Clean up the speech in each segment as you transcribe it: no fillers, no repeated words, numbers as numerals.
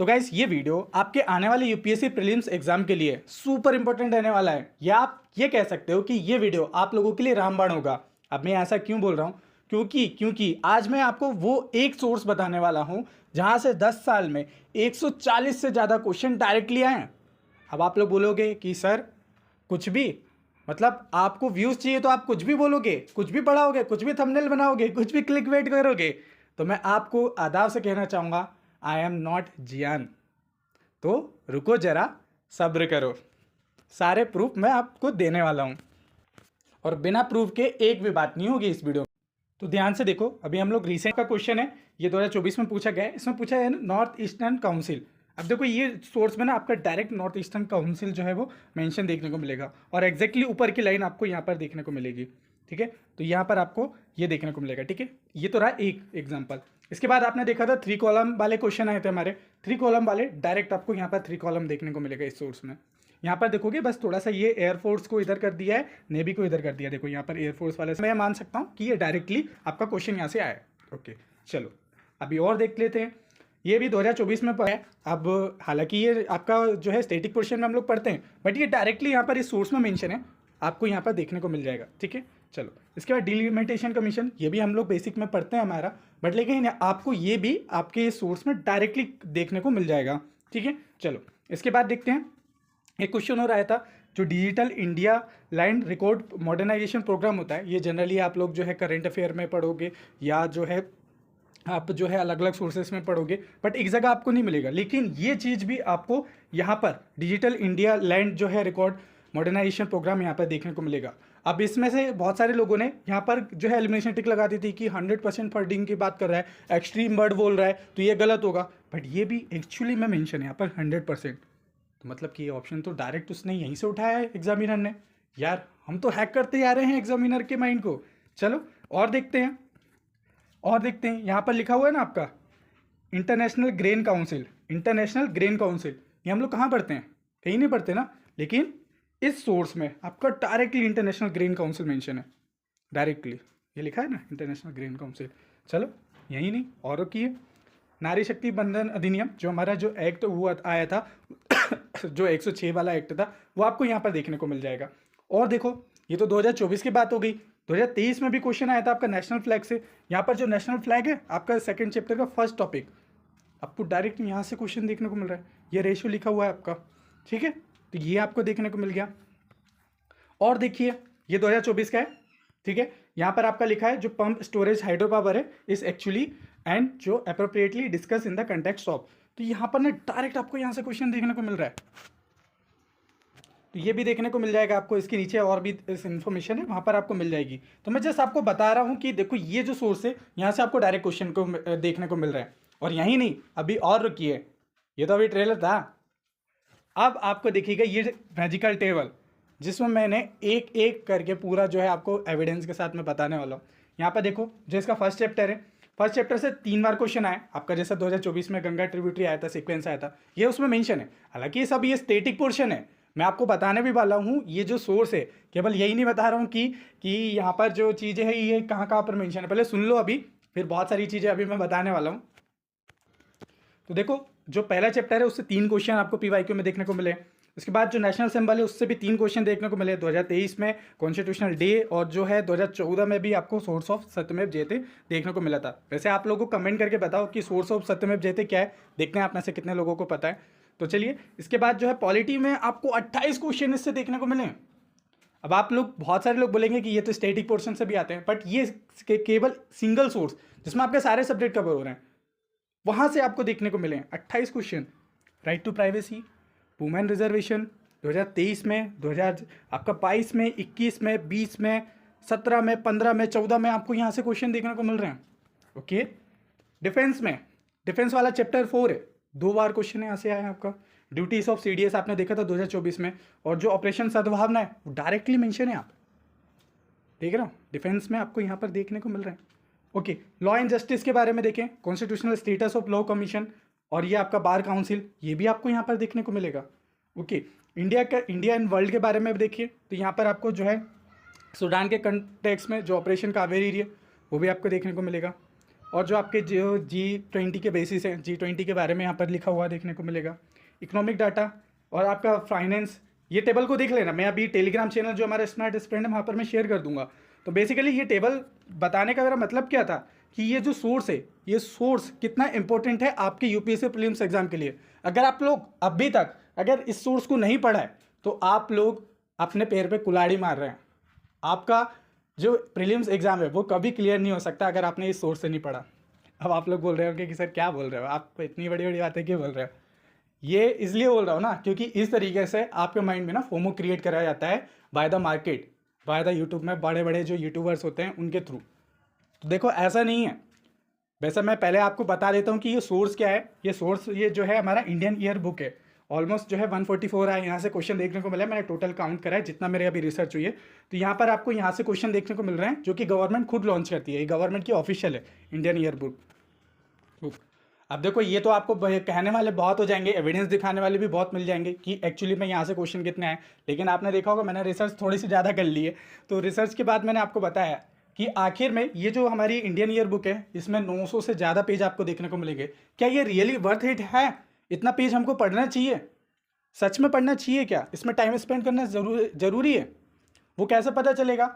तो गाइस ये वीडियो आपके आने वाले यूपीएससी प्रीलिम्स एग्जाम के लिए सुपर इंपॉर्टेंट रहने वाला है, या आप ये कह सकते हो कि ये वीडियो आप लोगों के लिए रामबाण होगा। अब मैं ऐसा क्यों बोल रहा हूँ? क्योंकि आज मैं आपको वो एक सोर्स बताने वाला हूँ जहाँ से 10 साल में 140 से ज़्यादा क्वेश्चन डायरेक्टली आए हैं। अब आप लोग बोलोगे कि सर कुछ भी, मतलब आपको व्यूज़ चाहिए तो आप कुछ भी बोलोगे, कुछ भी पढ़ाओगे, कुछ भी थंबनेल बनाओगे, कुछ भी क्लिक वेट करोगे। तो मैं आपको आदाब से कहना चाहूँगा, आई एम नॉट जियान। तो रुको जरा, सब्र करो, सारे प्रूफ मैं आपको देने वाला हूँ और बिना प्रूफ के एक भी बात नहीं होगी इस वीडियो में। तो ध्यान से देखो, अभी हम लोग रिसेंट का क्वेश्चन है, ये 2024 में पूछा गया है। इसमें पूछा है नॉर्थ ईस्टर्न काउंसिल। अब देखो ये सोर्स में ना आपका डायरेक्ट नॉर्थ ईस्टर्न काउंसिल जो है वो मेंशन देखने को मिलेगा और एग्जैक्टली ऊपर की लाइन आपको यहाँ पर देखने को मिलेगी। ठीक है, तो यहाँ पर आपको ये देखने को मिलेगा। ठीक है, ये तो रहा एक एग्जाम्पल। इसके बाद आपने देखा था 3 कॉलम वाले क्वेश्चन आए थे हमारे। 3 कॉलम वाले डायरेक्ट आपको यहाँ पर 3 कॉलम देखने को मिलेगा इस सोर्स में। यहाँ पर देखोगे बस थोड़ा सा ये एयरफोर्स को इधर कर दिया है, नेवी को इधर कर दिया। देखो यहाँ पर एयरफोर्स वाले मैं मान सकता हूँ कि ये डायरेक्टली आपका क्वेश्चन यहाँ से आया है। ओके चलो अभी और देख लेते हैं। ये भी 2024 में है। अब हालांकि ये आपका जो है स्टैटिक पोर्शन में हम लोग पढ़ते हैं, बट ये डायरेक्टली यहाँ पर इस सोर्स में मेंशन है, आपको यहाँ पर देखने को मिल जाएगा। ठीक है चलो, इसके बाद डिलिमिटेशन कमीशन, ये भी हम लोग बेसिक में पढ़ते हैं हमारा, बट लेकिन आपको ये भी आपके इस सोर्स में डायरेक्टली देखने को मिल जाएगा। ठीक है चलो, इसके बाद देखते हैं। एक क्वेश्चन हो रहा था जो digital India land record modernisation programme होता है, ये जनरली आप लोग जो है करंट अफेयर में पढ़ोगे या जो है आप जो है अलग अलग सोर्सेस में पढ़ोगे, बट एक जगह आपको नहीं मिलेगा। लेकिन ये चीज़ भी आपको यहाँ पर डिजिटल इंडिया लैंड जो है रिकॉर्ड मॉडर्नाइजेशन प्रोग्राम यहाँ पर देखने को मिलेगा। अब इसमें से बहुत सारे लोगों ने यहाँ पर जो है एलिमिनेशन टिक लगा दी थी कि 100% फंडिंग की बात कर रहा है, एक्सट्रीम वर्ड बोल रहा है, तो ये गलत होगा। बट ये भी एक्चुअली में मेंशन है यहाँ पर 100%। तो मतलब कि ये ऑप्शन तो डायरेक्ट उसने यहीं से उठाया है एग्जामिनर ने। यार हम तो हैक करते जा रहे हैं एग्जामिनर के माइंड को। चलो और देखते हैं, यहाँ पर लिखा हुआ है ना आपका international grain council. International grain council ये हम लोग कहाँ पढ़ते हैं? कहीं नहीं पढ़ते ना, लेकिन इस सोर्स में आपका directly international grain council mention है। डायरेक्टली ये लिखा है ना इंटरनेशनल ग्रेन काउंसिल। चलो यही नहीं और की है नारी शक्ति बंधन अधिनियम, जो हमारा जो एक्ट हुआ आया था जो 106 वाला एक्ट था, वो आपको यहाँ पर देखने को मिल जाएगा। और देखो ये तो 2024 की बात हो गई। 2023 में भी क्वेश्चन आया था आपका नेशनल फ्लैग से। यहाँ पर जो नेशनल फ्लैग है आपका सेकंड चैप्टर का फर्स्ट टॉपिक, आपको डायरेक्ट यहाँ से क्वेश्चन देखने को मिल रहा है। ये रेशियो लिखा हुआ है आपका। ठीक है, तो ये आपको देखने को मिल गया। और देखिए ये 2024 का है। ठीक है, यहाँ पर आपका लिखा है जो पंप स्टोरेज हाइड्रो पावर है इस एक्चुअली एंड जो appropriately discuss in the context of. तो यहाँ पर ना डायरेक्ट आपको यहाँ से क्वेश्चन देखने को मिल रहा है, तो ये भी देखने को मिल जाएगा आपको। इसके नीचे और भी इन्फॉर्मेशन है, वहाँ पर आपको मिल जाएगी। तो मैं जस्ट आपको बता रहा हूँ कि देखो ये जो सोर्स है यहाँ से आपको डायरेक्ट क्वेश्चन को देखने को मिल रहा है। और यहीं नहीं, अभी और रुकिए, ये तो अभी ट्रेलर था। अब आपको देखिएगा ये मैजिकल टेबल, जिसमें मैंने एक एक करके पूरा जो है आपको एविडेंस के साथ में बताने वाला हूँ। यहाँ पर देखो जो इसका फर्स्ट चैप्टर है, फर्स्ट चैप्टर से 3 बार क्वेश्चन आए आपका, जैसा 2024 में गंगा ट्रिब्यूटरी आया था, सीक्वेंस आया था, ये उसमें मेंशन है। हालांकि ये सब ये स्टैटिक पोर्शन है, मैं आपको बताने भी वाला हूँ। ये जो सोर्स है केवल यही नहीं बता रहा हूँ कि यहाँ पर जो चीज़ें हैं ये कहाँ कहाँ पर मेंशन है। पहले सुन लो अभी, फिर बहुत सारी चीज़ें अभी मैं बताने वाला हूँ। तो देखो जो पहला चैप्टर है उससे 3 क्वेश्चन आपको पीवाईक्यू में देखने को मिले। उसके बाद जो नेशनल सिंबल है उससे भी 3 क्वेश्चन देखने को मिले। 2023 में कॉन्स्टिट्यूशनल डे और जो है 2014 में भी आपको सोर्स ऑफ सत्यमेव जयते देखने को मिला था। वैसे आप लोगों को कमेंट करके बताओ कि सोर्स ऑफ सत्यमेव जयते क्या है, देखते हैं आप में से कितने लोगों को पता है। तो चलिए इसके बाद जो है पॉलिटी में आपको 28 क्वेश्चन इससे देखने को मिले। अब आप लोग बहुत सारे लोग बोलेंगे कि ये तो स्टैटिक पोर्शन से भी आते हैं, बट ये केवल सिंगल सोर्स जिसमें आपके सारे सब्जेक्ट कवर हो रहे हैं, वहाँ से आपको देखने को मिले 28 question. Right to privacy, women reservation 2023 में, 2000 आपका 22 में, 21 में, 20 में, 17 में, 15 में, 14 में आपको यहाँ से क्वेश्चन देखने को मिल रहे हैं। ओके, डिफेंस में, डिफेंस वाला चैप्टर 4 है, 2 बार क्वेश्चन यहाँ से आया है आपका। ड्यूटीज ऑफ सीडीएस आपने देखा था 2024 में, और जो ऑपरेशन सद्भावना है वो डायरेक्टली मेंशन है। आप देख रहे हो डिफेंस में आपको यहाँ पर देखने को मिल रहे हैं। ओके, लॉ एंड जस्टिस के बारे में देखें, constitutional status of law commission, और ये आपका बार काउंसिल, ये भी आपको यहाँ पर देखने को मिलेगा। ओके, इंडिया एंड वर्ल्ड के बारे में देखिए, तो यहाँ पर आपको जो है सूडान के कंटेक्स्ट में जो ऑपरेशन कावेरी रही है वो भी आपको देखने को मिलेगा। और जो आपके जो G20 के बेसिस हैं, G20 के बारे में यहाँ पर लिखा हुआ देखने को मिलेगा, इकोनॉमिक डाटा और आपका फाइनेंस। ये टेबल को देख लेना, मैं अभी टेलीग्राम चैनल जो हमारा स्मार्ट स्टूडेंट है वहाँ पर मैं शेयर कर दूंगा। तो बेसिकली ये टेबल बताने का मेरा मतलब क्या था कि ये जो सोर्स है, ये सोर्स कितना इंपॉर्टेंट है आपके यूपीएससी प्रीलिम्स एग्जाम के लिए। अगर आप लोग अभी तक अगर इस सोर्स को नहीं पढ़ा है तो आप लोग अपने पैर पे कुल्हाड़ी मार रहे हैं। आपका जो प्रीलिम्स एग्जाम है वो कभी क्लियर नहीं हो सकता अगर आपने इस सोर्स से नहीं पढ़ा। अब आप लोग बोल रहे होंगे कि सर क्या बोल रहे हो आप, इतनी बड़ी बड़ी बातें क्यों बोल रहे हो। ये इसलिए बोल रहा हूँ ना क्योंकि इस तरीके से आपके माइंड में ना फोमो क्रिएट कराया जाता है by the market, by the YouTube में बड़े बड़े जो यूट्यूबर्स होते हैं उनके थ्रू। तो देखो ऐसा नहीं है। वैसे मैं पहले आपको बता देता हूँ कि ये सोर्स क्या है। ये सोर्स ये जो है हमारा इंडियन ईयर बुक है। ऑलमोस्ट जो है 144 है यहाँ से क्वेश्चन देखने को मिला है। मैंने टोटल काउंट करा है जितना मेरे अभी रिसर्च हुई है। तो यहाँ पर आपको यहाँ से क्वेश्चन देखने को मिल रहे हैं जो कि गवर्नमेंट खुद लॉन्च करती है। ये गवर्नमेंट की ऑफिशियल है इंडियन ईयर बुक। अब देखो ये तो आपको कहने वाले बहुत हो जाएंगे, एविडेंस दिखाने वाले भी बहुत मिल जाएंगे कि एक्चुअली में यहाँ से क्वेश्चन कितने आए। लेकिन आपने देखा होगा मैंने रिसर्च थोड़ी सी ज़्यादा कर ली है। तो रिसर्च के बाद मैंने आपको बताया कि आखिर में ये जो हमारी इंडियन ईयर बुक है इसमें 900 से ज़्यादा पेज आपको देखने को मिलेंगे। क्या ये रियली वर्थ इट है? इतना पेज हमको पढ़ना चाहिए? सच में पढ़ना चाहिए क्या? इसमें टाइम स्पेंड करना जरूरी है? वो कैसे पता चलेगा?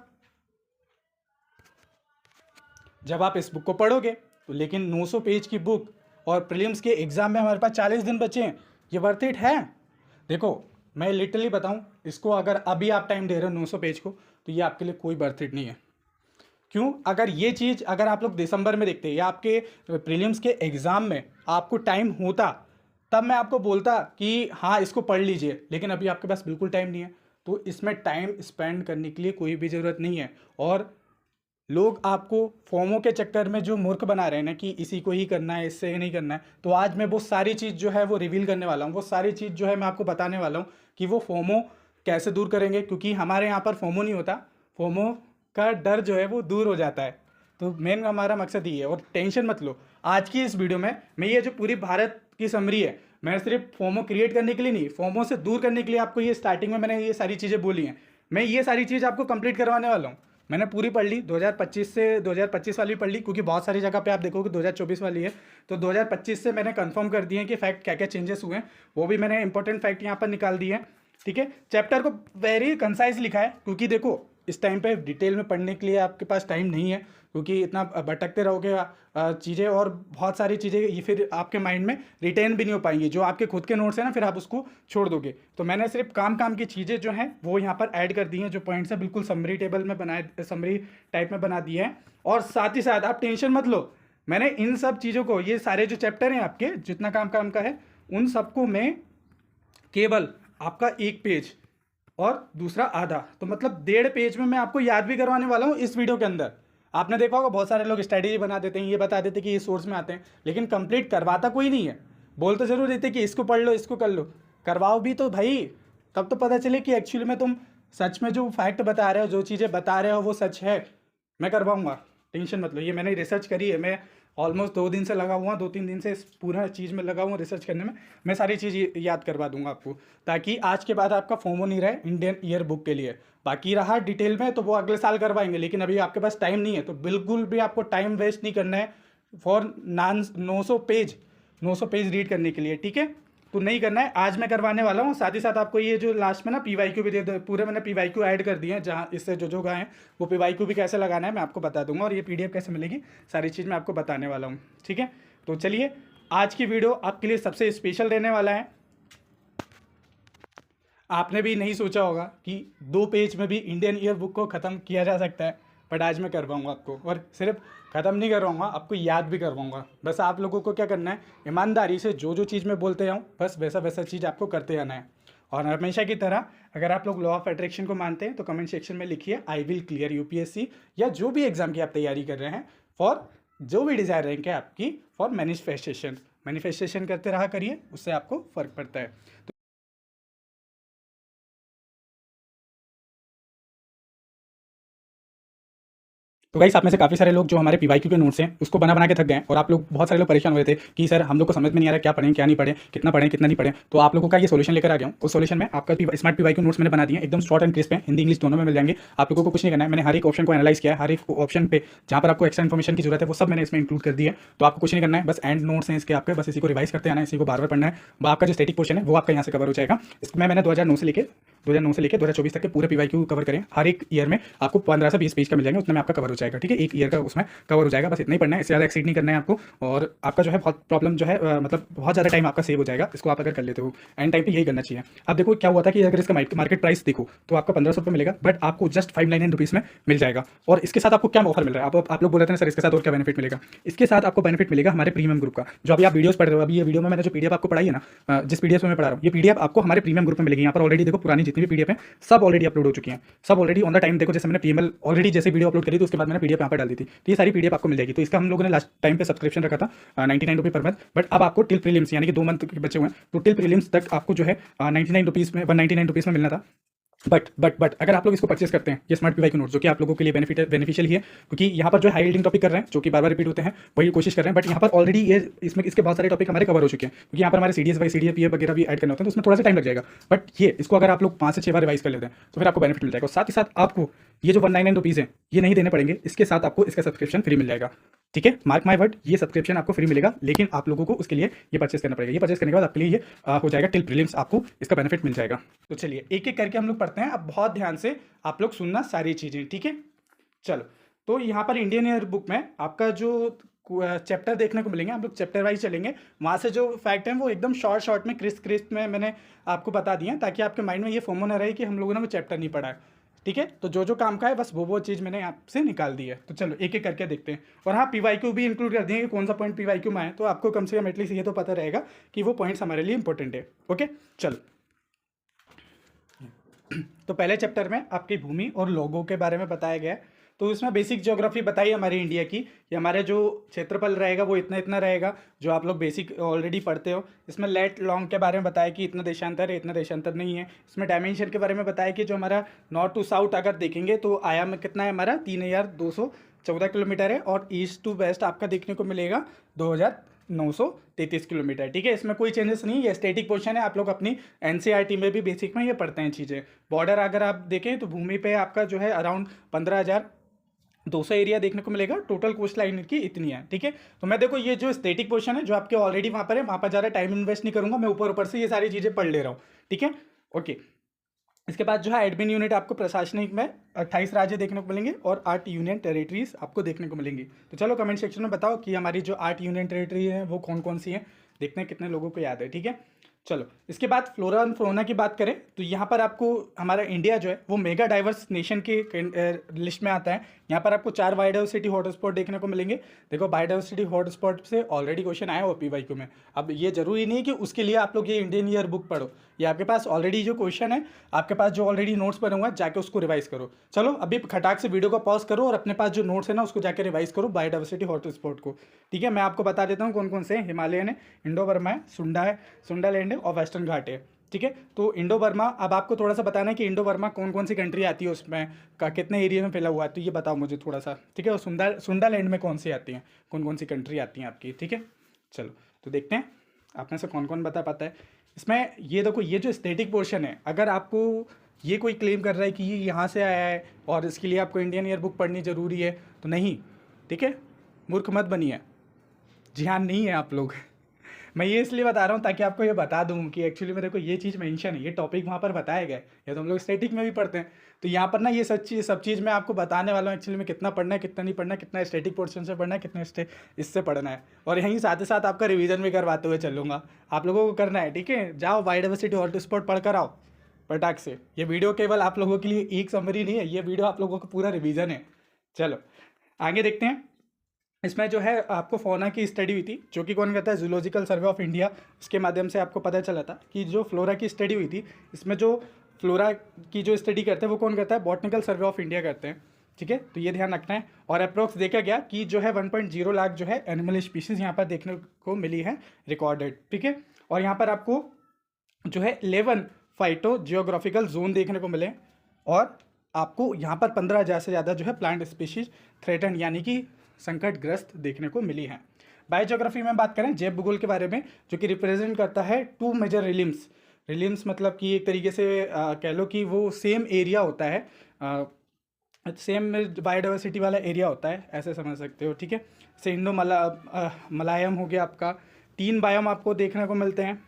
जब आप इस बुक को पढ़ोगे तो। लेकिन 900 पेज की बुक और प्रीलिम्स के एग्जाम में हमारे पास 40 दिन बचे हैं, ये वर्थ इट है? देखो मैं लिटरली बताऊं, इसको अगर अभी आप टाइम दे रहे हो 900 पेज को तो ये आपके लिए कोई वर्थ इट नहीं है। क्यों? अगर ये चीज़ अगर आप लोग दिसंबर में देखते या आपके प्रीलिम्स के एग्ज़ाम में आपको टाइम होता तब मैं आपको बोलता कि हाँ इसको पढ़ लीजिए। लेकिन अभी आपके पास बिल्कुल टाइम नहीं है। तो इसमें टाइम स्पेंड करने के लिए कोई भी ज़रूरत नहीं है। और लोग आपको फॉर्मों के चक्कर में जो मूर्ख बना रहे हैं ना कि इसी को ही करना है, इससे नहीं करना है। तो आज मैं वो सारी चीज़ जो है वो रिवील करने वाला हूँ। वो सारी चीज़ जो है मैं आपको बताने वाला हूँ कि वो फोमो कैसे दूर करेंगे। क्योंकि हमारे यहाँ पर फोमो नहीं होता, फोमो का डर जो है वो दूर हो जाता है। तो मेन हमारा मकसद ये है। और टेंशन मत लो, आज की इस वीडियो में मैं ये जो पूरी भारत की समरी है मैं सिर्फ फोमो क्रिएट करने के लिए नहीं, फोमो से दूर करने के लिए आपको ये स्टार्टिंग में मैंने ये सारी चीज़ें बोली हैं। मैं ये सारी चीज़ आपको कंप्लीट करवाने वाला हूँ। मैंने पूरी पढ़ ली 2025 से, 2025 वाली पढ़ ली क्योंकि बहुत सारी जगह पे आप देखोगे 2024 वाली है। तो 2025 से मैंने कंफर्म कर दिए हैं कि फैक्ट क्या क्या चेंजेस हुए हैं। वो भी मैंने इंपॉर्टेंट फैक्ट यहाँ पर निकाल दिए हैं। ठीक है, चैप्टर को वेरी कंसाइज लिखा है क्योंकि देखो इस टाइम पे डिटेल में पढ़ने के लिए आपके पास टाइम नहीं है क्योंकि इतना भटकते रहोगे चीज़ें और बहुत सारी चीज़ें ये फिर आपके माइंड में रिटेन भी नहीं हो पाएंगी। जो आपके खुद के नोट्स हैं ना फिर आप उसको छोड़ दोगे। तो मैंने सिर्फ काम की चीज़ें जो हैं वो यहाँ पर ऐड कर दी हैं। जो पॉइंट्स है बिल्कुल समरी टेबल में बनाए, समरी टाइप में बना दिए हैं। और साथ ही साथ आप टेंशन मत लो, मैंने इन सब चीज़ों को, ये सारे जो चैप्टर हैं आपके जितना काम का है उन सबको मैं केवल आपका एक पेज और दूसरा आधा, तो मतलब 1.5 पेज में मैं आपको याद भी करवाने वाला हूँ इस वीडियो के अंदर। आपने देखा होगा बहुत सारे लोग स्ट्रैटेजी बना देते हैं, ये बता देते कि ये सोर्स में आते हैं, लेकिन कंप्लीट करवाता कोई नहीं है। बोल तो जरूर देते कि इसको पढ़ लो, इसको कर लो, करवाओ भी तो भाई, तब तो पता चले कि एक्चुअली में तुम सच में जो फैक्ट बता रहे हो, जो चीज़ें बता रहे हो वो सच है। मैं करवाऊँगा, टेंशन मत लो। ये मैंने रिसर्च करी है, मैं ऑलमोस्ट 2 दिन से लगा हुआ, 2-3 दिन से इस पूरा चीज़ में लगा हुआ रिसर्च करने में। मैं सारी चीज़ याद करवा दूंगा आपको ताकि आज के बाद आपका फोमो नहीं रहे इंडियन ईयर बुक के लिए। बाकी रहा डिटेल में तो वो अगले साल करवाएंगे, लेकिन अभी आपके पास टाइम नहीं है। तो बिल्कुल भी आपको टाइम वेस्ट नहीं करना है फॉर 900 पेज रीड करने के लिए। ठीक है, तो नहीं करना है, आज मैं करवाने वाला हूँ। साथ ही साथ आपको ये जो लास्ट में ना PYQ भी दे दो, पूरे मैंने PYQ ऐड कर दिए हैं जहाँ इससे जो गए हैं वो PYQ भी कैसे लगाना है मैं आपको बता दूंगा। और ये PDF कैसे मिलेगी सारी चीज़ मैं आपको बताने वाला हूँ। ठीक है, तो चलिए आज की वीडियो आपके लिए सबसे स्पेशल रहने वाला है। आपने भी नहीं सोचा होगा कि 2 पेज में भी इंडियन ईयर बुक को ख़त्म किया जा सकता है, बट आज मैं करवाऊँगा आपको। और सिर्फ ख़त्म नहीं करवाऊँगा, आपको याद भी करवाऊँगा। बस आप लोगों को क्या करना है, ईमानदारी से जो जो चीज़ मैं बोलते जाऊँ बस वैसा वैसा चीज़ आपको करते आना है। और हमेशा की तरह अगर आप लोग लॉ ऑफ अट्रैक्शन को मानते हैं तो कमेंट सेक्शन में लिखिए आई विल क्लियर UPSC या जो भी एग्जाम की आप तैयारी कर रहे हैं, फॉर जो भी डिज़ायर रहेंगे आपकी फॉर मैनिफेस्टेशन करते रहा करिए, उससे आपको फ़र्क पड़ता है। तो गाइस आप में से काफ़ी सारे लोग जो हमारे पीवाईक्यू के नोट्स हैं उसको बना के थक गए हैं, और आप लोग बहुत सारे लोग परेशान हो रहे थे कि सर हम लोग को समझ में नहीं आ रहा क्या पढ़ें क्या नहीं पढ़ें, कितना नहीं पढ़ें। तो आप लोगों का ये सोल्यूशन लेकर आ गया हूँ। उस सोल्यूशन में आपका स्मार्ट पीवाईक्यू नोट्स मैंने बना दिए, एकदम शॉर्ट एंड क्रिस्प है, हिंदी इंग्लिश दोनों में मिल जाएंगे। आप लोगों को कुछ नहीं करना है, मैंने हर एक ऑप्शन को एनालाइज किया है, हर एक ऑप्शन पे जहाँ पर आपको एक्स्ट्रा इन्फॉर्मेशन की जरूरत है वो सब मैंने इसमें इंक्लूड कर दिया है। तो आपको कुछ नहीं करना है, बस एंड नोट्स हैं इसके आपके, बस इसी को रिवाइज करते आना है, इसी को बार बार पढ़ना है। आपका जो स्टैटिक पोर्शन है वो आपका यहाँ से कवर हो जाएगा। इसमें मैंने 2009 से लेकर 2024 तक के पूरे पीवाईक्यू कवर करें। हर एक ईयर में आपको 15 से 20 पेज का मिल जाएगा, उतना में आपका कवर हो जाएगा। ठीक है, एक ईयर का उसमें कवर हो जाएगा, बस इतना ही पढ़ना है, इससे ज़्यादा एक्सीड नहीं करना है आपको। और आपका जो है बहुत प्रॉब्लम जो है मतलब बहुत ज़्यादा टाइम आपका सेव हो जाएगा इसको आप अगर कर लेते हो। एंड टाइम पे यही करना चाहिए। अब देखो क्या हुआ था कि अगर इसका मार्केट प्राइस देखो तो आपका 1500 रुपये मिलेगा, बट आपको जस्ट 599 रुपीज़ में मिल जाएगा। और इसके साथ आपको क्या ऑफर मिल रहा है, आप लोग बोल रहे थे सर इसके साथ और क्या बेनिफिट मिलेगा। इसके साथ आपको बेनिफिट मिलेगा हमारे प्रीमियम ग्रुप का, जो अभी आप वीडियोस पढ़ रहे हो। अभी ये वीडियो में मैंने जो पीडीएफ आपको पढ़ाई है ना, जिस पीडीएफ में मैं पढ़ा रहा हूँ, ये पीडीएफ आपको हमारे प्रीमियम ग्रुप में मिलेगी। यहाँ पर ऑलरेडी देखो पुरानी जितनी भी पीडीएफ है सब ऑलरेडी अपलोड हो चुकी हैं, सब ऑलरेडी ऑन द टाइम। देखो जैसे मैंने पीएमएल ऑलरेडी जैसे वीडियो अपलोड करी तो उसके बाद मैंने पीडीएफ यहाँ पर डाल दी थी, तो ये सारी पीडीएफ आपको मिल जाएगी। तो इसका हम लोगों ने लास्ट टाइम पे सब्सक्रिप्शन रखा था 99 रुपये पर मंथ, बट अब आपको टिल प्रीलिम्स यानी कि 2 मंथ के बचे हुए हैं, तो टिल प्रीलिम्स तक आपको जो है 99 रुपीज़ में 199 रुपीज़ में मिलना था। बट अगर आप लोग इसको परचेस करते हैं ये स्मार्ट पीवाईक्यू नोट्स, जो कि आप लोगों के लिए बेनिफिशियल ही है, क्योंकि यहाँ पर जो हाई यील्डिंग टॉपिक कर रहे हैं जो कि बार बार रिपीट होते हैं वही कोशिश कर रहे हैं, बट यहाँ पर ऑलरेडी ये इसमें इसके बहुत सारे टॉपिक हमारे कवर हो चुके हैं, क्योंकि यहाँ पर हमारे CDS वगैरह भी ऐड करने होते हैं, तो उसमें थोड़ा सा टाइम लग जाएगा। बट ये इसको अगर आप लोग 5 से 6 बार रिवाइज कर लेते हैं तो फिर आपको बेनिफिट मिल जाएगा। और साथ ही साथ आपको ये जो 199 रुपीज़ है ये नहीं देने पड़ेंगे, इसके साथ आपको इसका सब्सक्रिप्शन फ्री मिल जाएगा। ठीक है, मार्क माय वर्ड, ये सब्सक्रिप्शन आपको फ्री मिलेगा, लेकिन आप लोगों को उसके लिए ये परचेस करना पड़ेगा। ये परचेस करने के बाद आपके लिए ये हो जाएगा टिल प्रीलिम्स, आपको इसका बेनिफिट मिल जाएगा। तो चलिए एक एक करके हम लोग पढ़ते हैं। अब बहुत ध्यान से आप लोग सुनना सारी चीज़ें, ठीक है। चलो, तो यहाँ पर इंडियन ईयर बुक में आपका जो चैप्टर देखने को मिलेंगे, हम लोग चैप्टर वाइज चलेंगे। वहाँ से जो फैक्ट हैं वो एकदम शॉर्ट में क्रिस्प में मैंने आपको बता दिया, ताकि आपके माइंड में ये फोमो ना रहे कि हम लोगों ने वो चैप्टर नहीं पढ़ा है। ठीक है, तो जो काम का है बस वो चीज़ मैंने आपसे निकाल दी है। तो चलो एक एक करके देखते हैं। और हाँ, पीवाईक्यू भी इंक्लूड कर दिए कि कौन सा पॉइंट पीवाईक्यू में आए, तो आपको कम से कम एटलीस्ट ये तो पता रहेगा कि वो पॉइंट्स हमारे लिए इंपॉर्टेंट है। ओके, चलो। तो पहले चैप्टर में आपकी भूमि और लोगों के बारे में बताया गया है। तो इसमें बेसिक ज्योग्राफी बताई हमारी इंडिया की, कि हमारे जो क्षेत्रफल रहेगा वो इतना इतना रहेगा, जो आप लोग बेसिक ऑलरेडी पढ़ते हो। इसमें लेट लॉन्ग के बारे में बताया कि इतना देशांतर है, इतना देशांतर नहीं है। इसमें डायमेंशन के बारे में बताया कि जो हमारा नॉर्थ टू साउथ अगर देखेंगे तो आयाम कितना है हमारा 3214 किलोमीटर है, और ईस्ट टू वेस्ट आपका देखने को मिलेगा 2933 किलोमीटर। ठीक है, इसमें कोई चेंजेस नहीं है, ये स्टैटिक पोर्शन है। आप लोग अपनी एनसीईआरटी में भी बेसिक में ये पढ़ते हैं चीज़ें। बॉर्डर अगर आप देखें तो भूमि पे आपका जो है अराउंड 15,200 एरिया देखने को मिलेगा। टोटल कोस्ट लाइन की इतनी है। ठीक है, तो मैं देखो ये जो स्टैटिक पोर्शन है जो आपके ऑलरेडी वहाँ पर है, वहाँ पर ज़्यादा टाइम इन्वेस्ट नहीं करूँगा, मैं ऊपर से ये सारी चीज़ें पढ़ ले रहा हूँ। ठीक है, ओके। इसके बाद जो है एडमिन यूनिट आपको प्रशासनिक में 28 राज्य देखने को मिलेंगे और 8 यूनियन टेरिटरीज आपको देखने को मिलेंगी। तो चलो कमेंट सेक्शन में बताओ कि हमारी जो 8 यूनियन टेरिटरी हैं वो कौन कौन सी हैं, देखते हैं कितने लोगों को याद है। ठीक है, चलो। इसके बाद फ्लोरा और फौना की बात करें तो यहाँ पर आपको हमारा इंडिया जो है वो मेगा डाइवर्स नेशन के लिस्ट में आता है। यहाँ पर आपको 4 बायोडाइवर्सिटी हॉटस्पॉट देखने को मिलेंगे। देखो बायोडाइवर्सिटी हॉटस्पॉट से ऑलरेडी क्वेश्चन आया हो पीवाईक्यू में। अब ये जरूरी नहीं है कि उसके लिए आप लोग ये इंडियन ईयर बुक पढ़ो, ये आपके पास ऑलरेडी जो क्वेश्चन है, आपके पास जो ऑलरेडी नोट्स बने हुए हैं, जाके उसको रिवाइज करो। चलो अभी खटाक से वीडियो को पॉज करो और अपने पास जो नोट्स है ना उसको जाके रिवाइज करो बायोडाइवर्सिटी हॉटस्पॉट को। ठीक है, मैं आपको बता देता हूँ कौन कौन से हैं। हिमालयन है, इंडो बर्मा है, सुंडालैंड है और वेस्टर्न घाट है। ठीक है, तो इंडो बर्मा, अब आपको थोड़ा सा बताना है कि इंडो बर्मा कौन कौन सी कंट्री आती है, उसमें का कितने एरिया में फैला हुआ है, तो ये बताओ मुझे थोड़ा सा। ठीक है, और सुंडालैंड में कौन सी आती हैं, कौन कौन सी कंट्री आती हैं आपकी। ठीक है, चलो तो देखते हैं आप में से कौन कौन बता पाता है। इसमें ये देखो, ये जो स्टैटिक पोर्शन है, अगर आपको ये कोई क्लेम कर रहा है कि ये यहाँ से आया है और इसके लिए आपको इंडियन ईयर बुक पढ़नी ज़रूरी है, तो नहीं। ठीक है, मूर्ख मत बनिए, ध्यान नहीं है आप लोग। मैं ये इसलिए बता रहा हूँ ताकि आपको ये बता दूँ कि एक्चुअली मेरे को ये चीज़ मेंशन है, ये टॉपिक वहाँ पर बताया गया है, या तो हम लोग स्टैटिक में भी पढ़ते हैं। तो यहाँ पर ना ये सब चीज़ मैं आपको बताने वाला हूँ एक्चुअली में, कितना पढ़ना है कितना नहीं पढ़ना है, कितना स्टैटिक पोर्शन से पढ़ना है, कितना इससे पढ़ना है, और यहीं साथ ही साथ आपका रिवीजन भी करवाते हुए चलूँगा। आप लोगों को करना है। ठीक है, जाओ बायोडाइवर्सिटी हॉटस्पॉट पढ़ कर आओ पटाख से। ये वीडियो केवल आप लोगों के लिए एक समरी नहीं है, ये वीडियो आप लोगों का पूरा रिवीजन है। चलो आगे देखते हैं। इसमें जो है आपको फौना की स्टडी हुई थी, जो कि कौन करता है, जूलॉजिकल सर्वे ऑफ इंडिया। उसके माध्यम से आपको पता चला था कि जो फ्लोरा की स्टडी हुई थी, इसमें जो फ्लोरा की जो स्टडी करते हैं वो कौन करता है, बॉटनिकल सर्वे ऑफ इंडिया करते हैं। ठीक है, तो ये ध्यान रखना है। और अप्रोक्स देखा गया कि जो है 1.0 लाख जो है एनिमल स्पीसीज यहाँ पर देखने को मिली है रिकॉर्डेड। ठीक है, और यहाँ पर आपको जो है 11 फाइटो जियोग्राफिकल जोन देखने को मिले, और आपको यहाँ पर 15,000 से ज़्यादा जो है प्लांट स्पीशीज थ्रेटन यानी कि संकटग्रस्त देखने को मिली हैं। बायोजोग्राफी में बात करें जैव भूगोल के बारे में, जो कि रिप्रेजेंट करता है 2 मेजर रिलिम्स। रिलिम्स मतलब कि एक तरीके से कह लो कि वो सेम एरिया होता है, सेम बायोडाइवर्सिटी वाला एरिया होता है, ऐसे समझ सकते हो, ठीक है। से इंडो मलायम हो गया आपका, 3 बायोम आपको देखने को मिलते हैं,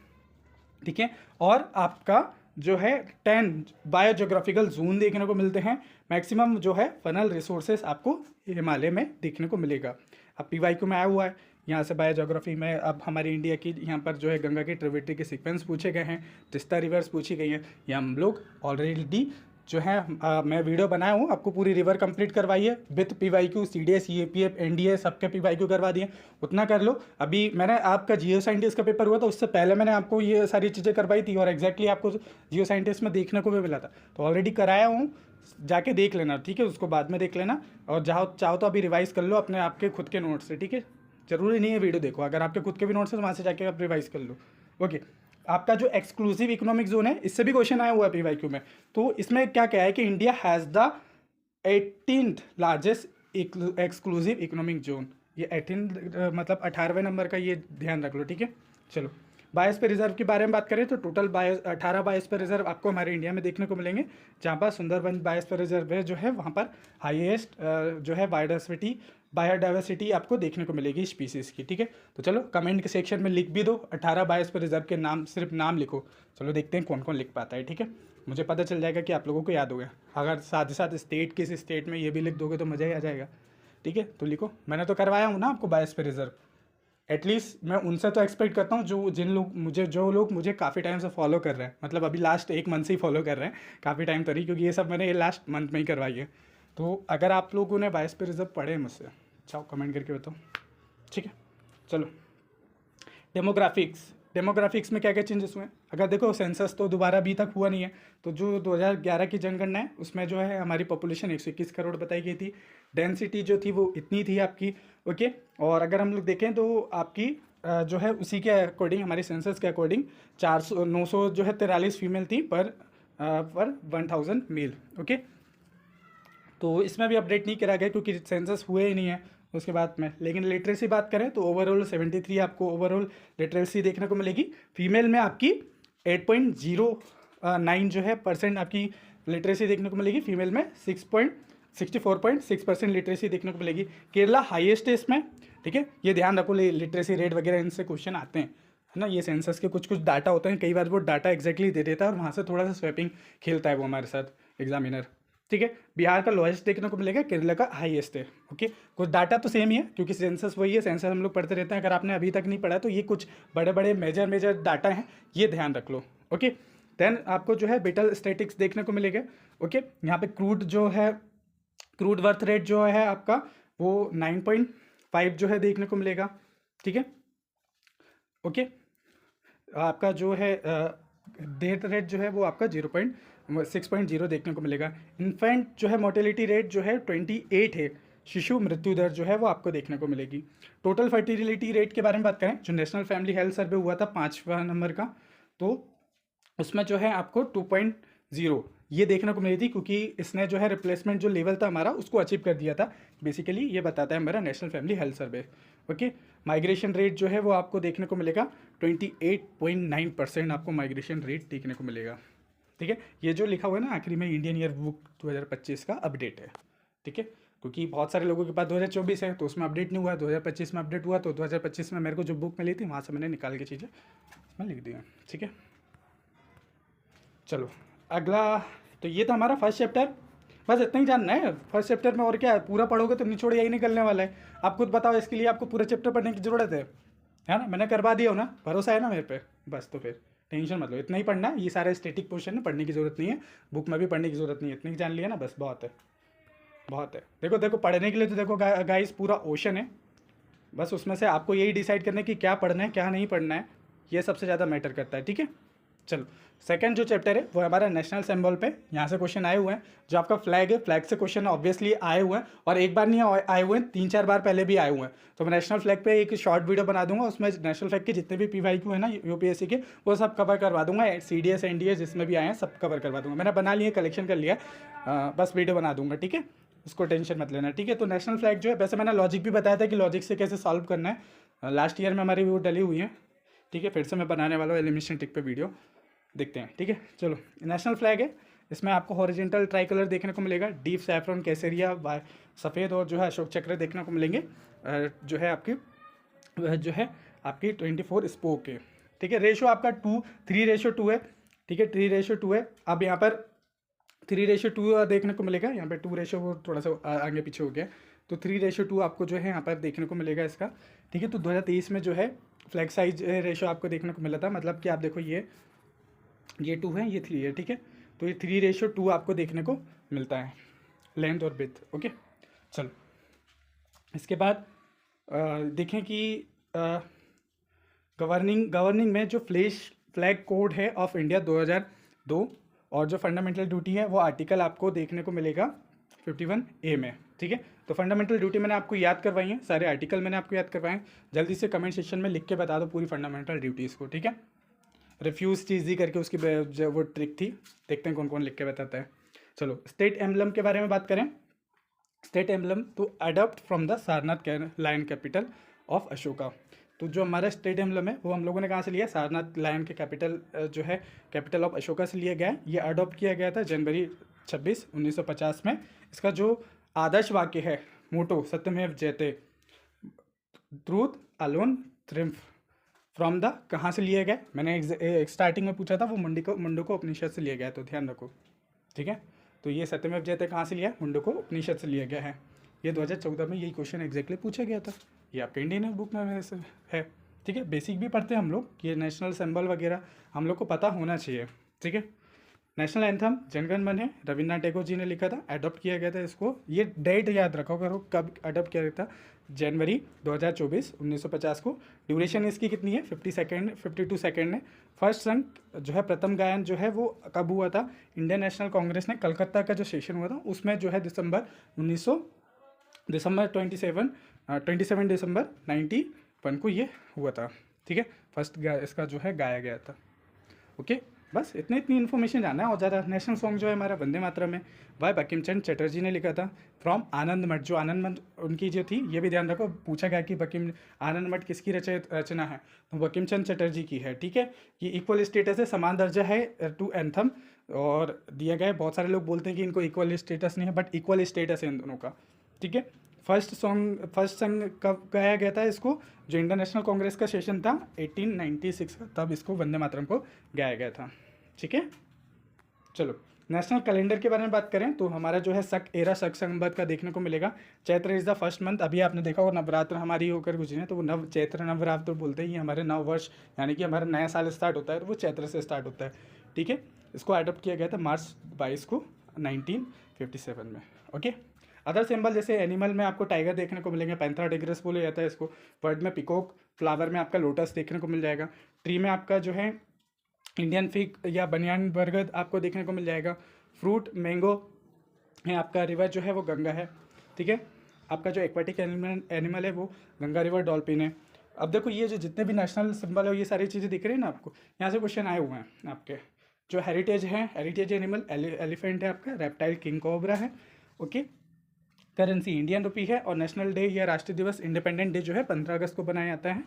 ठीक है। और आपका जो है 10 बायोजोग्राफिकल जोन देखने को मिलते हैं। मैक्सिमम जो है फनल रिसोर्सेस आपको हिमालय में देखने को मिलेगा। अब PYQ में आया हुआ है यहाँ से बायोजोग्राफी में। अब हमारी इंडिया की यहाँ पर जो है गंगा की ट्रिब्यूटरी के सीक्वेंस पूछे गए हैं, तिस्ता रिवर्स पूछी गई हैं। ये हम लोग ऑलरेडी जो है मैं वीडियो बनाया हूँ, आपको पूरी रिवर कंप्लीट करवाई है with PYQ, CDS, EAPF, NDA सबके PYQ करवा दिए, उतना कर लो। अभी मैंने आपका जियो साइंटिस्ट का पेपर हुआ था, उससे पहले मैंने आपको ये सारी चीज़ें करवाई थी और एग्जैक्टली आपको जियो साइंटिस्ट में देखने को भी मिला था, तो ऑलरेडी कराया हूँ, जाके देख लेना, ठीक है। उसको बाद में देख लेना, और चाहो तो अभी रिवाइज़ कर लो अपने आपके खुद के नोट्स से, ठीक है। ज़रूरी नहीं है वीडियो देखो, अगर आपके खुद के भी नोट्स है वहाँ से जाके आप रिवाइज़ कर लो, ओके। आपका जो एक्सक्लूसिव इकोनॉमिक जोन है, इससे भी क्वेश्चन आया हुआ है PYQ में। तो इसमें क्या है कि India has the 18th largest exclusive economic zone. ये 18 मतलब 18वें नंबर का, ये ध्यान रख लो, ठीक है। चलो बायोस्फीयर रिजर्व के बारे में बात करें तो टोटल 18 बायोस्फीयर रिजर्व आपको हमारे इंडिया में देखने को मिलेंगे, जहाँ पर सुंदरबन बायोस्फीयर रिजर्व है जो है वहाँ पर हाईएस्ट जो है बायोडाइवर्सिटी आपको देखने को मिलेगी स्पीसीज़ की, ठीक है। तो चलो कमेंट के सेक्शन में लिख भी दो 18 बायोस्फीयर रिजर्व के नाम, सिर्फ नाम लिखो। चलो देखते हैं कौन कौन लिख पाता है, ठीक है। मुझे पता चल जाएगा कि आप लोगों को याद हो गया। अगर साथ ही साथ स्टेट, किसी स्टेट में ये भी लिख दोगे तो मज़ा ही आ जाएगा, ठीक है। तो लिखो, मैंने तो करवाया हूँ ना आपको बायोस्फीयर रिजर्व। एटलीस्ट मैं उनसे तो एक्सपेक्ट करता हूँ जो लोग मुझे काफ़ी टाइम से फॉलो कर रहे हैं, मतलब अभी लास्ट 1 मंथ से ही फॉलो कर रहे हैं, काफ़ी टाइम तो नहीं, क्योंकि ये सब मैंने लास्ट मंथ में ही करवाई है। तो अगर आप लोगों ने बायोस्फीयर रिजर्व पढ़े हैं मुझसे, चाहो कमेंट करके बताओ, ठीक है। चलो डेमोग्राफिक्स में क्या क्या चेंजेस हुए हैं। अगर देखो सेंसस तो दोबारा अभी तक हुआ नहीं है, तो जो 2011 की जनगणना है उसमें जो है हमारी पॉपुलेशन 121 करोड़ बताई गई थी, डेंसिटी जो थी वो इतनी थी आपकी, ओके। और अगर हम लोग देखें तो आपकी जो है उसी के अकॉर्डिंग, हमारी सेंसस के अकॉर्डिंग 900 जो है 43 फीमेल थी पर 1000 मेल, ओके। तो इसमें भी अपडेट नहीं करा गया क्योंकि सेंसस हुए ही नहीं है उसके बाद में। लेकिन लिटरेसी बात करें तो ओवरऑल 73 आपको ओवरऑल लिटरेसी देखने को मिलेगी। फीमेल में आपकी 8.09 जो है % आपकी लिटरेसी देखने को मिलेगी, फीमेल में 64.6% लिटरेसी देखने को मिलेगी। केरला हाईएस्ट है इसमें, ठीक है। ये ध्यान रखो, लिटरेसी रेट वगैरह इनसे क्वेश्चन आते हैं, है ना। ये सेंसस के कुछ डाटा होते हैं, कई बार वो डाटा एग्जैक्टली दे देता है और वहाँ से थोड़ा सा स्वैपिंग खेलता है वो हमारे साथ एग्जामिनर, ठीक है। बिहार का लोएस्ट देखने को मिलेगा, केरला का हाईएस्ट है, ओके। कुछ डाटा तो सेम ही है क्योंकि सेंसस वही है, सेंसस हम लोग पढ़ते रहते हैं। अगर आपने अभी तक नहीं पढ़ा तो ये कुछ बड़े बड़े मेजर डाटा हैं, ये ध्यान रख लो, ओके। देन आपको जो है बेटल स्टैटिक्स देखने को मिलेगा, ओके। यहाँ पे क्रूड बर्थ रेट जो है आपका वो 9.5 जो है देखने को मिलेगा, ठीक है, ओके। आपका जो है डेथ रेट जो है वो आपका 6.0 देखने को मिलेगा। इन्फेंट जो है मोर्टेलिटी रेट जो है 28 है, शिशु मृत्यु दर जो है वो आपको देखने को मिलेगी। टोटल फर्टिलिटी रेट के बारे में बात करें, जो नेशनल फैमिली हेल्थ सर्वे हुआ था 5वां नंबर का, तो उसमें जो है आपको 2.0 ये देखने को मिली थी, क्योंकि इसने जो है रिप्लेसमेंट जो लेवल था हमारा उसको अचीव कर दिया था। बेसिकली ये बताता है हमारा national family health survey, okay. Migration rate जो है वो आपको देखने को मिलेगा 28.9% आपको माइग्रेशन रेट देखने को मिलेगा, ठीक है। ये जो लिखा हुआ है ना आखिरी में, इंडियन ईयर बुक 2025 का अपडेट है, ठीक है। क्योंकि बहुत सारे लोगों के पास 2024 है तो उसमें अपडेट नहीं हुआ, 2025 में अपडेट हुआ, तो 2025 में मेरे को जो बुक मिली थी वहाँ से मैंने निकाल के चीज़ें इसमें लिख दी हैं, ठीक है। चलो अगला, तो ये था हमारा फर्स्ट चैप्टर, बस इतना ही जानना है फर्स्ट चैप्टर में। और क्या है, पूरा पढ़ोगे तो निचोड़ यही निकलने वाला है। आप खुद बताओ, इसके लिए आपको पूरा चैप्टर पढ़ने की ज़रूरत है ना। मैंने करवा दिया हो ना, भरोसा है ना मेरे पे, बस तो फिर टेंशन मत लो, इतना ही पढ़ना है। ये सारे स्टैटिक पोर्शन है, पढ़ने की ज़रूरत नहीं है, बुक में भी पढ़ने की ज़रूरत नहीं है, इतना ही जान लिया ना, बस बहुत है, बहुत है। देखो पढ़ने के लिए तो देखो गाइस पूरा ओशन है, बस उसमें से आपको यही डिसाइड करना है कि क्या पढ़ना है क्या नहीं पढ़ना है, ये सबसे ज़्यादा मैटर करता है, ठीक है। चलो सेकंड जो चैप्टर है वो हमारा नेशनल सिंबल पे, यहाँ से क्वेश्चन आए हुए हैं। जो आपका फ्लैग है, फ्लैग से क्वेश्चन ऑब्वियसली आए हुए हैं, और एक बार नहीं आए हुए हैं, 3-4 बार पहले भी आए हुए हैं। तो मैं नेशनल फ्लैग पे एक शॉर्ट वीडियो बना दूंगा, उसमें नेशनल फ्लैग के जितने भी PYQ है ना यूपीएससी के, वो सब कवर करवा दूंगा। CDS NDS जिसमें भी आए हैं सब कवर करवा दूंगा। मैंने बना लिए, कलेक्शन कर लिया, बस वीडियो बना दूंगा, ठीक है, उसको टेंशन मत लेना, ठीक है। तो नेशनल फ्लैग जो है, वैसे मैंने लॉजिक भी बताया था कि लॉजिक से कैसे सॉल्व करना है, लास्ट ईयर में हमारी वो डली हुई है, ठीक है। फिर से मैं बनाने वाला हूँ एलिमिनेशन ट्रिक पे वीडियो, देखते हैं, ठीक है। चलो नेशनल फ्लैग है, इसमें आपको हॉरिजेंटल ट्राई कलर देखने को मिलेगा, डीप सैफरन केसरिया सफ़ेद और जो है अशोक चक्र देखने को मिलेंगे, जो है आपकी वह जो है आपकी 24 स्पोक है, ठीक है। रेशो आपका 3:2 है, ठीक है, 3:2 है। अब यहाँ पर 3:2 देखने को मिलेगा, यहाँ पे 2 वो थोड़ा सा आगे पीछे हो गया, तो 3:2 आपको जो है यहाँ पर देखने को मिलेगा इसका, ठीक है। तो 2023 में जो है फ्लैग साइज रेशो आपको देखने को मिला था, मतलब कि आप देखो ये 2 है, ये 3 है, ठीक है। तो ये 3:2 आपको देखने को मिलता है, लेंथ और विड्थ, ओके। चलो इसके बाद देखें कि गवर्निंग में जो फ्लैग कोड है ऑफ इंडिया 2002, और जो फंडामेंटल ड्यूटी है वो आर्टिकल आपको देखने को मिलेगा 51A में, ठीक है। तो फंडामेंटल ड्यूटी मैंने आपको याद करवाई है, सारे आर्टिकल मैंने आपको याद करवाए हैं। जल्दी से कमेंट सेक्शन में लिख के बता दो पूरी फंडामेंटल ड्यूटीज़ को, ठीक है। रिफ्यूज़ चीज़ ही करके उसकी जो वो ट्रिक थी, देखते हैं कौन कौन लिख के बताता है। चलो स्टेट एम्बलम के बारे में बात करें। स्टेट एम्बलम तो adopt from the Sarnath lion capital of Ashoka. तो जो हमारा स्टेट एम्बलम है वो हम लोगों ने कहाँ से लिया, सारनाथ लायन के कैपिटल जो है कैपिटल ऑफ अशोका से लिया गया है। ये अडॉप्ट किया गया था जनवरी 26, 1950 में। इसका जो आदर्श वाक्य है, मोटो सत्यमेव जयते, truth alone triumph from the, कहाँ से लिया गया, मैंने स्टार्टिंग में पूछा था, वो मुंडको उपनिषद से लिया गया, तो ध्यान रखो, ठीक है। तो ये सत्यमेव जयते कहाँ से लिया, मुंडको उपनिषद से लिया गया है। ये 2014 में यही क्वेश्चन एग्जैक्टली पूछा गया था, ये आपके इंडियन बुक में है, ठीक है। बेसिक भी पढ़ते हैं हम लोग, ये नेशनल सिंबल वगैरह हम लोग को पता होना चाहिए, ठीक है। नेशनल एंथम जनगण मन है, रविन्द्रनाथ टैगोर जी ने लिखा था, अडॉप्ट किया गया था इसको। ये डेट याद रखो करो कब अडॉप्ट किया गया था, जनवरी 2024, 1950 को। ड्यूरेशन इसकी कितनी है, 52 सेकेंड है। फर्स्ट संग जो है, प्रथम गायन जो है वो कब हुआ था, इंडियन नेशनल कांग्रेस ने कलकत्ता का जो सेशन हुआ था उसमें जो है दिसंबर 27 दिसंबर 91 को ये हुआ था, ठीक है। फर्स्ट इसका जो है गाया गया था, ओके। बस इतनी इन्फॉर्मेशन जानना है, और ज़्यादा। नेशनल सॉन्ग जो है हमारा वंदे मातरम है, वाई बंकिम चंद्र चटर्जी ने लिखा था, फ्रॉम आनंद मठ। जो आनंद मठ उनकी जो थी, ये भी ध्यान रखो, पूछा गया कि आनंद मठ किसकी रचना है, तो बंकिम चंद्र चटर्जी की है, ठीक है। ये इक्वल स्टेटस है, समान दर्जा है टू एंथम, और दिया गया है। बहुत सारे लोग बोलते हैं कि इनको इक्वल स्टेटस नहीं है, बट इक्वल स्टेटस है इन दोनों का, ठीक है। फर्स्ट संग कब गाया गया था इसको, जो इंडियन नेशनल कांग्रेस का सेशन था 1896 का, तब इसको वंदे मातरम को गाया गया था, ठीक है। चलो नेशनल कैलेंडर के बारे में बात करें तो हमारा जो है शक संवत का देखने को मिलेगा। Chaitra is the first month. अभी आपने देखा होगा नवरात्र हमारी होकर गुजरे हैं, तो वो चैत्र नवरात्र बोलते हैं। ये हमारे नव वर्ष यानी कि हमारा नया साल स्टार्ट होता है, तो वो चैत्र से स्टार्ट होता है, ठीक है। इसको अडॉप्ट किया गया था मार्च 22 को 1957 में, ओके। अदर सिंबल जैसे एनिमल में आपको टाइगर देखने को मिलेंगे, पैंथरा टिग्रिस बोला जाता है इसको। बर्ड में पिकॉक, फ्लावर में आपका लोटस देखने को मिल जाएगा। ट्री में आपका जो है इंडियन फिग या बनियान बरगद आपको देखने को मिल जाएगा। फ्रूट मैंगो है आपका। रिवर जो है वो गंगा है, ठीक है। आपका जो एक्वाटिक एनिमल है वो गंगा रिवर डॉल्फिन है। अब देखो ये जो जितने भी नेशनल सिंबल है ये सारी चीज़ें दिख रही है ना आपको, यहाँ से क्वेश्चन आए हुए हैं आपके। जो हेरिटेज है, हेरिटेज एनिमल एलिफेंट है आपका, रेप्टाइल किंग कोबरा है, ओके। करेंसी इंडियन रुपी है, और नेशनल डे या राष्ट्रीय दिवस इंडिपेंडेंट डे जो है 15 अगस्त को बनाया जाता है,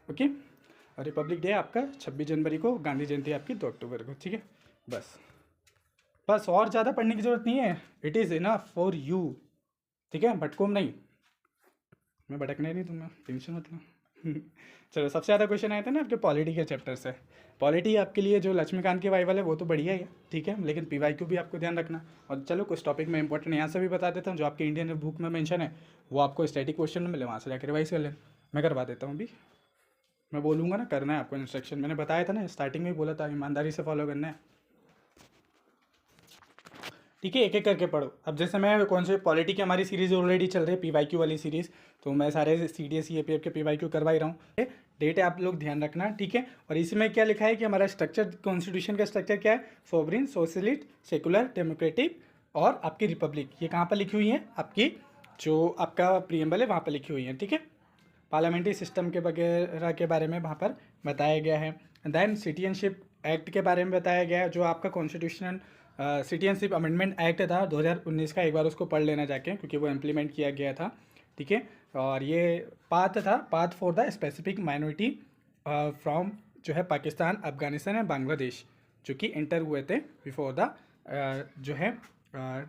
ओके। और रिपब्लिक डे आपका 26 जनवरी को, गांधी जयंती आपकी 2 अक्टूबर को, ठीक है। बस और ज़्यादा पढ़ने की जरूरत नहीं है, it is enough for you, ठीक है। भटको नहीं, मैं भटकने नहीं दूंगा, टेंशन मत लो। चलो सबसे ज़्यादा क्वेश्चन आए थे ना आपके पॉलिटी के चैप्टर से। पॉलिटी आपके लिए जो लक्ष्मीकांत के वाइवल है वो तो बढ़िया है, ठीक है, लेकिन PYQ भी आपको ध्यान रखना। और चलो कुछ टॉपिक में इंपॉर्टेंट यहाँ से भी बता देता हूँ, जो आपके इंडियन बुक में मेंशन है वो आपको स्टैटिक क्वेश्चन में मिले, वहाँ से जाकर रिवाइज कर लें। मैं करवा देता हूँ अभी, मैं बोलूँगा ना, करना है आपको इंस्ट्रक्शन। मैंने बताया था ना, स्टार्टिंग में ही बोला था, ईमानदारी से फॉलो करना है, ठीक है, एक एक करके पढ़ो। अब जैसे मैं कौन से पॉलिटी की हमारी सीरीज ऑलरेडी चल रही है, पीवाईक्यू वाली सीरीज, तो मैं सारे सीडीएस ईएपीएफ के पीवाईक्यू करवा ही रहा हूँ। डेट आप लोग ध्यान रखना, ठीक है। और इसमें क्या लिखा है कि हमारा स्ट्रक्चर, कॉन्स्टिट्यूशन का स्ट्रक्चर क्या है, सोवरेन, सोशलिस्ट, सेकुलर, डेमोक्रेटिक और आपकी रिपब्लिक। ये कहाँ पर लिखी हुई है, आपकी जो आपका प्रीएम्बल है वहाँ पर लिखी हुई है, ठीक है। पार्लियामेंट्री सिस्टम के वगैरह के बारे में वहाँ पर बताया गया है। देन सिटीजनशिप एक्ट के बारे में बताया गया है, जो आपका कॉन्स्टिट्यूशनल सिटीजनशिप अमेंडमेंट एक्ट था 2019 का, एक बार उसको पढ़ लेना जाके, क्योंकि वो इम्प्लीमेंट किया गया था, ठीक है। और ये path for the specific minority from जो है पाकिस्तान, अफगानिस्तान एंड बांग्लादेश, जो कि एंटर हुए थे बिफोर द जो है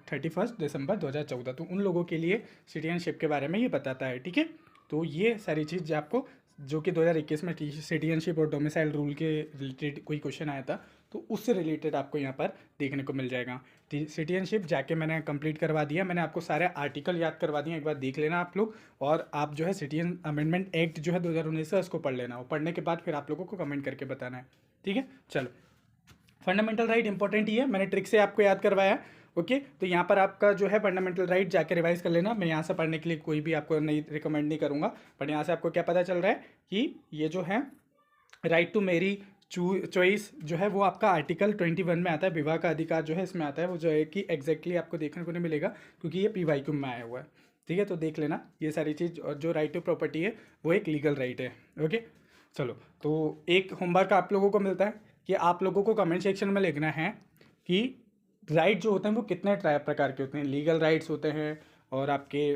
31 दिसंबर 2014। तो उन लोगों के लिए सिटीजनशिप के बारे में ये बताता है, ठीक है। तो ये सारी चीज़ आपको, जो कि 2021 में सिटीजनशिप और डोमिसाइल रूल के रिलेटेड कोई क्वेश्चन आया था, तो उससे रिलेटेड आपको यहाँ पर देखने को मिल जाएगा। सिटीजनशिप जाके मैंने कंप्लीट करवा दिया, मैंने आपको सारे आर्टिकल याद करवा दिए, एक बार देख लेना आप लोग। और आप जो है सिटीजन अमेंडमेंट एक्ट जो है 2019 का, उसको पढ़ लेना, और पढ़ने के बाद फिर आप लोगों को कमेंट करके बताना है, ठीक है। चलो, फंडामेंटल राइट इंपॉर्टेंट ही है, मैंने ट्रिक से आपको याद करवाया, ओके। तो यहाँ पर आपका जो है फंडामेंटल राइट जाके रिवाइज कर लेना। मैं यहाँ से पढ़ने के लिए कोई भी आपको नहीं रिकमेंड नहीं करूँगा, बट यहाँ से आपको क्या पता चल रहा है कि ये जो है राइट टू मेरी चॉइस जो है वो आपका आर्टिकल 21 में आता है, विवाह का अधिकार जो है इसमें आता है, वो जो है कि एग्जैक्टली आपको देखने को नहीं मिलेगा, क्योंकि ये पीवाईक्यू में आया हुआ है, ठीक है। तो देख लेना ये सारी चीज़। और जो राइट टू प्रॉपर्टी है वो एक लीगल राइट है, ओके। चलो, तो एक होमवर्क आप लोगों को मिलता है कि आप लोगों को कमेंट सेक्शन में लिखना है कि राइट जो होते हैं वो कितने प्रकार के होते हैं। लीगल राइट्स होते हैं, और आपके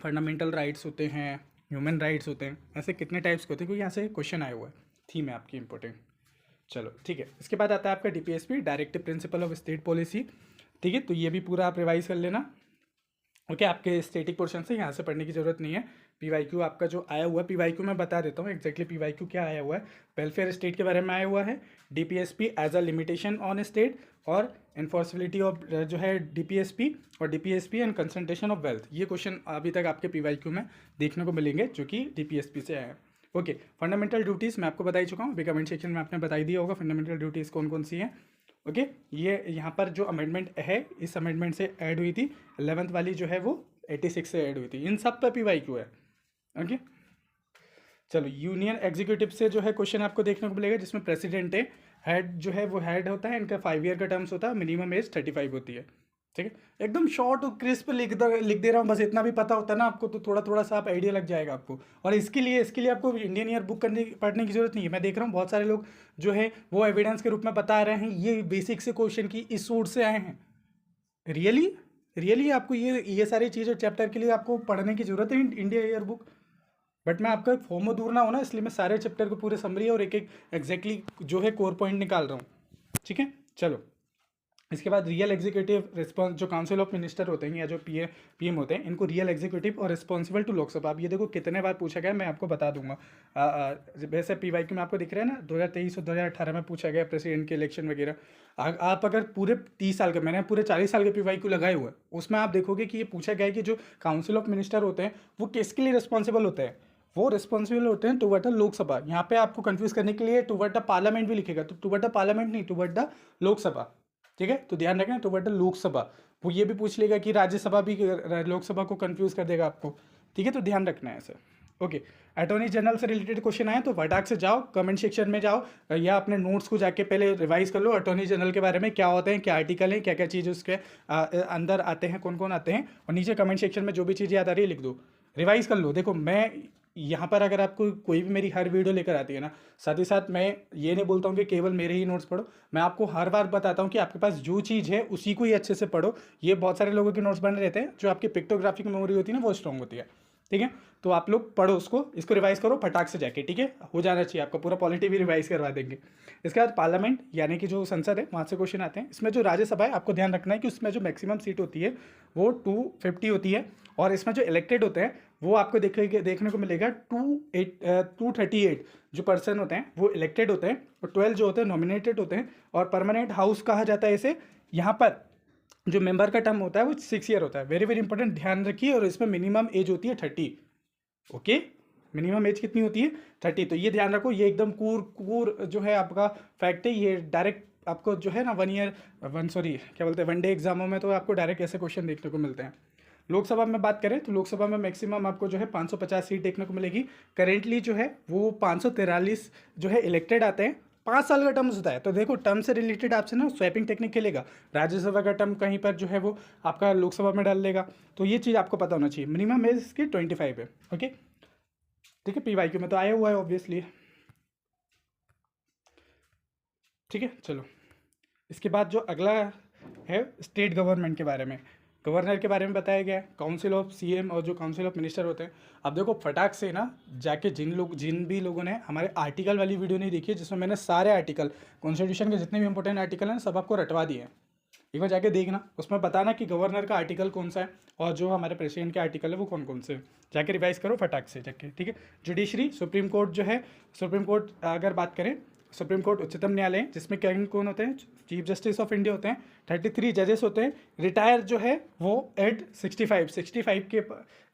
फंडामेंटल राइट्स होते हैं, ह्यूमन राइट्स होते हैं, ऐसे कितने टाइप्स के होते हैं, क्योंकि यहाँ से क्वेश्चन आया हुआ है, थीम है आपकी इंपॉर्टेंट। चलो, ठीक है। इसके बाद आता है आपका DPSP, directive principle of state policy, ठीक है। तो ये भी पूरा आप रिवाइज कर लेना, ओके। आपके स्टेटिक पोर्शन से यहाँ से पढ़ने की जरूरत नहीं है। पीवाईक्यू आपका जो आया हुआ है, पीवाईक्यू मैं बता देता हूँ एग्जैक्टली पीवाईक्यू क्या आया हुआ है। वेलफेयर स्टेट के बारे में आया हुआ है, DPSP as a limitation on state, और इन्फोर्सिबिलिटी ऑफ जो है डीपीएसपी, और DPSP and concentration of wealth. ये क्वेश्चन अभी तक आपके पीवाईक्यू में देखने को मिलेंगे, जो कि डीपीएसपी से आया है, ओके। फंडामेंटल ड्यूटीज़ मैं आपको बता ही चुका हूँ, अभी कमेंट सेक्शन में आपने बताई दिया होगा फंडामेंटल ड्यूटीज़ कौन कौन सी हैं, ओके। ये यहाँ पर जो अमेंडमेंट है, इस अमेंडमेंट से ऐड हुई थी, 11th वाली जो है वो 86 से ऐड हुई थी, इन सब पर पीवाईक्यू है, ओके। चलो, यूनियन एग्जीक्यूटिव से जो है क्वेश्चन आपको देखने को मिलेगा, जिसमें प्रेसिडेंट है, हेड जो है वो हेड होता है, इनका 5 ईयर का टर्म्स होता है, मिनिमम एज 35 होती है, ठीक है। एकदम शॉर्ट और क्रिस्प लिख दे रहा हूँ, बस इतना भी पता होता है ना आपको, तो थोड़ा थोड़ा सा आप आइडिया लग जाएगा आपको। और इसके लिए आपको इंडियन ईयर बुक पढ़ने की जरूरत नहीं है। मैं देख रहा हूँ बहुत सारे लोग जो है वो एविडेंस के रूप में बता रहे हैं ये बेसिक से क्वेश्चन की इस सोर्स से आए हैं। रियली आपको ये सारी चीज़ें चैप्टर के लिए आपको पढ़ने की जरूरत है इंडिया ईयर बुक, बट मैं आपका फॉर्म दूर ना हो ना, इसलिए मैं सारे चैप्टर को पूरे समरी और एक एक एग्जैक्टली जो है कोर पॉइंट निकाल रहा हूँ, ठीक है। चलो, इसके बाद रियल एग्जीक्यूटिव रिस्पॉन्स, जो काउंसिल ऑफ मिनिस्टर होते हैं या जो पीएम होते हैं, इनको रियल एग्जीक्यूटिव और रिस्पॉन्सिबल टू लोकसभा। आप ये देखो कितने बार पूछा गया, मैं आपको बता दूंगा। वैसे पीवाईक्यू में आपको दिख रहा है ना, 2023 और 2018 में पूछा गया प्रेसिडेंट के इलेक्शन वगैरह। आप अगर पूरे 30 साल के, मैंने पूरे 40 साल के पीवाईक्यू लगाए हुए, उसमें आप देखोगे कि ये पूछा गया है कि जो काउंसिल ऑफ मिनिस्टर होते हैं वो किसके लिए रिस्पॉन्सिबल होते हैं, वो रिस्पॉन्सिबल होते हैं टुवर्ड द लोकसभा। यहाँ पे आपको कंफ्यूज करने के लिए टुवर्ड द पार्लियामेंट भी लिखेगा, तो टुवर्ड द पार्लियामेंट नहीं, टुवर्ड द लोकसभा, ठीक है। तो ध्यान रखें, टुवर्ड द लोकसभा। वो ये भी पूछ लेगा कि राज्यसभा भी, लोकसभा को कंफ्यूज कर देगा आपको, ठीक है। तो ध्यान रखना है ऐसे, ओके। अटॉर्नी जनरल से रिलेटेड क्वेश्चन आए तो फटाक से जाओ कमेंट सेक्शन में जाओ, या अपने नोट्स को जाके पहले रिवाइज कर लो अटॉर्नी जनरल के बारे में, क्या होते हैं, क्या आर्टिकल हैं, क्या क्या चीज़ उसके अंदर आते हैं, कौन कौन आते हैं, और नीचे कमेंट सेक्शन में जो भी चीज़ याद आ रही है लिख दो, रिवाइज कर लो। देखो, मैं यहाँ पर अगर आपको कोई भी मेरी हर वीडियो लेकर आती है ना, साथ ही साथ मैं ये नहीं बोलता हूँ कि केवल मेरे ही नोट्स पढ़ो, मैं आपको हर बार बताता हूँ कि आपके पास जो चीज़ है उसी को ही अच्छे से पढ़ो। ये बहुत सारे लोगों के नोट्स बने रहते हैं, जो आपकी पिक्टोग्राफिक मेमोरी होती है ना वो स्ट्रॉन्ग होती है, ठीक है। तो आप लोग पढ़ो उसको, इसको रिवाइज करो फटाक से जाके, ठीक है। हो जाना चाहिए आपका पूरा पॉलिटी भी रिवाइज करवा देंगे। इसके बाद पार्लियामेंट यानी कि जो संसद है, वहाँ से क्वेश्चन आते हैं। इसमें जो राज्यसभा है, आपको ध्यान रखना है कि उसमें जो मैक्सिमम सीट होती है वो 250 होती है, और इसमें जो इलेक्टेड होते हैं वो आपको देखने को मिलेगा 238 जो पर्सन होते हैं वो इलेक्टेड होते हैं, और 12 जो होते हैं नॉमिनेटेड होते हैं, और परमानेंट हाउस कहा जाता है इसे। यहाँ पर जो मेंबर का टर्म होता है वो 6 ईयर होता है, वेरी वेरी इंपॉर्टेंट, ध्यान रखिए। और इसमें मिनिमम एज होती है 30, ओके। मिनिमम एज कितनी होती है? 30। तो ये ध्यान रखो, ये एकदम कूर जो है आपका फैक्ट है, ये डायरेक्ट आपको जो है ना क्या बोलते हैं, वन डे एग्जामों में तो आपको डायरेक्ट ऐसे क्वेश्चन देखने को मिलते हैं। लोकसभा में बात करें तो लोकसभा में मैक्सिमम आपको जो है 550 सीट देखने को मिलेगी। करेंटली जो है वो 543 जो है इलेक्टेड आते हैं। 5 साल का टर्म्स होता है, तो देखो टर्म से रिलेटेड आपसे ना स्वैपिंग टेक्निक खेलेगा। राज्यसभा का टर्म कहीं पर जो है वो आपका लोकसभा में डाल देगा, तो ये चीज़ आपको पता होना चाहिए। मिनिमम एज इसकी 25 है। ओके, ठीक है, PYQ में तो आया हुआ है ऑब्वियसली। ठीक है, चलो इसके बाद जो अगला है स्टेट गवर्नमेंट के बारे में, गवर्नर के बारे में बताया गया है, काउंसिल ऑफ CM और जो काउंसिल ऑफ मिनिस्टर होते हैं। अब देखो फटाक से ना जाके जिन भी लोगों ने हमारे आर्टिकल वाली वीडियो नहीं देखी है, जिसमें मैंने सारे आर्टिकल कॉन्स्टिट्यूशन के जितने भी इंपॉर्टेंट आर्टिकल हैं सब आपको रटवा दिए हैं, एक बार जाके देखना, उसमें बताना कि गवर्नर का आर्टिकल कौन सा है और जो हमारे प्रेसिडेंट के आर्टिकल है वो कौन कौन से हैं। जाके रिवाइज करो फटाक से जाके, ठीक है। जुडिशरी, सुप्रीम कोर्ट जो है, सुप्रीम कोर्ट अगर बात करें, सुप्रीम कोर्ट उच्चतम न्यायालय जिसमें कौन होते हैं, चीफ जस्टिस ऑफ इंडिया होते हैं, 33 जजेस होते हैं। रिटायर जो है वो एट 65 के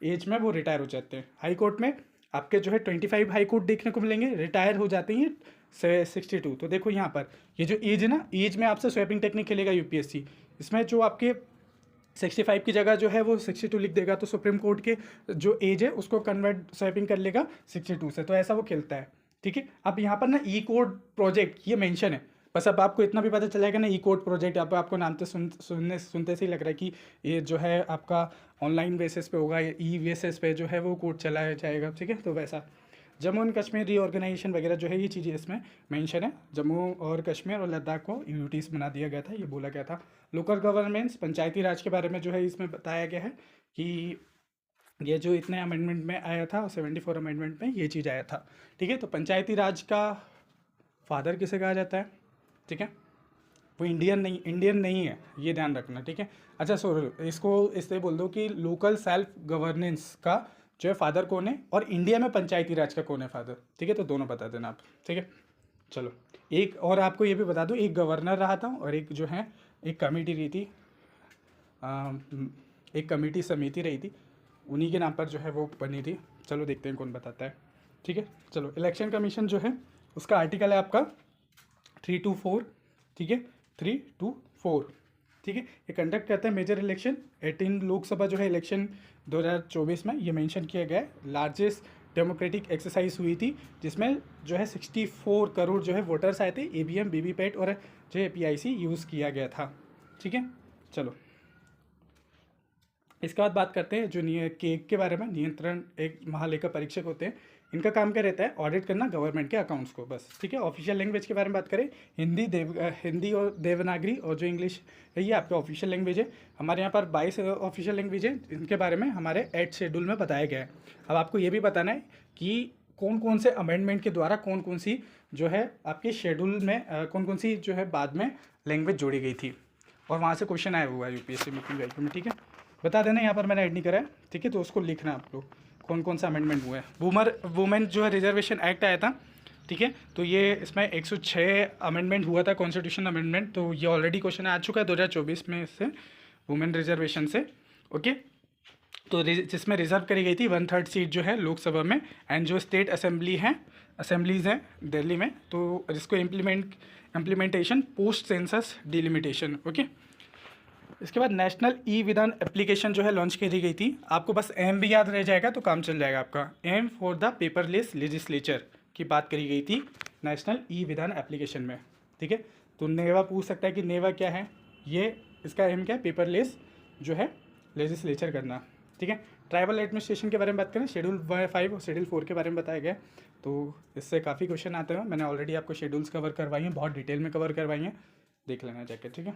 एज में वो रिटायर हो जाते हैं। हाई कोर्ट में आपके जो है 25 हाई कोर्ट देखने को मिलेंगे, रिटायर हो जाते हैं 62। तो देखो यहाँ पर ये जो एज है ना, एज में आपसे स्वैपिंग टेक्निक खेलेगा UPSC। इसमें जो आपके 65 की जगह जो है वो 62 लिख देगा, तो सुप्रीम कोर्ट के जो एज है उसको कन्वर्ट स्वैपिंग कर लेगा 62 से, तो ऐसा वो खेलता है। ठीक है, अब यहाँ पर ना E-कोड प्रोजेक्ट ये मेंशन है, बस अब आपको इतना भी पता चलेगा ना E-कोड प्रोजेक्ट, अब आपको नाम तो सुनते से ही लग रहा है कि ये जो है आपका ऑनलाइन बेसिस पे होगा, ई बेसिस पे जो है वो कोड चलाया जाएगा। ठीक है, तो वैसा जम्मू एंड कश्मीर रीऑर्गेनाइजेशन वगैरह जो है ये चीज़ें इसमें मेंशन है। जम्मू और कश्मीर और लद्दाख को यूटीज बना दिया गया था, ये बोला गया था। लोकल गवर्नमेंट्स, पंचायती राज के बारे में जो है इसमें बताया गया है कि ये जो इतने अमेंडमेंट में आया था, 74 अमेंडमेंट में ये चीज़ आया था। ठीक है, तो पंचायती राज का फादर किसे कहा जाता है, ठीक है, वो इंडियन नहीं है, ये ध्यान रखना। ठीक है, अच्छा इसको इससे बोल दो कि लोकल सेल्फ गवर्नेंस का जो है फादर कौन है, और इंडिया में पंचायती राज का कौन है फादर। ठीक है, तो दोनों बता देना आप। ठीक है, चलो एक और आपको ये भी बता दूँ, एक गवर्नर रहा था और एक जो है एक कमेटी रही थी, एक कमेटी समिति रही थी, उन्हीं के नाम पर जो है वो बनी थी। चलो देखते हैं कौन बताता है। ठीक है, चलो इलेक्शन कमीशन जो है उसका आर्टिकल है आपका 324। ठीक है, 324। ठीक है, ये कंडक्ट करता है मेजर इलेक्शन 18 लोकसभा जो है इलेक्शन 2024 में, ये मेंशन किया गया है। लार्जेस्ट डेमोक्रेटिक एक्सरसाइज हुई थी जिसमें जो है 64 करोड़ जो है वोटर्स आए थे। EVM, VVPAT और जो है PIC यूज़ किया गया था। ठीक है, चलो इसके बाद बात करते हैं जो केग के बारे में। नियंत्रण एक महालेखा परीक्षक होते हैं, इनका काम क्या रहता है, ऑडिट करना गवर्नमेंट के अकाउंट्स को, बस। ठीक है, ऑफिशियल लैंग्वेज के बारे में बात करें, हिंदी और देवनागरी और जो इंग्लिश है ये आपका ऑफिशियल लैंग्वेज है। हमारे यहाँ पर 22 ऑफिशियल लैंग्वेज है, इनके बारे में हमारे 8 शेड्यूल में बताया गया है। अब आपको ये भी बताना है कि कौन कौन से अमेंडमेंट के द्वारा कौन कौन सी जो है आपके शेड्यूल में कौन कौन सी जो है बाद में लैंग्वेज जोड़ी गई थी, और वहाँ से क्वेश्चन आया हुआ है UPSC में, PYQ में। ठीक है, बता देना, यहाँ पर मैंने ऐड नहीं करा है। ठीक है, तो उसको लिखना आप लोग कौन कौन सा अमेंडमेंट हुआ है। वुमेन जो है रिजर्वेशन एक्ट आया था। ठीक है, तो ये इसमें 106 अमेंडमेंट हुआ था, कॉन्स्टिट्यूशन अमेंडमेंट, तो ये ऑलरेडी क्वेश्चन आ चुका है 2024 में से, वुमेन रिजर्वेशन से। ओके, तो जिसमें रिजर्व करी गई थी 1/3 सीट जो है लोकसभा में, एंड जो स्टेट असेंबलीज हैं दिल्ली में, तो जिसको implementation post census delimitation. Okay, इसके बाद नेशनल विधान एप्लीकेशन जो है लॉन्च करी गई थी। आपको बस एम भी याद रह जाएगा तो काम चल जाएगा आपका। M for the paperless legislature की बात करी गई थी नेशनल विधान एप्लीकेशन में। ठीक है, तो नेवा पूछ सकता है कि नेवा क्या है, ये इसका एम क्या है, पेपरलेस जो है लेजिस्लेचर करना। ठीक है, ट्राइबल एडमिनिस्ट्रेशन के बारे में बात करें, शेड्यूल 5 और शेड्यूल 4 के बारे में बताया गया, तो इससे काफ़ी क्वेश्चन आते हैं। मैंने ऑलरेडी आपको शेड्यूल्स कवर करवाई हैं, बहुत डिटेल में कवर करवाई हैं, देख लेना जाके। ठीक है,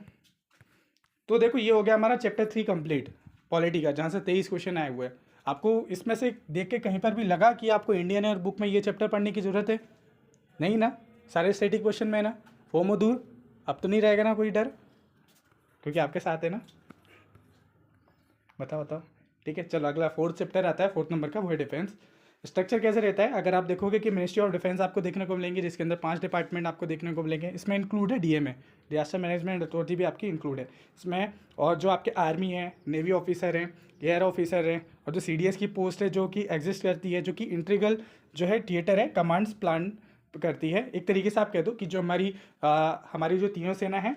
तो देखो ये हो गया हमारा चैप्टर 3 कंप्लीट पॉलिटी का, जहाँ से 23 क्वेश्चन आए हुए हैं। आपको इसमें से देख के कहीं पर भी लगा कि आपको इंडियन एयर बुक में ये चैप्टर पढ़ने की ज़रूरत है? नहीं ना, सारे स्टैटिक क्वेश्चन में है ना, फोमो दूर, अब तो नहीं रहेगा ना कोई डर, क्योंकि आपके साथ है ना। बताओ। ठीक है, चलो अगला 4th चैप्टर आता है, 4th नंबर का, वो है डिफेंस। स्ट्रक्चर कैसे रहता है, अगर आप देखोगे कि मिनिस्ट्री ऑफ डिफेंस आपको देखने को मिलेंगे, जिसके अंदर 5 डिपार्टमेंट आपको देखने को मिलेंगे। इसमें इंक्लूड है DMA, डिजास्टर मैनेजमेंट अथॉरिटी भी आपकी इंक्लूड है इसमें। और जो आपके आर्मी है, नेवी ऑफिसर हैं, एयर ऑफिसर हैं, और जो CDS की पोस्ट है जो कि एग्जिस्ट करती है, जो कि इंटीग्रल जो है थिएटर है, कमांड्स करती है। एक तरीके से आप कह दो कि जो हमारी जो तीनों सेना है,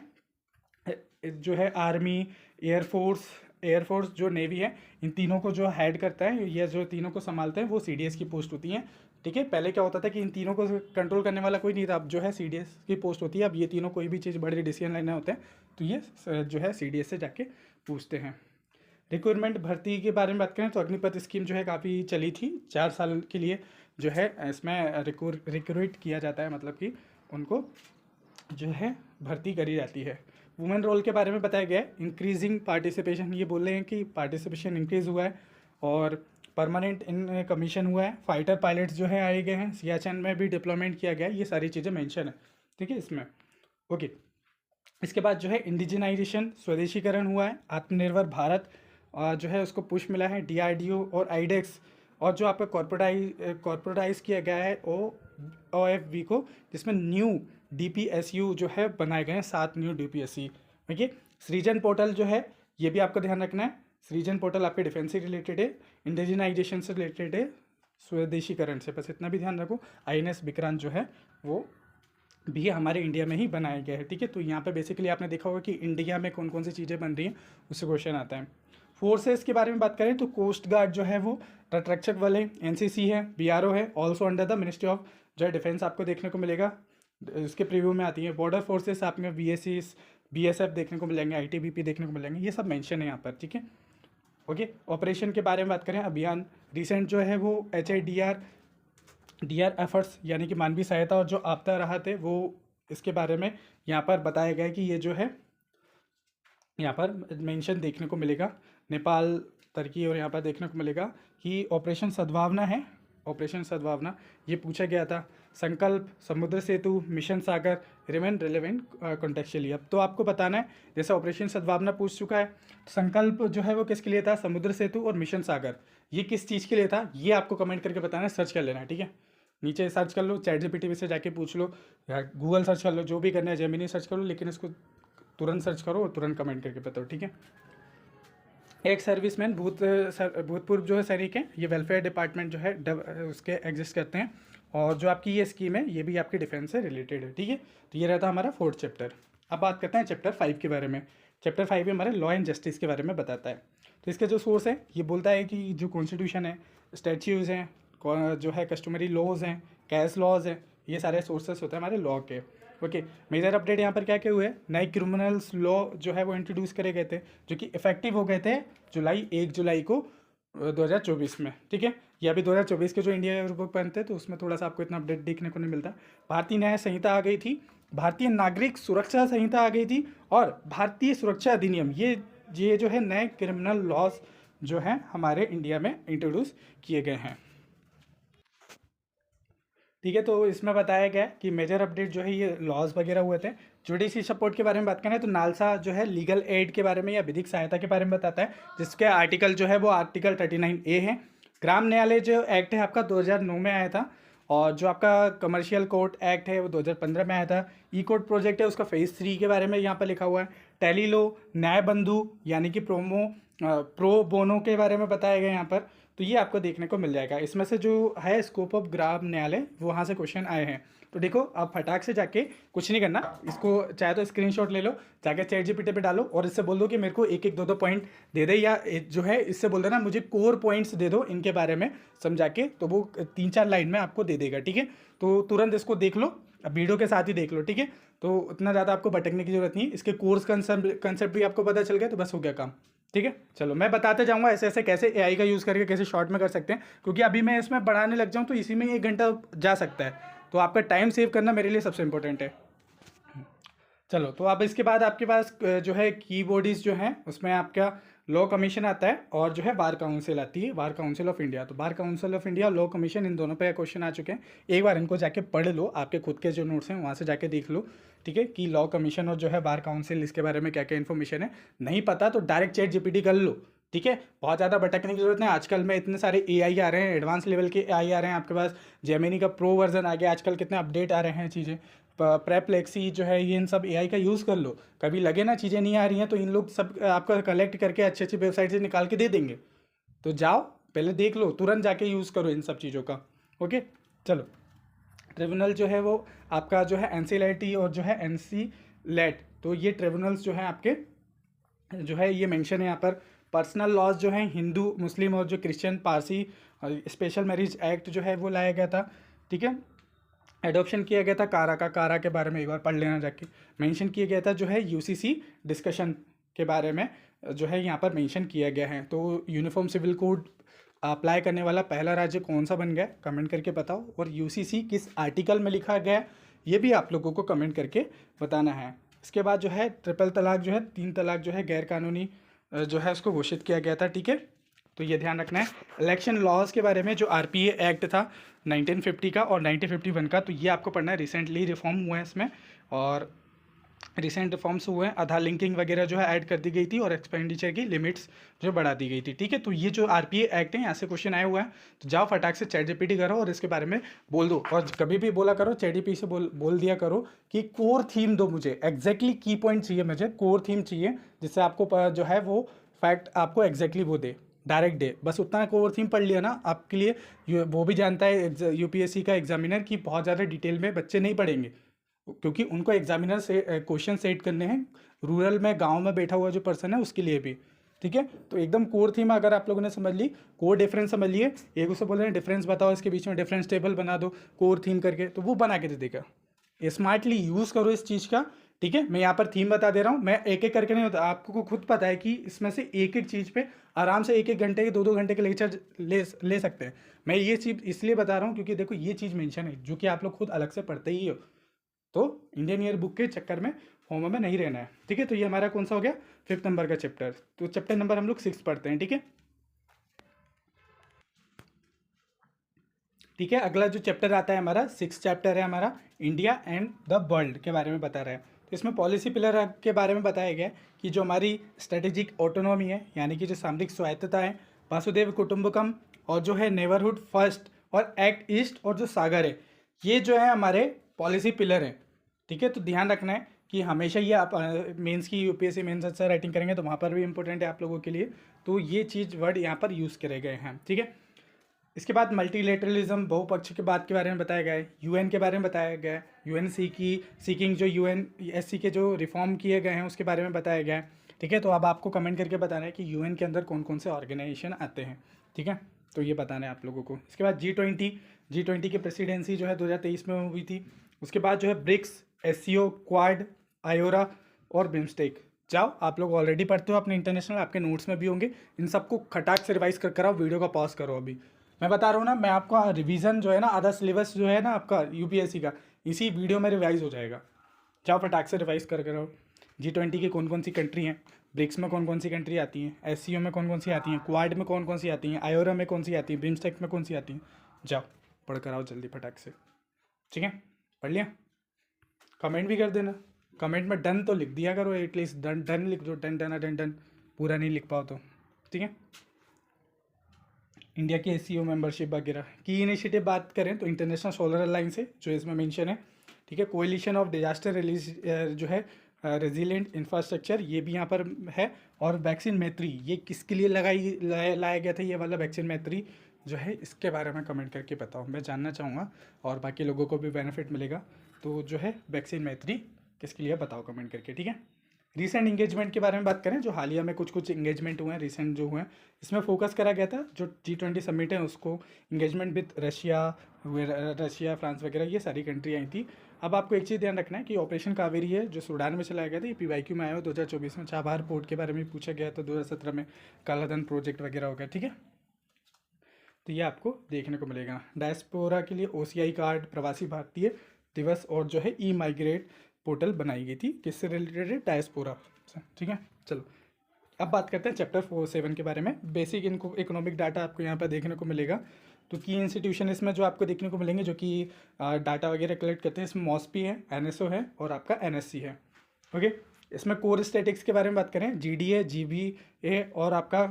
जो है आर्मी, एयरफोर्स जो नेवी है, इन तीनों को जो हेड करता है या जो तीनों को संभालते हैं वो सीडीएस की पोस्ट होती है। ठीक है, पहले क्या होता था कि इन तीनों को कंट्रोल करने वाला कोई नहीं था, अब जो है सीडीएस की पोस्ट होती है। अब ये तीनों कोई भी चीज़ बड़े डिसीजन लेने होते हैं तो ये जो है सीडीएस से जाके पूछते हैं। रिक्वायरमेंट भर्ती के बारे में बात करें तो अग्निपथ स्कीम जो है काफ़ी चली थी, 4 साल के लिए जो है इसमें रिक्रूट किया जाता है, मतलब कि उनको जो है भर्ती करी जाती है। वुमेन रोल के बारे में बताया गया है, इंक्रीजिंग पार्टिसिपेशन, ये बोल रहे हैं कि पार्टिसिपेशन इंक्रीज हुआ है और परमानेंट इन कमीशन हुआ है। फाइटर पायलट्स जो है आए गए हैं, सियाचिन में भी डिप्लॉयमेंट किया गया है, ये सारी चीज़ें मेंशन है। ठीक है इसमें, ओके। इसके बाद जो है इंडिजिनाइजेशन, स्वदेशीकरण हुआ है। आत्मनिर्भर भारत जो है उसको पुश मिला है, डीआरडीओ और आईडेक्स, और जो आपका कॉर्पोरेटाइज किया गया है OFV को, जिसमें न्यू DPSU जो है बनाए गए हैं, 7 न्यू DPSC। देखिए सृजन पोर्टल जो है ये भी आपको ध्यान रखना है, सृजन पोर्टल आपके डिफेंस से रिलेटेड है, इंडिजिनाइजेशन से रिलेटेड है, स्वदेशीकरण से, बस इतना भी ध्यान रखो। INS विक्रांत जो है वो भी हमारे इंडिया में ही बनाया गया है। ठीक है, तो यहाँ पे बेसिकली आपने देखा होगा कि इंडिया में कौन कौन सी चीज़ें बन रही हैं, उससे क्वेश्चन आता है। फोर्सेस के बारे में बात करें तो कोस्ट गार्ड जो है वो तटरक्षक वाले, NCC है, BRO है, also under the ministry of जो है डिफेंस आपको देखने को मिलेगा, इसके प्रीव्यू में आती है। बॉर्डर फोर्सेस आप में BSF देखने को मिलेंगे, ITBP देखने को मिलेंगे, ये सब मेंशन है यहाँ पर। ठीक है, ओके। ऑपरेशन के बारे में बात करें, अभियान रिसेंट जो है वो HIDR एफर्ट्स यानी कि मानवीय सहायता और जो आपदा राहत है वो, इसके बारे में यहाँ पर बताया गया है कि ये जो है यहाँ पर मेंशन देखने को मिलेगा। नेपाल, तुर्की और यहाँ पर देखने को मिलेगा कि ऑपरेशन सद्भावना है, ऑपरेशन सद्भावना ये पूछा गया था। संकल्प, समुद्र सेतु, मिशन सागर रिमेन रिलेवेंट कॉन्टेक्चुअली। अब तो आपको बताना है, जैसे ऑपरेशन सद्भावना पूछ चुका है, तो संकल्प जो है वो किसके लिए था, समुद्र सेतु, और मिशन सागर ये किस चीज़ के लिए था, ये आपको कमेंट करके बताना है, सर्च कर लेना है। ठीक है, नीचे सर्च कर लो, ChatGPT से जाके पूछ लो या गूगल सर्च कर लो, जो भी करना है, जेमिनी सर्च कर लो, लेकिन इसको तुरंत सर्च करो और तुरंत कमेंट करके बताओ। ठीक है, एक सर्विसमैन भूतपूर्व जो है सैनिक हैं, ये वेलफेयर डिपार्टमेंट जो है उसके एग्जिस्ट करते हैं, और जो आपकी ये स्कीम है ये भी आपकी डिफेंस से रिलेटेड है। ठीक है, तो ये रहता हमारा 4th चैप्टर। अब बात करते हैं चैप्टर 5 के बारे में। चैप्टर 5 हमारे लॉ एंड जस्टिस के बारे में बताता है। तो इसके जो सोर्स है ये बोलता है कि जो कॉन्स्टिट्यूशन है, स्टैट्यूज हैं, जो है कस्टमरी लॉज हैं, कैश लॉज हैं, ये सारे सोर्सेस होते हैं हमारे लॉ के। ओके, मेजर अपडेट यहाँ पर क्या क्या हुए हैं, नए क्रिमिनल्स लॉ जो है वो इंट्रोड्यूस करे गए थे, जो कि इफेक्टिव हो गए थे 1 जुलाई को 2024 में। ठीक है, ये अभी 2024 के जो इंडिया रूल बनते हैं तो उसमें थोड़ा सा आपको इतना अपडेट देखने को नहीं मिलता। भारतीय न्याय संहिता आ गई थी, भारतीय नागरिक सुरक्षा संहिता आ गई थी, और भारतीय सुरक्षा अधिनियम, ये जो है नए क्रिमिनल लॉज जो हैं हमारे इंडिया में इंट्रोड्यूस किए गए हैं। ठीक है, तो इसमें बताया गया कि मेजर अपडेट जो है ये लॉज वगैरह हुए थे। जुडिशरी सपोर्ट के बारे में बात करें तो नालसा जो है लीगल एड के बारे में या विधिक सहायता के बारे में बताता है, जिसके आर्टिकल जो है वो आर्टिकल 39A है। ग्राम न्यायालय जो एक्ट है आपका 2009 में आया था, और जो आपका कमर्शियल कोर्ट एक्ट है वो 2015 में आया था। ई कोर्ट प्रोजेक्ट है उसका फेज़ 3 के बारे में यहाँ पर लिखा हुआ है। टेली लो, न्याय बंधु यानी कि प्रो बोनो के बारे में बताया गया यहाँ पर, तो ये आपको देखने को मिल जाएगा। इसमें से जो है स्कोप ऑफ ग्राम न्यायालय वहाँ से क्वेश्चन आए हैं। तो देखो आप फटाक से जाके कुछ नहीं करना, इसको चाहे तो स्क्रीनशॉट ले लो, जाके ChatGPT पे डालो और इससे बोल दो कि मेरे को 1-1, 2-2 पॉइंट दे दे, या जो है इससे बोल देना मुझे कोर पॉइंट्स दे दो इनके बारे में समझा के, तो वो 3-4 लाइन में आपको दे देगा। ठीक है, तो तुरंत इसको देख लो, अब वीडियो के साथ ही देख लो। ठीक है, तो उतना ज़्यादा आपको भटकने की जरूरत नहीं, इसके कोर्स कंसेप्ट भी आपको पता चल गया तो बस हो गया काम। ठीक है, चलो मैं बताते जाऊंगा ऐसे ऐसे कैसे AI का यूज़ करके कैसे शॉर्ट में कर सकते हैं, क्योंकि अभी मैं इसमें बढ़ाने लग जाऊं तो इसी में 1 घंटा जा सकता है, तो आपका टाइम सेव करना मेरे लिए सबसे इंपॉर्टेंट है। चलो, तो अब इसके बाद आपके पास जो है कीबोर्ड्स जो हैं उसमें आपका लॉ कमीशन आता है, और जो है बार काउंसिल आती है, बार काउंसिल ऑफ इंडिया। तो bar council of India, law commission, इन दोनों पे क्वेश्चन आ चुके हैं। एक बार इनको जाके पढ़ लो, आपके खुद के जो नोट्स हैं वहाँ से जाके देख लो। ठीक है, कि लॉ कमीशन और जो है बार काउंसिल इसके बारे में क्या क्या इन्फॉर्मेशन है, नहीं पता तो डायरेक्ट ChatGPT कर लो। ठीक है, बहुत ज़्यादा भटकने की जरूरत नहीं। आजकल में इतने सारे AI आ रहे हैं, एडवांस लेवल के AI आ रहे हैं आपके पास, जेमिनी का प्रो वर्जन आ गया, आजकल कितने अपडेट आ रहे हैं चीज़ें, प्रेपलेक्सी जो है, ये इन सब AI का यूज़ कर लो। कभी लगे ना चीज़ें नहीं आ रही हैं तो इन लोग सब आपका कलेक्ट करके अच्छी अच्छी वेबसाइट से निकाल के दे देंगे, तो जाओ पहले देख लो, तुरंत जाके यूज़ करो इन सब चीज़ों का। ओके, चलो, ट्रिब्यूनल जो है वो आपका जो है NCLT और जो है NCLAT, तो ये ट्रिब्यूनल्स जो है आपके जो है ये मेंशन है यहाँ पर। पर्सनल लॉज जो है हिंदू, मुस्लिम और जो Christian, Parsi, special marriage act जो है वो लाया गया था, ठीक है। एडॉप्शन किया गया था कारा के बारे में एक बार पढ़ लेना जाके। मेंशन किया गया था जो है UCC डिस्कशन के बारे में जो है यहाँ पर मेंशन किया गया है। तो यूनिफॉर्म सिविल कोड अप्लाई करने वाला पहला राज्य कौन सा बन गया, कमेंट करके बताओ। और UCC किस आर्टिकल में लिखा गया ये भी आप लोगों को कमेंट करके बताना है। इसके बाद जो है ट्रिपल तलाक जो है, 3 तलाक जो है गैर कानूनी जो है उसको घोषित किया गया था, ठीक है। तो ये ध्यान रखना है। इलेक्शन लॉज के बारे में जो RPA एक्ट था 1950 का और 1951 का, तो ये आपको पढ़ना है। रिसेंटली रिफॉर्म हुए हैं इसमें, और रिसेंट रिफॉर्म्स हुए हैं। आधार लिंकिंग वगैरह जो है ऐड कर दी गई थी और एक्सपेंडिचर की लिमिट्स जो बढ़ा दी गई थी, ठीक है। तो ये जो RPA एक्ट है यहाँ से क्वेश्चन आया हुआ है, तो जाओ फटाक से ChatGPT करो और इसके बारे में बोल दो। और कभी भी बोला करो ChatGPT से बोल दिया करो कि कोर थीम दो मुझे, एग्जैक्टली की पॉइंट चाहिए मुझे, कोर थीम चाहिए जिससे आपको जो है वो फैक्ट आपको एग्जैक्टली वो दे, डायरेक्ट डे। बस उतना कोर थीम पढ़ लिया ना आपके लिए। वो भी जानता है UPSC का एग्जामिनर कि बहुत ज़्यादा डिटेल में बच्चे नहीं पढ़ेंगे, क्योंकि उनको एग्जामिनर से क्वेश्चन सेट करने हैं। रूरल में, गांव में बैठा हुआ जो पर्सन है उसके लिए भी, ठीक है। तो एकदम कोर थीम अगर आप लोगों ने समझ ली, कोर डिफरेंस समझ लिए, एक उसे बोल रहे हैं डिफरेंस बताओ, इसके बीच में डिफरेंस टेबल बना दो कोर थीम करके, तो वो बना के दे देगा। स्मार्टली यूज़ करो इस चीज़ का, ठीक है। मैं यहाँ पर थीम बता दे रहा हूँ, मैं एक एक करके नहीं होता, आपको खुद पता है कि इसमें से एक एक चीज़ पे आराम से 1-1 घंटे के 2-2 घंटे के लेक्चर ले सकते हैं। मैं ये चीज़ इसलिए बता रहा हूँ क्योंकि देखो ये चीज़ मेंशन है जो कि आप लोग खुद अलग से पढ़ते ही हो, तो इंडियन ईयर बुक के चक्कर में फॉर्म में नहीं रहना है, ठीक है। तो ये हमारा कौन सा हो गया, 5th नंबर का चैप्टर। तो चैप्टर नंबर हम लोग 6 पढ़ते हैं, ठीक है। ठीक है, अगला जो चैप्टर आता है हमारा 6 चैप्टर है हमारा, इंडिया एंड द वर्ल्ड के बारे में बता रहा है। तो इसमें पॉलिसी पिलर के बारे में बताया गया है कि जो हमारी स्ट्रेटेजिक ऑटोनॉमी है, यानी कि जो सामरिक स्वायत्तता है, वासुदेव कुटुंबकम, और जो है नेबरहुड फर्स्ट, और एक्ट ईस्ट, और जो सागर है, ये जो है हमारे पॉलिसी पिलर हैं, ठीक है। तो ध्यान रखना है कि हमेशा ये आप मेंस की UPSC मेंस अच्छा राइटिंग करेंगे तो वहाँ पर भी इंपॉर्टेंट है आप लोगों के लिए, तो ये चीज़ वर्ड यहाँ पर यूज़ करे गए हैं, ठीक है। इसके बाद मल्टीलेटरलिज्म, बहुपक्ष के बात के बारे में बताया गया है। UN के बारे में बताया गया है, UNC की सीकिंग जो UNSC के जो रिफॉर्म किए गए हैं उसके बारे में बताया गया है, ठीक है। तो अब आपको कमेंट करके बताना है कि UN के अंदर कौन कौन से ऑर्गेनाइजेशन आते हैं, ठीक है। तो ये बताना है आप लोगों को। इसके बाद G20 की प्रेसिडेंसी जो है 2023 में हुई थी। उसके बाद जो है ब्रिक्स, SCO, क्वाड, आयोरा और बिम्स्टेक। जाओ, आप लोग ऑलरेडी पढ़ते हो अपने इंटरनेशनल, आपके नोट्स में भी होंगे। इन सबको खटाक से रिवाइज कर कराओ, वीडियो का पॉज करो। अभी मैं बता रहा हूँ ना, मैं आपका रिवीजन जो है ना, आधा सिलेबस जो है ना आपका UPSC का, इसी वीडियो में रिवाइज हो जाएगा। जाओ फटाक से रिवाइज कर करो। G20 की कौन कौन सी कंट्री हैं, ब्रिक्स में कौन कौन सी कंट्री आती हैं, SCO में कौन कौन सी आती हैं, क्वाड में कौन कौन सी आती हैं, आयोरा में कौन सी आती हैं, बिम्स्टेक में कौन सी आती हैं। जाओ पढ़ कर आओ जल्दी फटाक से, ठीक है। पढ़ लिया, कमेंट भी कर देना। कमेंट में डन तो लिख दिया करो, एटलीस्ट डन डन लिख दो, डन डन डन डन, पूरा नहीं लिख पाओ तो, ठीक है। इंडिया की SCO मेंबरशिप वगैरह की इनिशिएटिव बात करें तो इंटरनेशनल सोलर अलायंस है जो इसमें मेंशन है, ठीक है। कोएलिशन ऑफ डिजास्टर रिलीज जो है रेजिलिएंट इंफ्रास्ट्रक्चर, ये भी यहाँ पर है। और वैक्सीन मैत्री, ये किसके लिए लाया गया था ये वाला वैक्सीन मैत्री जो है, इसके बारे में कमेंट करके बताओ, मैं जानना चाहूँगा और बाकी लोगों को भी बेनिफिट मिलेगा। तो जो है वैक्सीन मैत्री किसके लिए बताओ कमेंट करके, ठीक है। रीसेंट इंगेजमेंट के बारे में बात करें, जो हालिया में कुछ इंगेजमेंट हुए हैं रिसेंट जो हुए हैं, इसमें फोकस करा गया था जो G20 समिट है उसको, इंगेजमेंट विद रशिया, फ्रांस वगैरह, ये सारी कंट्री आई थी। अब आपको एक चीज़ ध्यान रखना है कि ऑपरेशन कावेरी है जो सूडान में चलाया गया था, ये PYQ में आया हो 2024 में। चाबहार पोर्ट के बारे में पूछा गया था 2017 में, कालाधन प्रोजेक्ट वगैरह हो गया, ठीक है। तो ये आपको देखने को मिलेगा। डायस्पोरा के लिए OCI कार्ड, प्रवासी भारतीय दिवस, और जो है E-माइग्रेट पोर्टल बनाई गई थी, किससे रिलेटेड है, डायस्पोरा, ठीक है। चलो अब बात करते हैं चैप्टर 4-7 के बारे में। बेसिक इनको इकोनॉमिक डाटा आपको यहाँ पर देखने को मिलेगा। तो की इंस्टीट्यूशन इसमें जो आपको देखने को मिलेंगे जो कि डाटा वगैरह कलेक्ट करते हैं, इसमें MOSPI है, NSO है और आपका NSC है, ओके। इसमें कोर स्टैटिक्स के बारे में बात करें, GD है, GBA और आपका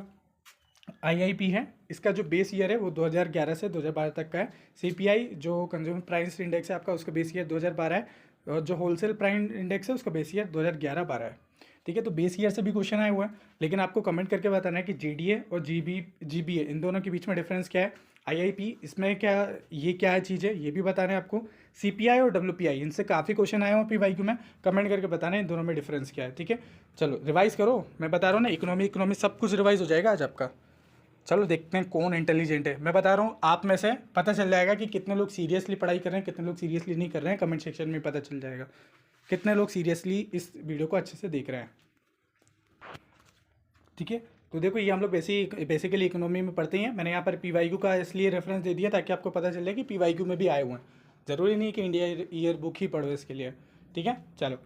IIP है। इसका जो बेस ईयर है वो 2011 से 2012 तक का है। CPI जो कंज्यूमर प्राइस इंडेक्स है आपका, उसका बेस ईयर 2012 है, और जो होलसेल प्राइस इंडेक्स है उसका बेस ईयर 2011-12 है, ठीक है। तो बेस ईयर से भी क्वेश्चन आए हुए हैं, लेकिन आपको कमेंट करके बताना है कि GDA और GBA इन दोनों के बीच में डिफरेंस क्या है। IIP, इसमें क्या, ये क्या है चीज़ है ये भी बताना है आपको। CPI और WPI, इनसे काफ़ी क्वेश्चन आए हैं PYQ में, कमेंट करके बताना है इन दोनों में डिफरेंस क्या है, ठीक है। चलो रिवाइज करो, मैं बता रहा हूँ ना, इकोनॉमी सब कुछ रिवाइज हो जाएगा आज आपका। चलो देखते हैं कौन इंटेलिजेंट है। मैं बता रहा हूँ, आप में से पता चल जाएगा कि कितने लोग सीरियसली पढ़ाई कर रहे हैं, कितने लोग सीरियसली नहीं कर रहे हैं। कमेंट सेक्शन में पता चल जाएगा कितने लोग सीरियसली इस वीडियो को अच्छे से देख रहे हैं, ठीक है। तो देखो ये हम लोग बेसिकली इकोनॉमी में पढ़ते हैं। मैंने यहाँ पर PYQ का इसलिए रेफरेंस दे दिया ताकि आपको पता चले कि PYQ में भी आए हुए हैं, ज़रूरी नहीं कि इंडिया ईयर बुक ही पढ़ो इसके लिए, ठीक है। चलो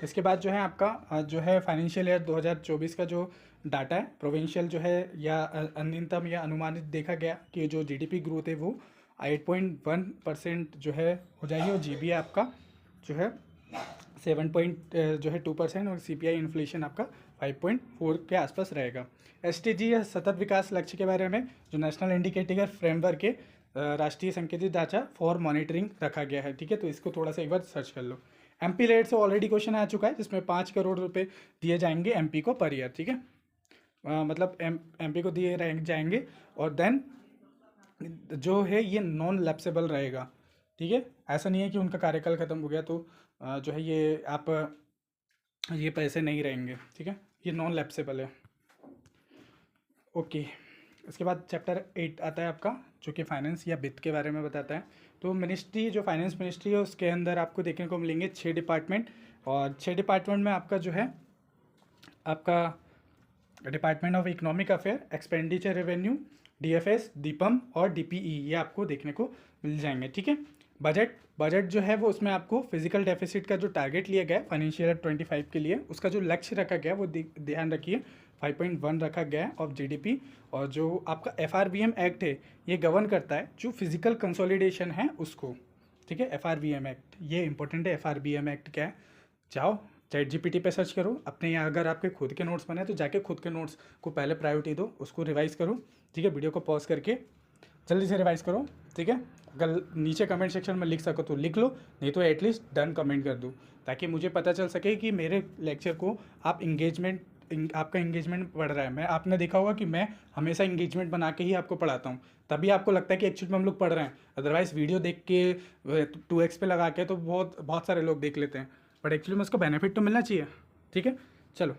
इसके बाद जो है आपका जो है फाइनेंशियल ईयर 2024 का जो डाटा है प्रोविंशियल जो है या न्यूनतम या अनुमानित देखा गया कि जो GDP ग्रोथ है वो 8.1% जो है हो जाएगी, और GB आपका जो है 7.2% और CPI इन्फ्लेशन आपका 5.4 के आसपास रहेगा। SDG या सतत विकास लक्ष्य के बारे में जो नेशनल इंडिकेटर फ्रेमवर्क के राष्ट्रीय संकेतित ढांचा फॉर मॉनिटरिंग रखा गया है, ठीक है। तो इसको थोड़ा सा एक बार सर्च कर लो। MP रेट से ऑलरेडी क्वेश्चन आ चुका है जिसमें 5 करोड़ रुपए दिए जाएंगे MP को पर ईयर, ठीक है। मतलब MP को दिए जाएंगे, और देन जो है ये नॉन लैप्सेबल रहेगा, ठीक है। ऐसा नहीं है कि उनका कार्यकाल खत्म हो गया तो जो है ये आप ये पैसे नहीं रहेंगे, ठीक है। ये नॉन लैप्सेबल है, ओके। इसके बाद चैप्टर 8 आता है आपका जो कि फाइनेंस या वित्त के बारे में बताता है। तो मिनिस्ट्री जो फाइनेंस मिनिस्ट्री है उसके अंदर आपको देखने को मिलेंगे 6 डिपार्टमेंट, और 6 डिपार्टमेंट में आपका जो है आपका department of economic affair, expenditure revenue, DFS, DIPAM और DPE, ये आपको देखने को मिल जाएंगे, ठीक है। बजट जो है वो उसमें आपको फिजिकल डेफिसिट का जो टारगेट लिया गया है फाइनेंशियल ईयर 25 के लिए, उसका जो लक्ष्य रखा गया है वो ध्यान रखिए 5.1 रखा गया है ऑफ GDP। और जो आपका FRBM एक्ट है ये गवर्न करता है जो फिजिकल कंसोलिडेशन है उसको, ठीक है। FRBM एक्ट ये इंपॉर्टेंट है। FRBM एक्ट क्या है, जाओ ChatGPT पे सर्च करो अपने, यहाँ अगर आपके खुद के नोट्स बने तो जाके खुद के नोट्स को पहले प्रायोरिटी दो, उसको रिवाइज़ करो, ठीक है। वीडियो को पॉज करके जल्दी से रिवाइज़ करो, ठीक है। अगर नीचे कमेंट सेक्शन में लिख सको तो लिख लो, नहीं तो एटलीस्ट डन कमेंट कर दो, ताकि मुझे पता चल सके कि मेरे लेक्चर को आप आपका इंगेजमेंट बढ़ रहा है। मैं आपने देखा होगा कि मैं हमेशा इंगेजमेंट बना के ही आपको पढ़ाता हूँ, तभी आपको लगता है कि एक्चुअली में हम लोग पढ़ रहे हैं। अदरवाइज़ वीडियो देख के 2x पे लगा के तो बहुत सारे लोग देख लेते हैं, बट एक्चुअली में उसको बेनिफिट तो मिलना चाहिए, ठीक है। चलो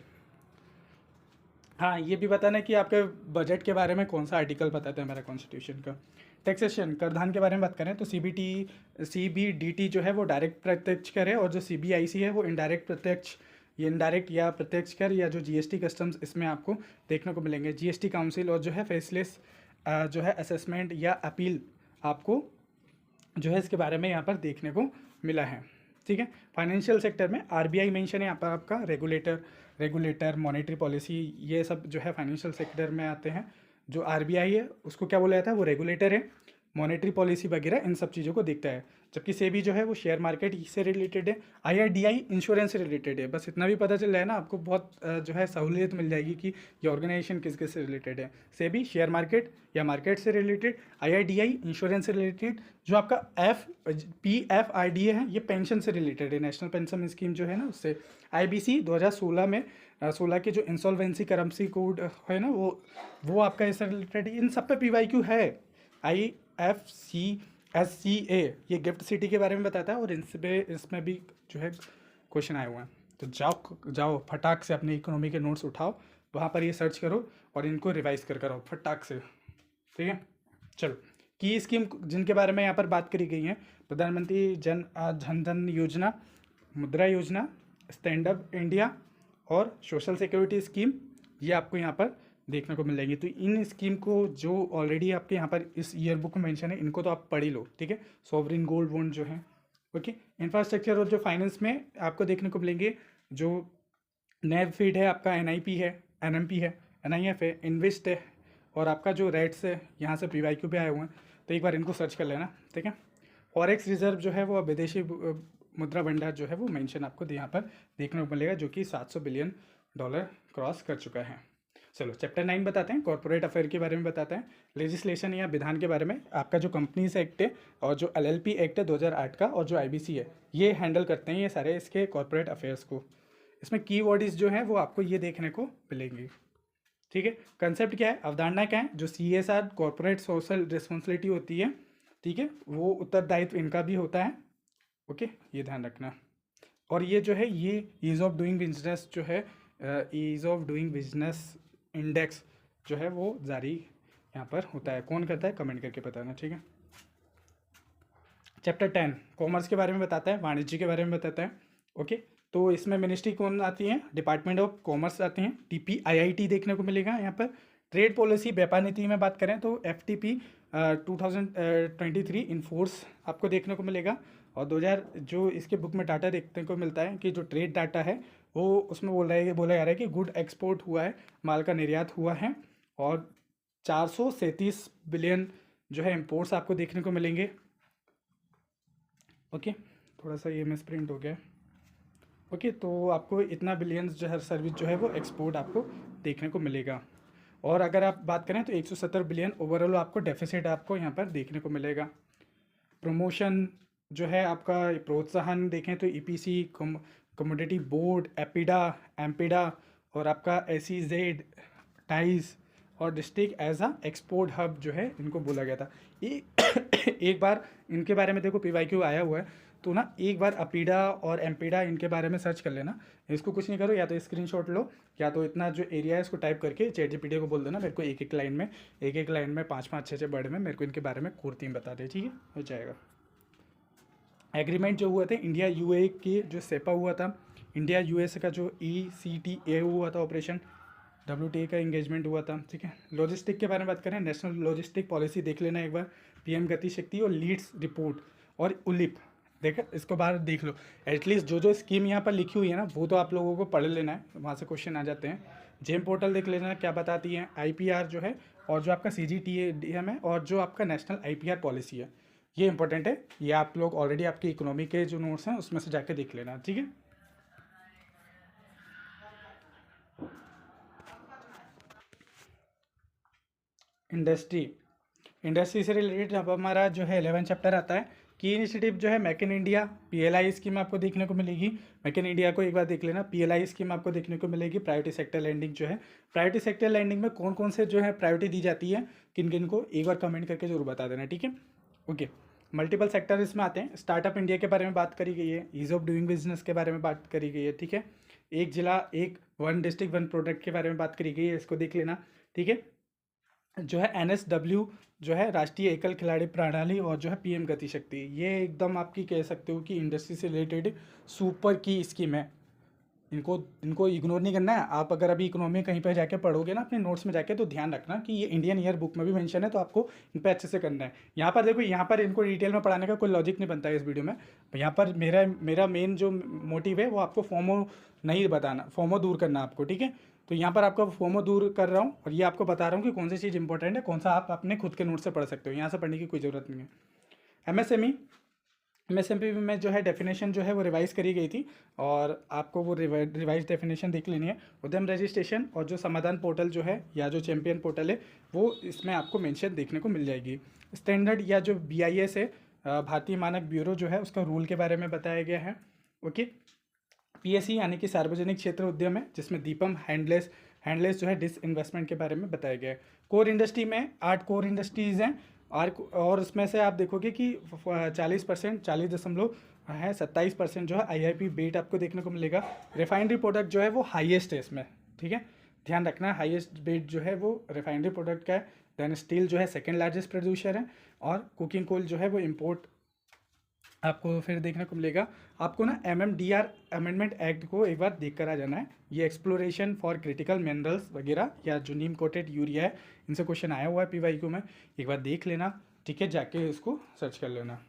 हाँ, ये भी बताना है कि आपके बजट के बारे में कौन सा आर्टिकल बताता है मेरा कॉन्स्टिट्यूशन का। टैक्सेशन करधान के बारे में बात करें तो CBDT जो है वो डायरेक्ट प्रत्यक्ष कर है, और जो CBIC है वो इनडायरेक्ट प्रत्यक्ष, ये इनडायरेक्ट या प्रत्यक्ष कर, या जो GST कस्टम्स इसमें आपको देखने को मिलेंगे। GST काउंसिल और जो है फेसलेस जो है असेसमेंट या अपील आपको जो है इसके बारे में यहाँ पर देखने को मिला है, ठीक है। फाइनेंशियल सेक्टर में RBI मेंशन है यहाँ पर आपका, रेगुलेटर मॉनेटरी पॉलिसी, ये सब जो है फाइनेंशियल सेक्टर में आते हैं। जो RBI है उसको क्या बोला जाता है, वो रेगुलेटर है, मॉनेटरी पॉलिसी वगैरह इन सब चीज़ों को देखता है। जबकि सेबी जो है वो शेयर मार्केट से रिलेटेड है, IRDI इंश्योरेंस से रिलेटेड है। बस इतना भी पता चल रहा है ना आपको, बहुत जो है सहूलियत मिल जाएगी कि ये ऑर्गेनाइजेशन किस किस से रिलेटेड है। सेबी शेयर मार्केट या मार्केट से रिलेटेड, IRDI इंश्योरेंस से रिलेटेड, जो आपका PFRDA है ये पेंशन से रिलेटेड है, नेशनल पेंशन स्कीम जो है ना उससे। IBC 2016 में 16 के जो इंसॉल्वेंसी करप्सी कोड है ना वो आपका इससे रिलेटेड, इन सब पे PYQ है। IFCSCA ये गिफ्ट सिटी के बारे में बताता है, और इसमें भी जो है क्वेश्चन आए हुए हैं। तो जाओ फटाक से अपने इकोनॉमी के नोट्स उठाओ, वहाँ पर ये सर्च करो और इनको रिवाइज करो फटाक से, ठीक है। चलो की स्कीम जिनके बारे में यहाँ पर बात करी गई है, प्रधानमंत्री जन धन योजना, मुद्रा योजना, स्टैंड अप इंडिया और सोशल सिक्योरिटी स्कीम, ये आपको यहाँ पर देखने को मिल जाएंगी। तो इन स्कीम को जो ऑलरेडी आपके यहाँ पर इस ईयर बुक में मेंशन है इनको तो आप पढ़ ही लो, ठीक है। सॉवरिन गोल्ड बॉन्ड जो है, ओके। इंफ्रास्ट्रक्चर और जो फाइनेंस में आपको देखने को मिलेंगे, जो नेवफीड है आपका, NIP है, NMP है, NIF है, इन्वेस्ट है, और आपका जो रेट्स है यहाँ से PYQ पे आए हुए हैं, तो एक बार इनको सर्च कर लेना, ठीक है। फॉरेक्स रिजर्व जो है वो विदेशी मुद्रा भंडार जो है वो मेंशन आपको यहाँ पर देखने को मिलेगा, जो कि $700 बिलियन क्रॉस कर चुका है। चलो चैप्टर 9 बताते हैं, कॉर्पोरेट अफेयर के बारे में बताते हैं। लेजिस्लेशन या विधान के बारे में आपका जो कंपनीज एक्ट है और जो LLP एक्ट है 2008 का, और जो IBC है, ये हैंडल करते हैं ये सारे इसके कॉर्पोरेट अफेयर्स को। इसमें कीवर्ड्स जो हैं वो आपको ये देखने को मिलेंगी, ठीक है। कंसेप्ट क्या है, अवधारणा क्या है, जो CSR कॉर्पोरेट सोशल रिस्पॉन्सिबिलिटी होती है, ठीक है, वो उत्तरदायित्व इनका भी होता है। ओके, ये ध्यान रखना। और ये जो है, ये ईज़ ऑफ डूइंग बिजनेस जो है, ease of doing business index जो है वो जारी यहाँ पर होता है। कौन करता है, कमेंट करके बताना, ठीक है। चैप्टर 10 कॉमर्स के बारे में बताता है, वाणिज्य के बारे में बताता है। ओके, तो इसमें मिनिस्ट्री कौन आती है, डिपार्टमेंट ऑफ कॉमर्स आती हैं। TPIIT देखने को मिलेगा यहाँ पर। ट्रेड पॉलिसी व्यापार नीति में बात करें तो FTP 2023 इन फोर्स आपको देखने को मिलेगा। और 2000 जो इसके बुक में डाटा देखने को मिलता है कि जो ट्रेड डाटा है वो उसमें बोला जा रहा है कि गुड एक्सपोर्ट हुआ है, माल का निर्यात हुआ है, और 437 बिलियन जो है इम्पोर्ट्स आपको देखने को मिलेंगे। ओके, थोड़ा सा ये मिस प्रिंट हो गया। ओके, तो आपको इतना बिलियंस जो है सर्विस जो है वो एक्सपोर्ट आपको देखने को मिलेगा। और अगर आप बात करें तो 170 बिलियन ओवरऑल आपको डेफिसिट आपको यहाँ पर देखने को मिलेगा। प्रमोशन जो है आपका प्रोत्साहन देखें तो EPC, कमोडिटी बोर्ड, एम्पिडा और आपका SEZ, टाइज और district as a export hub जो है इनको बोला गया था। एक बार इनके बारे में देखो, PYQ आया हुआ है, तो ना एक बार अपीडा और एम्पिडा इनके बारे में सर्च कर लेना। इसको कुछ नहीं करो, या तो स्क्रीनशॉट लो, या तो इतना जो एरिया है इसको टाइप करके ChatGPT को बोल देना मेरे को एक एक लाइन में 5-5 6-6 वर्ड में मेरे को इनके बारे में कुर्ती बता दे, ठीक है, हो जाएगा। एग्रीमेंट जो हुआ था इंडिया UAE के, जो सेपा हुआ था, इंडिया US का जो ECTA हुआ था, ऑपरेशन WTA का इंगेजमेंट हुआ था, ठीक है। लॉजिस्टिक के बारे में बात करें, नेशनल लॉजिस्टिक पॉलिसी देख लेना एक बार, PM गति शक्ति और लीड्स रिपोर्ट और ULIP, देखा, इसको बाहर देख लो। एटलीस्ट जो स्कीम यहाँ पर लिखी हुई है ना वो तो आप लोगों को पढ़ लेना है, वहाँ से क्वेश्चन आ जाते हैं। जेम पोर्टल देख लेना क्या बताती है, IPR जो है, और जो आपका CGTADM है, और जो आपका नेशनल IPR पॉलिसी है, ये इंपॉर्टेंट है। ये आप लोग ऑलरेडी आपके इकोनॉमी के जो नोट्स हैं उसमें से जाके देख लेना, ठीक है। इंडस्ट्री से रिलेटेड अब हमारा जो है 11 चैप्टर आता है। की इनिशिएटिव जो है make in India, PLI scheme आपको देखने को मिलेगी। मेक इन इंडिया को एक बार देख लेना। PLI स्कीम आपको देखने को मिलेगी। प्रायोरिटी सेक्टर लैंडिंग जो है, प्रायोरिटी सेक्टर लैंडिंग में कौन कौन से जो है प्रायोरिटी दी जाती है, किन किन को, एक बार कमेंट करके जरूर बता देना, ठीक है। ओके, मल्टीपल सेक्टर इसमें आते हैं। स्टार्टअप इंडिया के बारे में बात करी गई है, ईज ऑफ डूइंग बिजनेस के बारे में बात करी गई है, ठीक है। एक जिला एक वन डिस्ट्रिक्ट वन प्रोडक्ट के बारे में बात करी गई है, इसको देख लेना, ठीक है। जो है NSW जो है राष्ट्रीय एकल खिलाड़ी प्रणाली, और जो है PM गति शक्ति, ये एकदम आपकी कह सकते हो कि इंडस्ट्री से रिलेटेड सुपर की स्कीम है। इनको इग्नोर नहीं करना है। आप अगर अभी इकोनॉमी कहीं पर जाके पढ़ोगे ना अपने नोट्स में जाके, तो ध्यान रखना कि ये इंडियन ईयर बुक में भी मेंशन है, तो आपको इन पर अच्छे से करना है। यहाँ पर देखो, यहाँ पर इनको डिटेल में पढ़ाने का कोई लॉजिक नहीं बनता है इस वीडियो में। यहाँ पर मेरा मेन जो मोटिव है वो आपको फोमो नहीं बताना, फोमो दूर करना आपको, ठीक है। तो यहाँ पर आपका फोमो दूर कर रहा हूँ, और ये आपको बता रहा हूँ कि कौन सी चीज़ इंपॉर्टेंट है, कौन सा आप अपने खुद के नोट से पढ़ सकते हो, यहाँ से पढ़ने की कोई ज़रूरत नहीं है। MSME में जो है डेफिनेशन जो है वो रिवाइज करी गई थी, और आपको वो रिवाइज डेफिनेशन देख लेनी है। उद्यम रजिस्ट्रेशन और जो समाधान पोर्टल जो है, या जो चैंपियन पोर्टल है, वो इसमें आपको मेंशन देखने को मिल जाएगी। स्टैंडर्ड या जो BIS है, भारतीय मानक ब्यूरो जो है, उसका रूल के बारे में बताया गया है। ओके, PSE यानी कि सार्वजनिक क्षेत्र उद्यम है, जिसमें दीपम हैंडलेस जो है डिसइन्वेस्टमेंट के बारे में बताया गया है। कोर इंडस्ट्री में 8 कोर इंडस्ट्रीज़ हैं, और उसमें से आप देखोगे कि 40% 27% जो है IIP बेट आपको देखने को मिलेगा। रिफाइनरी प्रोडक्ट जो है वो हाईएस्ट है इसमें, ठीक है, ध्यान रखना। हाईएस्ट बेट जो है वो रिफाइनरी प्रोडक्ट का है। देन स्टील जो है सेकेंड लार्जेस्ट प्रोड्यूसर है, और कुकिंग कोल जो है वो इम्पोर्ट आपको फिर देखने को मिलेगा। आपको ना MMDR अमेंडमेंट एक्ट को एक बार देख कर आ जाना है। ये एक्सप्लोरेशन फॉर क्रिटिकल मिनरल्स वगैरह, या जो नीम कोटेड यूरिया है, इनसे क्वेश्चन आया हुआ है PYQ में, एक बार देख लेना, ठीक है, जाके इसको सर्च कर लेना।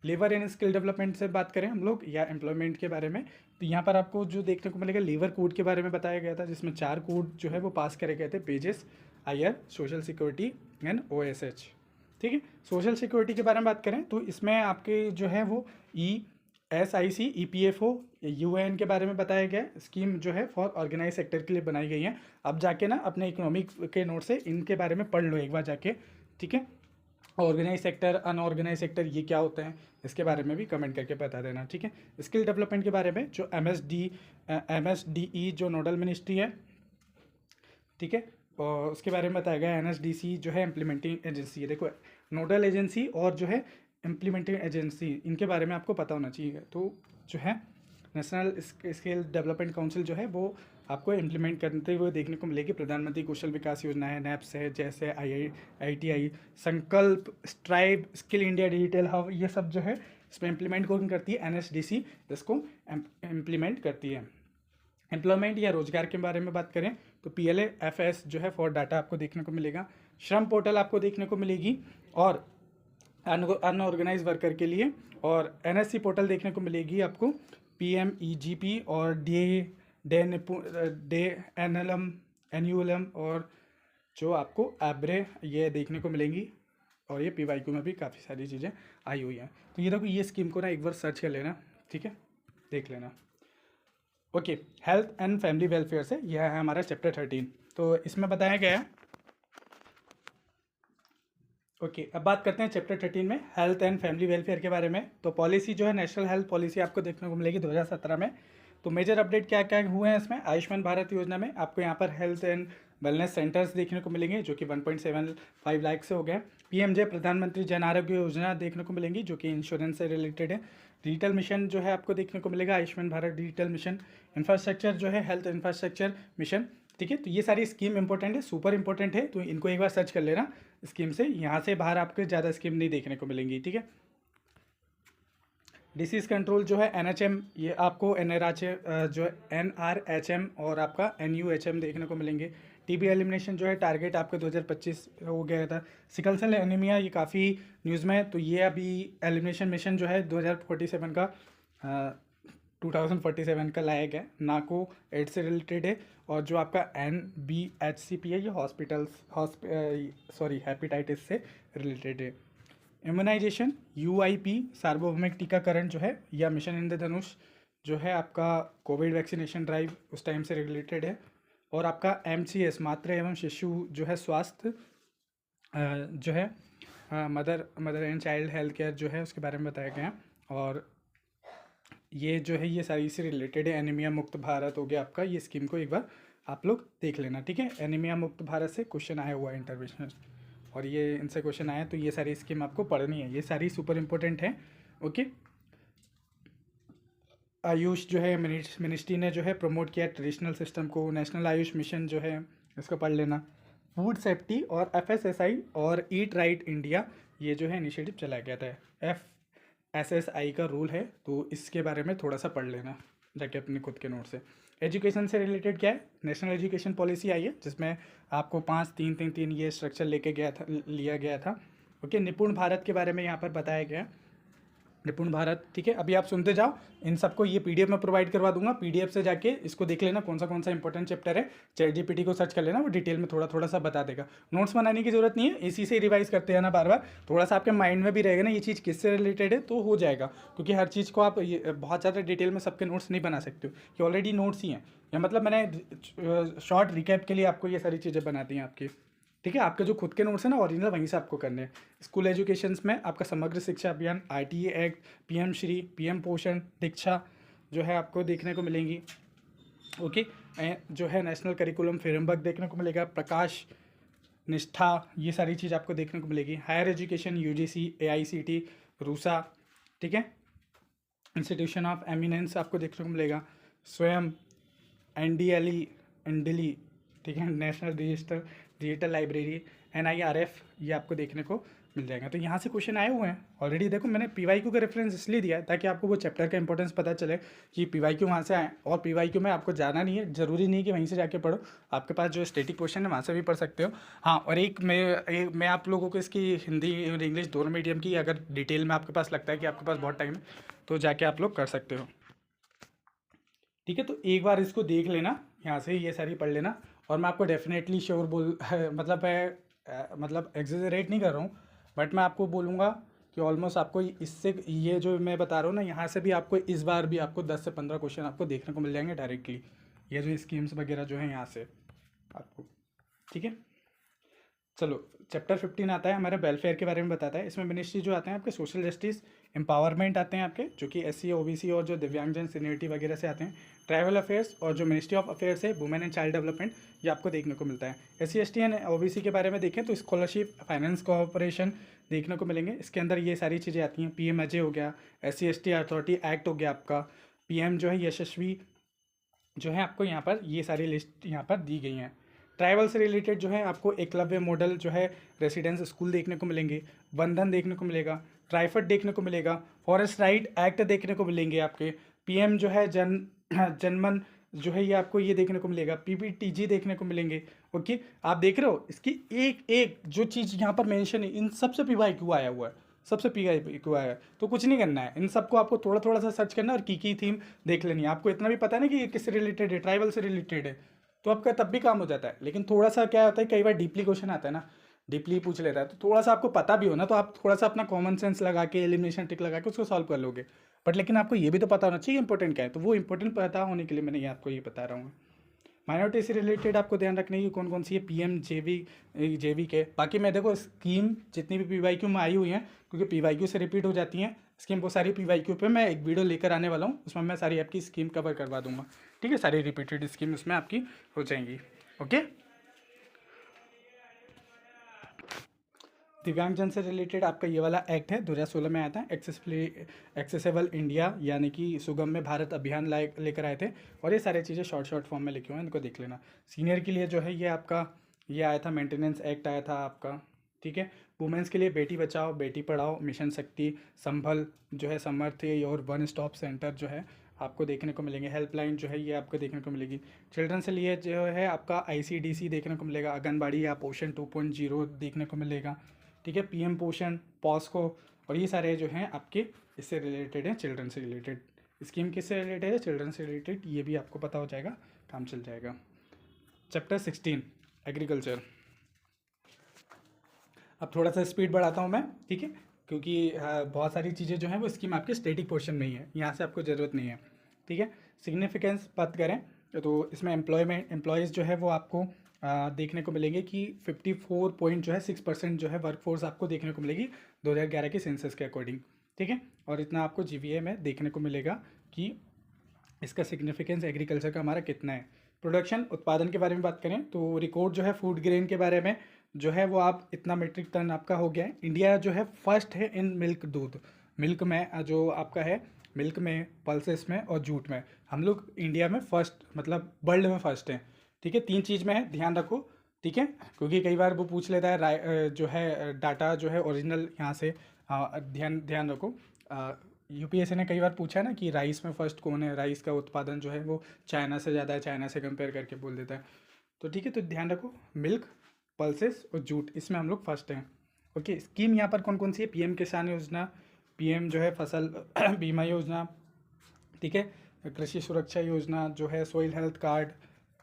लेबर एंड स्किल डेवलपमेंट से बात करें हम लोग, या एम्प्लॉयमेंट के बारे में, तो यहाँ पर आपको जो देखने को मिलेगा, लेबर कोड के बारे में बताया गया था, जिसमें 4 कोड जो है वो पास करे गए थे, pages, IR, social security and OSH, ठीक है। सोशल सिक्योरिटी के बारे में बात करें तो इसमें आपके जो है वो ESIC, EPFO, UN के बारे में बताया गया। स्कीम जो है फॉर ऑर्गेनाइज सेक्टर के लिए बनाई गई है। अब जाके ना अपने इकोनॉमिक के नोट से इनके बारे में पढ़ लो एक बार जाके, ठीक है। ऑर्गेनाइज सेक्टर, अनऑर्गेनाइज सेक्टर, ये क्या होता है, इसके बारे में भी कमेंट करके बता देना, ठीक है। स्किल डेवलपमेंट के बारे में जो MSDE जो नोडल मिनिस्ट्री है, ठीक है, और उसके बारे में बताया गया। एनएसडीसी जो है इम्प्लीमेंटिंग एजेंसी है, देखो नोडल एजेंसी और जो है इम्प्लीमेंटिंग एजेंसी, इनके बारे में आपको पता होना चाहिए। तो जो है नेशनल स्किल डेवलपमेंट काउंसिल जो है वो आपको इम्प्लीमेंट करते हुए देखने को मिलेगी। प्रधानमंत्री कौशल विकास योजना है, नैप्स है, जैसे IITI, संकल्प, स्ट्राइब, स्किल इंडिया, डिजिटल हब, ये सब जो है इसमें इम्प्लीमेंट कौन करती है? एनएसडीसी इसको इम्प्लीमेंट करती है। एम्प्लॉयमेंट या रोजगार के बारे में बात करें तो PLAFS जो है फॉर डाटा आपको देखने को मिलेगा। श्रम पोर्टल आपको देखने को मिलेगी और अनऑर्गेनाइज वर्कर के लिए, और NSC पोर्टल देखने को मिलेगी आपको। PMEGP और डे NLM NULM और जो आपको एब्रे ये देखने को मिलेंगी। और ये PYQ में भी काफ़ी सारी चीज़ें आई हुई हैं। तो ये देखो, ये स्कीम को ना एक बार सर्च कर लेना, ठीक है, देख लेना। Okay, health and family welfare से यह है हमारा चैप्टर 13। तो इसमें बताया गया है। ओके, अब बात करते हैं चैप्टर 13 में हेल्थ एंड फैमिली वेलफेयर के बारे में। तो पॉलिसी जो है नेशनल हेल्थ पॉलिसी आपको देखने को मिलेगी 2017 में। तो मेजर अपडेट क्या क्या हुए हैं इसमें? आयुष्मान भारत योजना में आपको यहाँ पर हेल्थ एंड वेलनेस सेंटर्स देखने को मिलेंगे जो कि 1.75 लाख से हो गए। PMJ प्रधानमंत्री जन आरोग्य योजना देखने को मिलेंगी जो कि इंश्योरेंस से रिलेटेड है। डिजिटल मिशन जो है आपको देखने को मिलेगा, Ayushman Bharat digital mission. Infrastructure जो है हेल्थ इंफ्रास्ट्रक्चर मिशन, ठीक है। तो ये सारी स्कीम इंपॉर्टेंट है, सुपर इंपॉर्टेंट है, तो इनको एक बार सर्च कर लेना स्कीम से। यहाँ से बाहर आपको ज़्यादा स्कीम नहीं देखने को मिलेंगी, ठीक है। डिसीज़ कंट्रोल जो है NHM, ये आपको जो NRHM और आपका NUHM देखने को मिलेंगे। TB एलिमिनेशन जो है टारगेट आपका 2025 हो गया था। सिकल सेल एनीमिया ये काफ़ी न्यूज़ में है, तो ये अभी एलिमिनेशन मिशन जो है 2047 का 2047 का लाया गया। नाको एड्स से रिलेटेड है। और जो आपका NBHCP है ये हेपेटाइटिस से रिलेटेड है। इम्यूनाइजेशन UIP सार्वभौमिक टीकाकरण जो है, या मिशन इंद्रधनुष जो है आपका कोविड वैक्सीनेशन ड्राइव उस टाइम से रिलेटेड है। और आपका MCS मातृ एवं शिशु जो है स्वास्थ्य जो है mother and child health care जो है उसके बारे में बताया गया। और ये जो है ये सारी से रिलेटेड है। एनीमिया मुक्त भारत हो गया आपका, ये स्कीम को एक बार आप लोग देख लेना, ठीक है। एनीमिया मुक्त भारत से क्वेश्चन आया हुआ है इंटरव्यू, और ये इनसे क्वेश्चन आया, तो ये सारी स्कीम आपको पढ़नी है, ये सारी सुपर इंपॉर्टेंट है। ओके, आयुष जो है मिनिस्ट्री ने जो है प्रमोट किया ट्रेडिशनल सिस्टम को। नेशनल आयुष मिशन जो है इसको पढ़ लेना। फूड सेफ्टी और FSSI और ईट राइट इंडिया ये जो है इनिशिएटिव चलाया गया था। FSSI का रूल है, तो इसके बारे में थोड़ा सा पढ़ लेना जाके अपने खुद के नोट से। एजुकेशन से रिलेटेड क्या है? नेशनल एजुकेशन पॉलिसी आई है जिसमें आपको 5-3-3-3 ये स्ट्रक्चर लिया गया था। ओके, निपुण भारत के बारे में यहाँ पर बताया गया, निपुण भारत, ठीक है। अभी आप सुनते जाओ, इन सबको ये PDF में प्रोवाइड करवा दूंगा। PDF से जाके इसको देख लेना कौन सा इंपॉर्टेंट चैप्टर है। ChatGPT को सर्च कर लेना, वो डिटेल में थोड़ा सा बता देगा। नोट्स बनाने की जरूरत नहीं है, इसी से रिवाइज करते हैं ना बार बार, थोड़ा सा आपके माइंड में भी रहेगा ना ये चीज़ किससे रिलेटेड है, तो हो जाएगा। क्योंकि हर चीज़ को आप बहुत ज़्यादा डिटेल में सबके नोट्स नहीं बना सकते हो, ये ऑलरेडी नोट्स ही हैं, या मतलब मैंने शॉर्ट रिकैप के लिए आपको ये सारी चीज़ें बना दी हैं आपकी, ठीक है। आपके जो खुद के नोट्स हैं ना ओरिजिनल, वहीं से आपको करने हैं। स्कूल एजुकेशन में आपका समग्र शिक्षा अभियान, RTE act, PM Shri, PM पोषण, दीक्षा जो है आपको देखने को मिलेंगी। ओके, जो है नेशनल करिकुलम फ्रेमवर्क देखने को मिलेगा। प्रकाश निष्ठा ये सारी चीज़ आपको देखने को मिलेगी। Higher education UGC AICT RUSA, ठीक है। इंस्टीट्यूशन ऑफ एमिनेंस आपको देखने को मिलेगा। स्वयं NDLE, ठीक है। नेशनल डिजिटल लाइब्रेरी NIRF ये आपको देखने को मिल जाएगा। तो यहाँ से क्वेश्चन आए हुए हैं ऑलरेडी। देखो मैंने PYQ का रेफरेंस इसलिए दिया है ताकि आपको वो चैप्टर का इंपॉर्टेंस पता चले कि PYQ वहाँ से आए। और PYQ में आपको जाना नहीं है, ज़रूरी नहीं कि वहीं से जाके पढ़ो, आपके पास जो स्टैटिक क्वेश्चन है वहाँ से भी पढ़ सकते हो। हाँ, और मैं आप लोगों को इसकी हिंदी और इंग्लिश दोनों मीडियम की अगर डिटेल में आपके पास लगता है कि आपके पास बहुत टाइम है तो जाके आप लोग कर सकते हो, ठीक है। तो एक बार इसको देख लेना, यहाँ से ये सारी पढ़ लेना। और मैं आपको डेफिनेटली श्योर मतलब एग्जेजरेट नहीं कर रहा हूँ, बट मैं आपको बोलूँगा कि ऑलमोस्ट आपको इससे ये जो मैं बता रहा हूँ ना, यहाँ से भी आपको इस बार भी आपको 10 से 15 क्वेश्चन आपको देखने को मिल जाएंगे डायरेक्टली, ये जो स्कीम्स वगैरह जो है यहाँ से आपको, ठीक है। चलो, चैप्टर 15 आता है हमारे वेलफेयर के बारे में बताता है। इसमें मिनिस्ट्री जो आते हैं आपके सोशल जस्टिस, एम्पावरमेंट आते हैं आपके, जो कि एससी ओबीसी और जो दिव्यांगजन सीनियरिटी वगैरह से आते हैं। ट्राइबल अफेयर्स और जो मिनिस्ट्री ऑफ अफेयर्स है वुमेन एंड चाइल्ड डेवलपमेंट, ये आपको देखने को मिलता है। एससी एसटी एंड ओबीसी के बारे में देखें तो स्कॉलरशिप, फाइनेंस कोऑपरेशन देखने को मिलेंगे। इसके अंदर ये सारी चीज़ें आती हैं। पीएम अजय हो गया, एससी एसटी अथॉरिटी एक्ट हो गया आपका, पीएम जो है यशस्वी जो है आपको यहाँ पर ये सारी लिस्ट यहाँ पर दी गई हैं। ट्राइबल से रिलेटेड जो है आपको एकलव्य मॉडल जो है रेसिडेंस स्कूल देखने को मिलेंगे, वंदन देखने को मिलेगा, ट्राइफड देखने को मिलेगा, फॉरेस्ट राइट एक्ट देखने को मिलेंगे आपके, पीएम जो है जनमन जो है ये आपको ये देखने को मिलेगा, पीपीटीजी देखने को मिलेंगे। ओके, आप देख रहे हो इसकी एक एक जो चीज़ यहाँ पर मेंशन है, इन सबसे पीवाईक्यू आया हुआ है, सबसे पीवाईक्यू आया है। तो कुछ नहीं करना है, इन सबको आपको थोड़ा थोड़ा सा सर्च करना और की थीम देख लेनी है। आपको इतना भी पता है ना कि ये किससे रिलेटेड है, ट्राइबल से रिलेटेड है, तो आपका तब भी काम हो जाता है। लेकिन थोड़ा सा क्या होता है, कई बार डीपली क्वेश्चन आता है ना, डीपली पूछ लेता है, तो थोड़ा सा आपको पता भी हो ना, तो आप थोड़ा सा अपना कॉमन सेंस लगा के, एलिमिनेशन टिक लगा के उसको सॉल्व कर लोगे। बट लेकिन आपको ये भी तो पता होना चाहिए इंपॉर्टेंट क्या है, तो वो इंपॉर्टेंट पता होने के लिए मैंने ये आपको ये बता रहा हूँ। माइनॉरिटी से रिलेटेड आपको ध्यान रखने की कौन कौन सी है, पीएम जेवी के। बाकी मैं देखो स्कीम जितनी भी पीवाईक्यू में आई हुई हैं, क्योंकि पीवाईक्यू से रिपीट हो जाती हैं स्कीम, वो सारी पीवाईक्यू पे मैं एक वीडियो लेकर आने वाला हूँ, उसमें मैं सारी आपकी स्कीम कवर करवा दूंगा। ठीक है, सारी रिपीटेड स्कीम उसमें आपकी हो जाएंगी। ओके, दिव्यांगजन से रिलेटेड आपका ये वाला एक्ट है 2016 में आया था, एक्सेसिबल इंडिया यानी कि सुगम्य भारत अभियान लेकर आए थे। और ये सारी चीज़ें शॉर्ट फॉर्म में लिखी हुई हैं, इनको देख लेना। सीनियर के लिए जो है ये आपका ये आया था, मेंटेनेंस एक्ट आया था आपका। ठीक है, वुमेंस के लिए बेटी बचाओ बेटी पढ़ाओ मिशन शक्ति, संभल जो है समर्थ्य और वन स्टॉप सेंटर जो है आपको देखने को मिलेंगे। हेल्पलाइन जो है ये आपको देखने को मिलेगी। चिल्ड्रन से लिए जो है आपका आईसीडीसी देखने को मिलेगा, आंगनबाड़ी या पोषण 2.0 देखने को मिलेगा। ठीक है, पीएम पोषण, पॉस्को, और ये सारे जो हैं आपके इससे रिलेटेड हैं, चिल्ड्रन से रिलेटेड। स्कीम किससे रिलेटेड है, चिल्ड्रन से रिलेटेड, ये भी आपको पता हो जाएगा, काम चल जाएगा। Chapter 16 agriculture. अब थोड़ा सा स्पीड बढ़ाता हूँ मैं, ठीक है, क्योंकि बहुत सारी चीज़ें जो हैं वो स्कीम आपके स्टैटिक पोर्शन में ही है, यहाँ से आपको ज़रूरत नहीं है। ठीक है, सिग्निफिकेंस बात करें तो इसमें एम्प्लॉयज़ जो है वो आपको देखने को मिलेंगे कि 54.6% जो है वर्कफोर्स आपको देखने को मिलेगी 2011 के सेंसस के अकॉर्डिंग। ठीक है, और इतना आपको जीवीए में देखने को मिलेगा कि इसका सिग्निफिकेंस एग्रीकल्चर का हमारा कितना है। प्रोडक्शन, उत्पादन के बारे में बात करें तो रिकॉर्ड जो है फूड ग्रेन के बारे में जो है वो आप इतना मीट्रिक टन आपका हो गया है। इंडिया जो है फर्स्ट है इन मिल्क, दूध मिल्क में जो आपका है, मिल्क में, पल्सेस में और जूट में, हम लोग इंडिया में फर्स्ट, मतलब वर्ल्ड में फर्स्ट हैं। ठीक है, 3 चीज़ में है, ध्यान रखो। ठीक है, क्योंकि कई बार वो पूछ लेता है जो है डाटा जो है ओरिजिनल यहाँ से, ध्यान ध्यान रखो। यूपीएससी ने कई बार पूछा है ना कि राइस में फर्स्ट कौन है, राइस का उत्पादन जो है वो चाइना से ज़्यादा है, चाइना से कंपेयर करके बोल देता है। तो ठीक है, तो ध्यान रखो, मिल्क, पल्सेस और जूट, इसमें हम लोग फर्स्ट हैं। ओके, स्कीम यहाँ पर कौन कौन सी है, पीएम किसान योजना, पीएम जो है फसल बीमा योजना, ठीक है, कृषि सुरक्षा योजना जो है, सोइल हेल्थ कार्ड,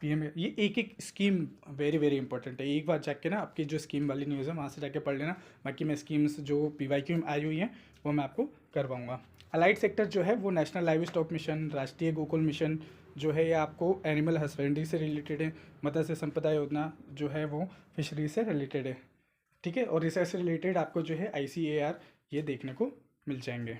पीएम, ये एक एक स्कीम वेरी वेरी इंपॉर्टेंट है। एक बार जाके ना आपकी जो स्कीम वाली न्यूज़ है वहाँ से जाके पढ़ लेना। बाकी मैं स्कीम्स जो पीवाईक्यू में आई हुई हैं वो मैं आपको करवाऊँगा। अलाइड सेक्टर जो है वो नेशनल लाइव स्टॉक मिशन, राष्ट्रीय गोकुल मिशन जो है ये आपको एनिमल हस्बेंड्री से रिलेटेड है। मत्स्य संपदा योजना जो है वो फिशरी से रिलेटेड है। ठीक है, और रिसर्च से रिलेटेड आपको जो है ICAR ये देखने को मिल जाएंगे।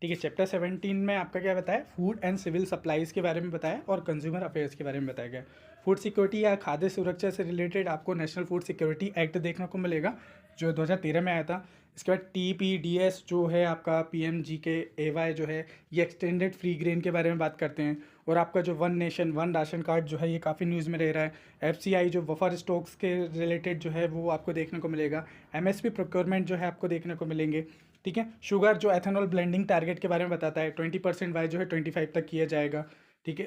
ठीक है, चैप्टर 17 में आपका क्या बताया, फूड एंड सिविल सप्लाईज़ के बारे में बताया और कंज्यूमर अफेयर्स के बारे में बताया गया। फूड सिक्योरिटी या खाद्य सुरक्षा से रिलेटेड आपको नेशनल फूड सिक्योरिटी एक्ट देखने को मिलेगा जो 2013 में आया था। इसके बाद TPDS जो है आपका PMGKAY जो है ये एक्सटेंडेड फ्री ग्रेन के बारे में बात करते हैं। और आपका जो one nation one ration card जो है ये काफ़ी न्यूज़ में रह रहा है। FCI जो बफर स्टॉक्स के रिलेटेड जो है वो आपको देखने को मिलेगा। MSP प्रोक्योरमेंट जो है आपको देखने को मिलेंगे। ठीक है, शुगर जो एथेनॉल ब्लेंडिंग टारगेट के बारे में बताता है, 20% बाय जो है 25 तक किया जाएगा। ठीक है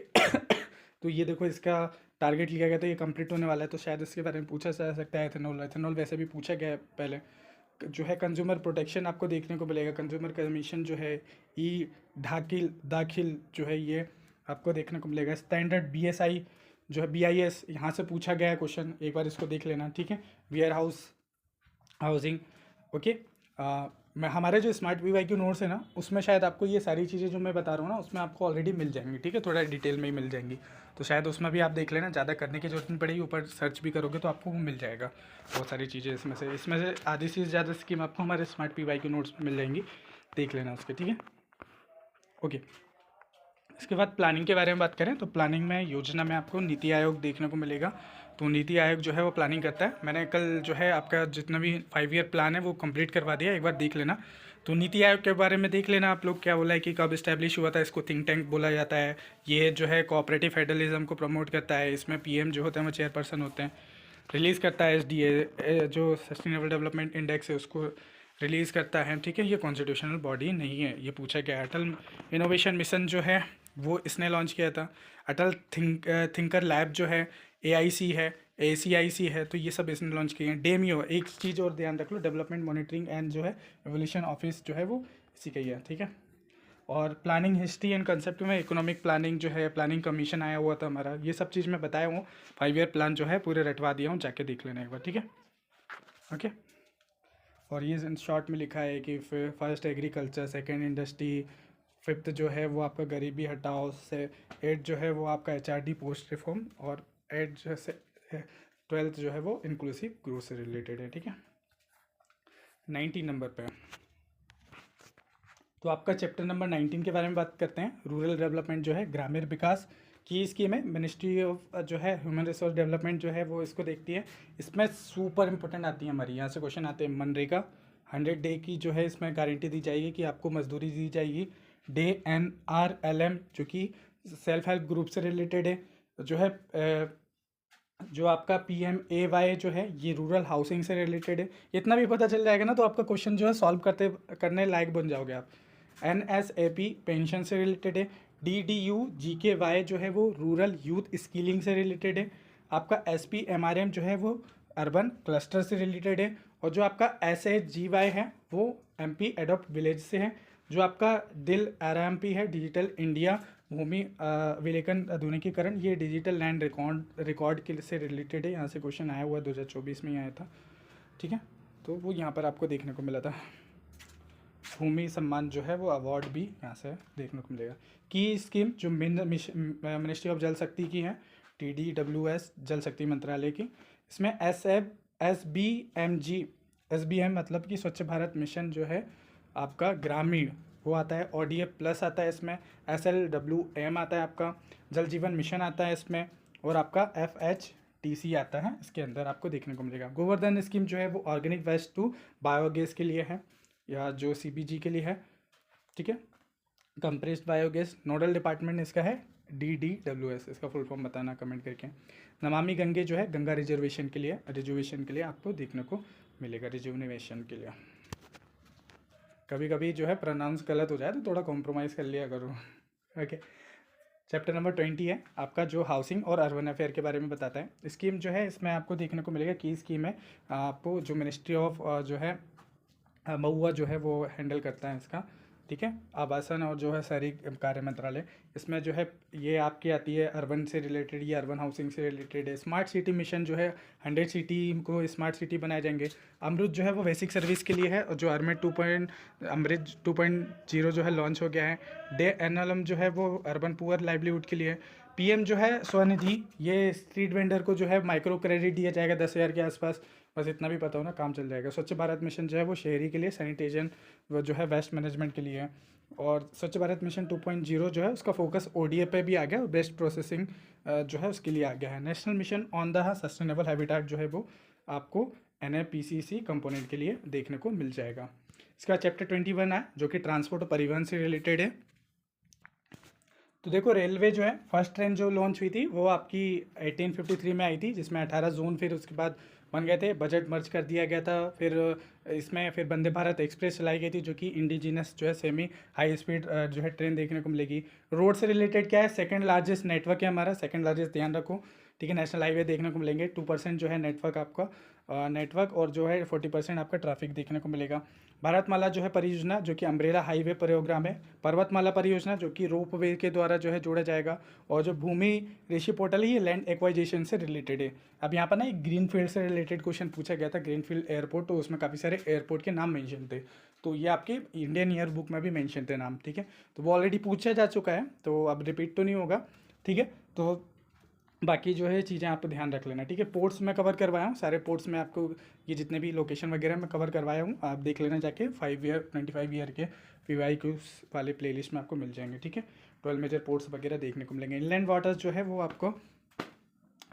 तो ये देखो इसका टारगेट लिया गया तो ये कंप्लीट होने वाला है, तो शायद इसके बारे में पूछा जा सकता है। एथेनॉल वैसे भी पूछा गया है पहले। जो है कंज्यूमर प्रोटेक्शन आपको देखने को मिलेगा। कंज्यूमर कमीशन जो है दाखिल जो है ये आपको देखने को मिलेगा। स्टैंडर्ड BSI जो है BIS यहाँ से पूछा गया है क्वेश्चन, एक बार इसको देख लेना। ठीक है, वेयर हाउसिंग। ओके, मैं हमारे जो smart V Y Q notes है ना, उसमें शायद आपको ये सारी चीज़ें जो मैं बता रहा हूँ ना, उसमें आपको ऑलरेडी मिल जाएंगी, ठीक है, थोड़ा डिटेल में ही मिल जाएंगी। तो शायद उसमें भी आप देख लेना, ज़्यादा करने की जरूरत नहीं पड़ेगी, ऊपर सर्च भी करोगे तो आपको वो मिल जाएगा बहुत सारी चीज़ें। इसमें से आधी से ज़्यादा स्कीम आपको हमारे smart V Y Q notes में मिल जाएंगी, देख लेना उसके, ठीक है। ओके, इसके बाद प्लानिंग के बारे में बात करें तो प्लानिंग में योजना में आपको नीति आयोग देखने को मिलेगा। तो नीति आयोग जो है वो प्लानिंग करता है। मैंने कल जो है आपका जितना भी 5 ईयर प्लान है वो कंप्लीट करवा दिया, एक बार देख लेना। तो नीति आयोग के बारे में देख लेना आप लोग, क्या बोला है कि कब इस्टेब्लिश हुआ था, इसको थिंक टैंक बोला जाता है। ये जो है कोऑपरेटिव फेडरलिज्म को प्रमोट करता है। इसमें पीएम जो होते हैं वो चेयरपर्सन होते हैं। रिलीज़ करता है एसडीए जो सस्टेनेबल डेवलपमेंट इंडेक्स है उसको रिलीज़ करता है, ठीक है। ये कॉन्स्टिट्यूशनल बॉडी नहीं है। ये पूछा गया अटल इनोवेशन मिशन जो है वो इसने लॉन्च किया था। अटल थिंकर लैब जो है एआईसी है, एसीआईसी है, तो ये सब इसने लॉन्च किए हैं। डेमियो, एक चीज़ और ध्यान रख लो, डेवलपमेंट मॉनिटरिंग एंड जो है एवोल्यूशन ऑफिस जो है वो इसी का ही है, ठीक है। और प्लानिंग हिस्ट्री एंड कंसेप्ट में इकोनॉमिक प्लानिंग जो है, प्लानिंग कमीशन आया हुआ था हमारा, ये सब चीज़ मैं बताया हूँ। 5 ईयर प्लान जो है पूरे रटवा दिया हूँ, जाके देख लेना एक बार, ठीक है। ओके, और ये इन शॉर्ट में लिखा है कि first agriculture, second industry, fifth जो है वो आपका गरीबी हटाओ से, 8 जो है वो आपका एचआरडी पोस्ट रिफॉर्म, और 8 जो है 12th जो है वो इंक्लूसिव ग्रोथ से रिलेटेड है, ठीक है। 19 नंबर पे तो आपका चैप्टर नंबर 19 के बारे में बात करते हैं। रूरल डेवलपमेंट जो है ग्रामीण विकास की स्कीम है। मिनिस्ट्री ऑफ जो है ह्यूमन रिसोर्स डेवलपमेंट जो है वो इसको देखती है। इसमें सुपर इंपॉर्टेंट आती है हमारी, यहाँ से क्वेश्चन आते हैं। मनरेगा 100 डे की जो है इसमें गारंटी दी जाएगी कि आपको मजदूरी दी जाएगी। डे NRLM जो कि सेल्फ हेल्प ग्रुप से रिलेटेड है। जो है जो आपका PMAY जो है ये रूरल हाउसिंग से रिलेटेड है। इतना भी पता चल जाएगा ना तो आपका क्वेश्चन जो है सॉल्व करने लायक बन जाओगे आप। NSAP पेंशन से रिलेटेड है। DDU-GKY जो है वो रूरल यूथ स्किलिंग से रिलेटेड है। आपका SPMRM जो है वो अर्बन क्लस्टर से रिलेटेड है। और जो आपका SHGY है वो MP एडॉप्ट विलेज से है। जो आपका DIL RMP है, डिजिटल इंडिया भूमि विलेखन आधुनिकीकरण, ये डिजिटल लैंड रिकॉर्ड के से रिलेटेड है। यहाँ से क्वेश्चन आया हुआ 2024 में ही आया था, ठीक है। तो वो यहाँ पर आपको देखने को मिला था। भूमि सम्मान जो है वो अवार्ड भी यहाँ से देखने को मिलेगा। की स्कीम जो मिनिस्ट्री ऑफ जल शक्ति की है, TDWS जल शक्ति मंत्रालय की, इसमें SBM मतलब कि स्वच्छ भारत मिशन जो है आपका ग्रामीण वो आता है। ODF प्लस आता है इसमें। SLWM आता है आपका। जल जीवन मिशन आता है इसमें। और आपका FHTC आता है इसके अंदर, आपको देखने को मिलेगा। गोवर्धन स्कीम जो है वो ऑर्गेनिक वेस्ट टू बायोगैस के लिए है, या जो CBG के लिए है, ठीक है। कंप्रेस्ड बायोगैस नोडल डिपार्टमेंट इसका है DDWS, इसका फुल फॉर्म बताना कमेंट करके। नमामि गंगे जो है गंगा रिजर्वेशन के लिए आपको देखने को मिलेगा, रिजुवनेशन के लिए। कभी कभी जो है प्रोनाउंस गलत हो जाए तो थोड़ा कॉम्प्रोमाइज़ कर लिया करो, ओके। चैप्टर नंबर 20 है आपका, जो हाउसिंग और अर्बन अफेयर के बारे में बताता है। स्कीम जो है इसमें आपको देखने को मिलेगा की स्कीम है आपको जो मिनिस्ट्री ऑफ जो है महुआ जो है वो हैंडल करता है इसका, ठीक है। आवासन और जो है शहरी कार्य मंत्रालय, इसमें जो है ये आपकी आती है अर्बन से रिलेटेड, ये अर्बन हाउसिंग से रिलेटेड है। स्मार्ट सिटी मिशन जो है 100 सिटी को स्मार्ट सिटी बनाए जाएंगे। अमृत जो है वो बेसिक सर्विस के लिए है। और जो अमृत 2.0 जो है लॉन्च हो गया है। डे NLM जो है वो अर्बन पुअर लाइवलीहुड के लिए है। PM जो है स्वनिधि, ये स्ट्रीट वेंडर को जो है माइक्रो क्रेडिट दिया जाएगा 10,000 के आसपास, बस इतना भी पता हो ना काम चल जाएगा। स्वच्छ भारत मिशन जो है वो शहरी के लिए, सैनिटेशन वो जो है वेस्ट मैनेजमेंट के लिए है। और स्वच्छ भारत मिशन 2.0 जो है उसका फोकस ODA पे भी आ गया और बेस्ट प्रोसेसिंग जो है उसके लिए आ गया है। National mission on the sustainable habitat जो है वो आपको NAPCC कंपोनेंट के लिए देखने को मिल जाएगा। इसका चैप्टर 21 है जो कि ट्रांसपोर्ट और परिवहन से रिलेटेड है। तो देखो रेलवे जो है फर्स्ट ट्रेन जो लॉन्च हुई थी वो आपकी 1853 में आई थी, जिसमें 18 जोन फिर उसके बाद बन गए थे, बजट मर्ज कर दिया गया था। फिर इसमें फिर वंदे भारत एक्सप्रेस चलाई गई थी जो कि इंडिजिनस जो है सेमी हाई स्पीड जो है ट्रेन देखने को मिलेगी। रोड से रिलेटेड क्या है, सेकंड लार्जेस्ट नेटवर्क है हमारा, सेकंड लार्जेस्ट ध्यान रखो, ठीक है। नेशनल हाईवे देखने को मिलेंगे। 2% जो है नेटवर्क आपका नेटवर्क, और जो है 40% आपका ट्रैफिक देखने को मिलेगा। भारतमाला जो है परियोजना जो कि अम्ब्रेला हाईवे प्रोग्राम है। पर्वतमाला परियोजना जो कि रोप वे के द्वारा जो है जोड़ा जाएगा। और जो भूमि ऋषि पोर्टल है ये लैंड एक्वाइजेशन से रिलेटेड है। अब यहाँ पर ना एक ग्रीन फील्ड से रिलेटेड क्वेश्चन पूछा गया था, ग्रीनफील्ड एयरपोर्ट, तो उसमें काफ़ी सारे एयरपोर्ट के नाम मेंशन थे, तो ये आपके इंडियन ईयर बुक में भी मेंशन थे नाम, ठीक है। तो वो ऑलरेडी पूछा जा चुका है, तो अब रिपीट तो नहीं होगा, ठीक है। तो बाकी जो है चीज़ें आप ध्यान रख लेना, ठीक है। पोर्ट्स मैं कवर करवाया हूँ, सारे पोर्ट्स में आपको ये जितने भी लोकेशन वगैरह मैं कवर करवाया हूँ, आप देख लेना जाके 25 ईयर के PYQs वाले प्लेलिस्ट में आपको मिल जाएंगे, ठीक है। 12 मेजर पोर्ट्स वगैरह देखने को मिलेंगे। इनलैंड वाटर्स जो है वो आपको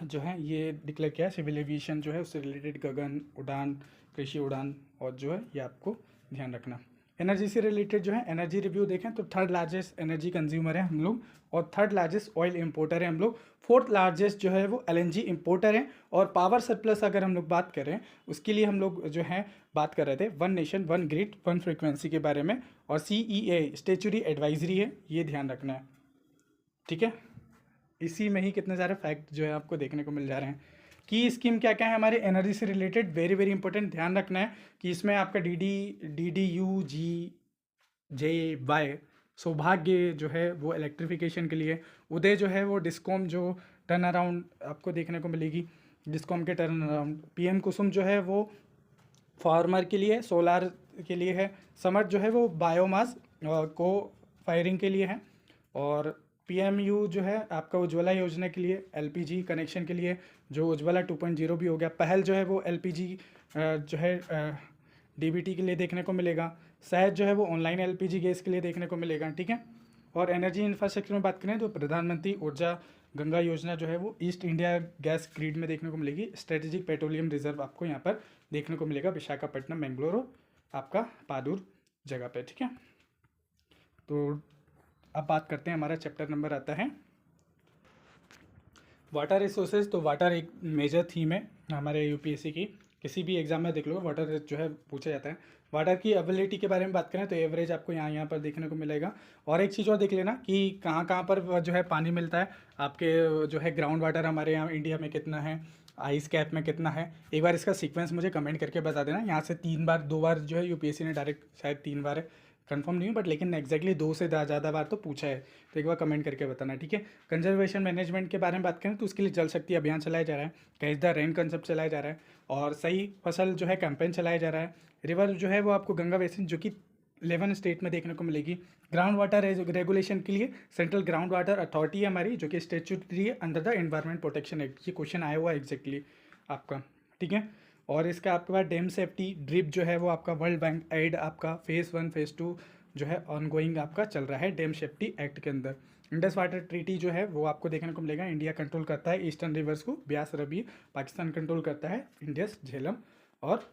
जो है ये डिक्लेयर किया है, सिविल एविएशन जो है उससे रिलेटेड गगन उड़ान, कृषि उड़ान, और जो है ये आपको ध्यान रखना। एनर्जी से रिलेटेड जो है एनर्जी रिव्यू देखें तो थर्ड लार्जेस्ट एनर्जी कंज्यूमर है हम लोग, और थर्ड लार्जेस्ट ऑयल इंपोर्टर है हम लोग, फोर्थ लार्जेस्ट जो है वो LNG इंपोर्टर है, और पावर सरप्लस अगर हम लोग बात करें उसके लिए हम लोग जो है बात कर रहे थे one nation one grid one frequency के बारे में, और CEA स्टेचुरी एडवाइजरी है, ये ध्यान रखना है, ठीक है। इसी में ही कितने सारे फैक्ट जो है आपको देखने को मिल जा रहे हैं। की स्कीम क्या क्या है हमारे एनर्जी से रिलेटेड, वेरी वेरी इंपॉर्टेंट, ध्यान रखना है कि इसमें आपका DDUGJY सौभाग्य जो है वो इलेक्ट्रिफिकेशन के लिए, उदय जो है वो डिस्कॉम जो टर्न अराउंड आपको देखने को मिलेगी, डिस्कॉम के टर्न अराउंड, PM कुसुम जो है वो फार्मर के लिए, सोलार के लिए है, समर जो है वो बायोमास को फायरिंग के लिए है, और PMU जो है आपका उज्ज्वला योजना के लिए, LPG कनेक्शन के लिए, जो उज्ज्वला 2.0 भी हो गया, पहल जो है वो LPG जो है DBT के लिए देखने को मिलेगा, सहज जो है वो ऑनलाइन LPG गैस के लिए देखने को मिलेगा, ठीक है। और एनर्जी इंफ्रास्ट्रक्चर में बात करें तो प्रधानमंत्री ऊर्जा गंगा योजना जो है वो ईस्ट इंडिया गैस ग्रिड में देखने को मिलेगी, स्ट्रेटेजिक पेट्रोलियम रिजर्व आपको यहाँ पर देखने को मिलेगा विशाखापट्टनम, बेंगलुरु आपका पादुर जगह पे, ठीक है। तो अब बात करते हैं, हमारा चैप्टर नंबर आता है वाटर रिसोर्सेज। तो वाटर एक मेजर थीम है हमारे UPSC की, किसी भी एग्जाम में देख लो वाटर जो है पूछा जाता है। वाटर की अवेलेबिलिटी के बारे में बात करें तो एवरेज आपको यहाँ पर देखने को मिलेगा, और एक चीज़ और देख लेना कि कहाँ कहाँ पर जो है पानी मिलता है आपके, जो है ग्राउंड वाटर हमारे यहाँ इंडिया में कितना है, आइस कैप में कितना है, एक बार इसका सीक्वेंस मुझे कमेंट करके बता देना। यहाँ से 2 बार जो है UPSC ने डायरेक्ट, शायद 3 बार है, कंफर्म नहीं हूँ, बट लेकिन एग्जैक्टली 2 से ज़्यादा बार तो पूछा है, तो एक बार कमेंट करके बताना, ठीक है। कंजर्वेशन मैनेजमेंट के बारे में बात करें तो उसके लिए जल शक्ति अभियान चलाया जा रहा है, कैच द रेन कंसेप्ट चलाया जा रहा है, और सही फसल जो है कैंपेन चलाया जा रहा है। रिवर जो है वो आपको गंगा बेसिन जो कि 11 स्टेट में देखने को मिलेगी। ग्राउंड वाटर रेगुलेशन के लिए सेंट्रल ग्राउंड वाटर अथॉरिटी है हमारी, जो कि स्टेचुटरी है under the environment protection act, ये क्वेश्चन आया हुआ है एग्जैक्टली आपका, ठीक है। और इसका आपके पास डैम सेफ्टी ड्रिप जो है वो आपका वर्ल्ड बैंक एड आपका फेज़ 1 फेज़ 2 जो है ऑनगोइंग आपका चल रहा है डैम सेफ्टी एक्ट के अंदर। इंडस वाटर ट्रीटी जो है वो आपको देखने को मिलेगा, इंडिया कंट्रोल करता है ईस्टर्न रिवर्स को, ब्यास रबी, पाकिस्तान कंट्रोल करता है इंडस झेलम, और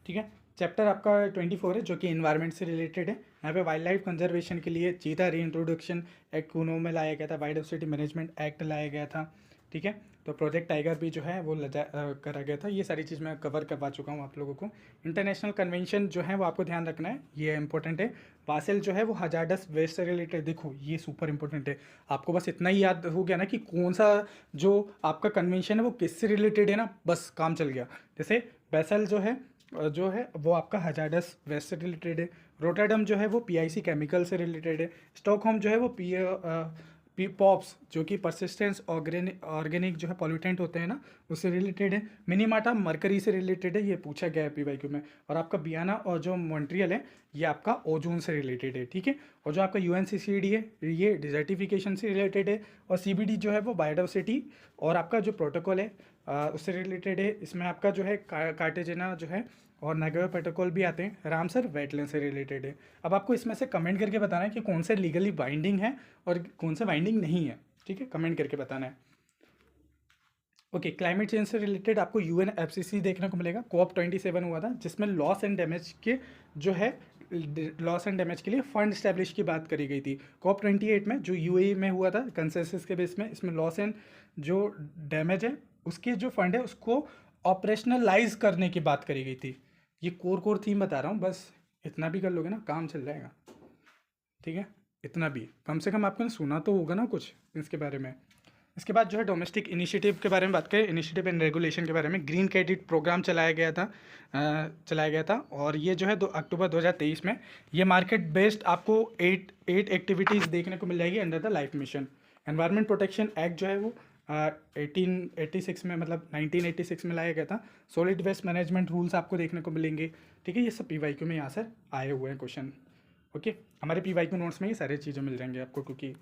ठीक है। चैप्टर आपका 24 है जो कि इन्वायरमेंट से रिलेटेड है। यहाँ पे वाइल्ड लाइफ कंजर्वेशन के लिए चीता री इंट्रोडक्शन एक्ट कूनो में लाया गया था, बायोडाइवर्सिटी मैनेजमेंट एक्ट लाया गया था, ठीक है। तो प्रोजेक्ट टाइगर भी जो है वो करा गया था। ये सारी चीज़ मैं कवर करवा चुका हूँ आप लोगों को। इंटरनेशनल कन्वेंशन जो है वो आपको ध्यान रखना है, ये इंपॉर्टेंट है। बासेल जो है वो हजार्डस वेस्ट से रिलेटेड, देखो ये सुपर इंपॉर्टेंट है, आपको बस इतना ही याद हो गया ना कि कौन सा जो आपका कन्वेंशन है वो किससे रिलेटेड है ना, बस काम चल गया। जैसे बासेल जो है वो आपका हजार्डस वेस्ट से रिलेटेड है। रोटरडम जो है वो PIC केमिकल से रिलेटेड है। स्टॉकहोम जो है वो पॉप्स जो कि परसिस्टेंस ऑर्गेनिक जो है पॉल्यूटेंट होते हैं ना, उससे रिलेटेड है। मिनीमाटा मरकरी से रिलेटेड है, ये पूछा गया है PYQ में। और आपका बियाना और जो मॉन्ट्रियल है ये आपका ओजोन से रिलेटेड है, ठीक है। और जो आपका UNCCD है ये डिजर्टिफिकेशन से रिलेटेड है। और CBD जो है वो बायोडाइवर्सिटी और आपका जो प्रोटोकॉल है उससे रिलेटेड है। इसमें आपका जो है कार्टेजेना जो है और नागोया प्रोटोकॉल भी आते हैं। रामसर वेटलैंड से रिलेटेड है। अब आपको इसमें से कमेंट करके बताना है कि कौन से लीगली बाइंडिंग है और कौन सा बाइंडिंग नहीं है, ठीक है, कमेंट करके बताना है। ओके, क्लाइमेट चेंज से रिलेटेड आपको UNFCCC देखने को मिलेगा। COP27 हुआ था जिसमें लॉस एंड डैमेज के जो है लॉस एंड डैमेज के लिए फंड स्टैब्लिश की बात करी गई थी। COP28 में जो UAE में हुआ था कंसेंसस के बेस में, इसमें लॉस एंड जो डैमेज है उसके जो फंड है उसको ऑपरेशनलाइज करने की बात करी गई थी। ये कोर थीम बता रहा हूँ, बस इतना भी कर लोगे ना काम चल जाएगा, ठीक है। इतना भी कम से कम आपने सुना तो होगा ना कुछ इसके बारे में। इसके बाद जो है डोमेस्टिक इनिशिएटिव के बारे में बात करें, इनिशिएटिव एंड रेगुलेशन के बारे में। ग्रीन क्रेडिट प्रोग्राम चलाया गया था और ये जो है 2 अक्टूबर 2023 में ये मार्केट बेस्ड आपको 8 एक्टिविटीज़ देखने को मिल जाएगी under the life mission. Environment protection act जो है वो 1886 में, मतलब 1986 में लाया गया था। सॉलिड वेस्ट मैनेजमेंट रूल्स आपको देखने को मिलेंगे, ठीक है। ये सब PYQ में यहाँ से आए हुए हैं क्वेश्चन, ओके। हमारे PYQ नोट्स में ये सारी चीज़ें मिल जाएंगी आपको, क्योंकि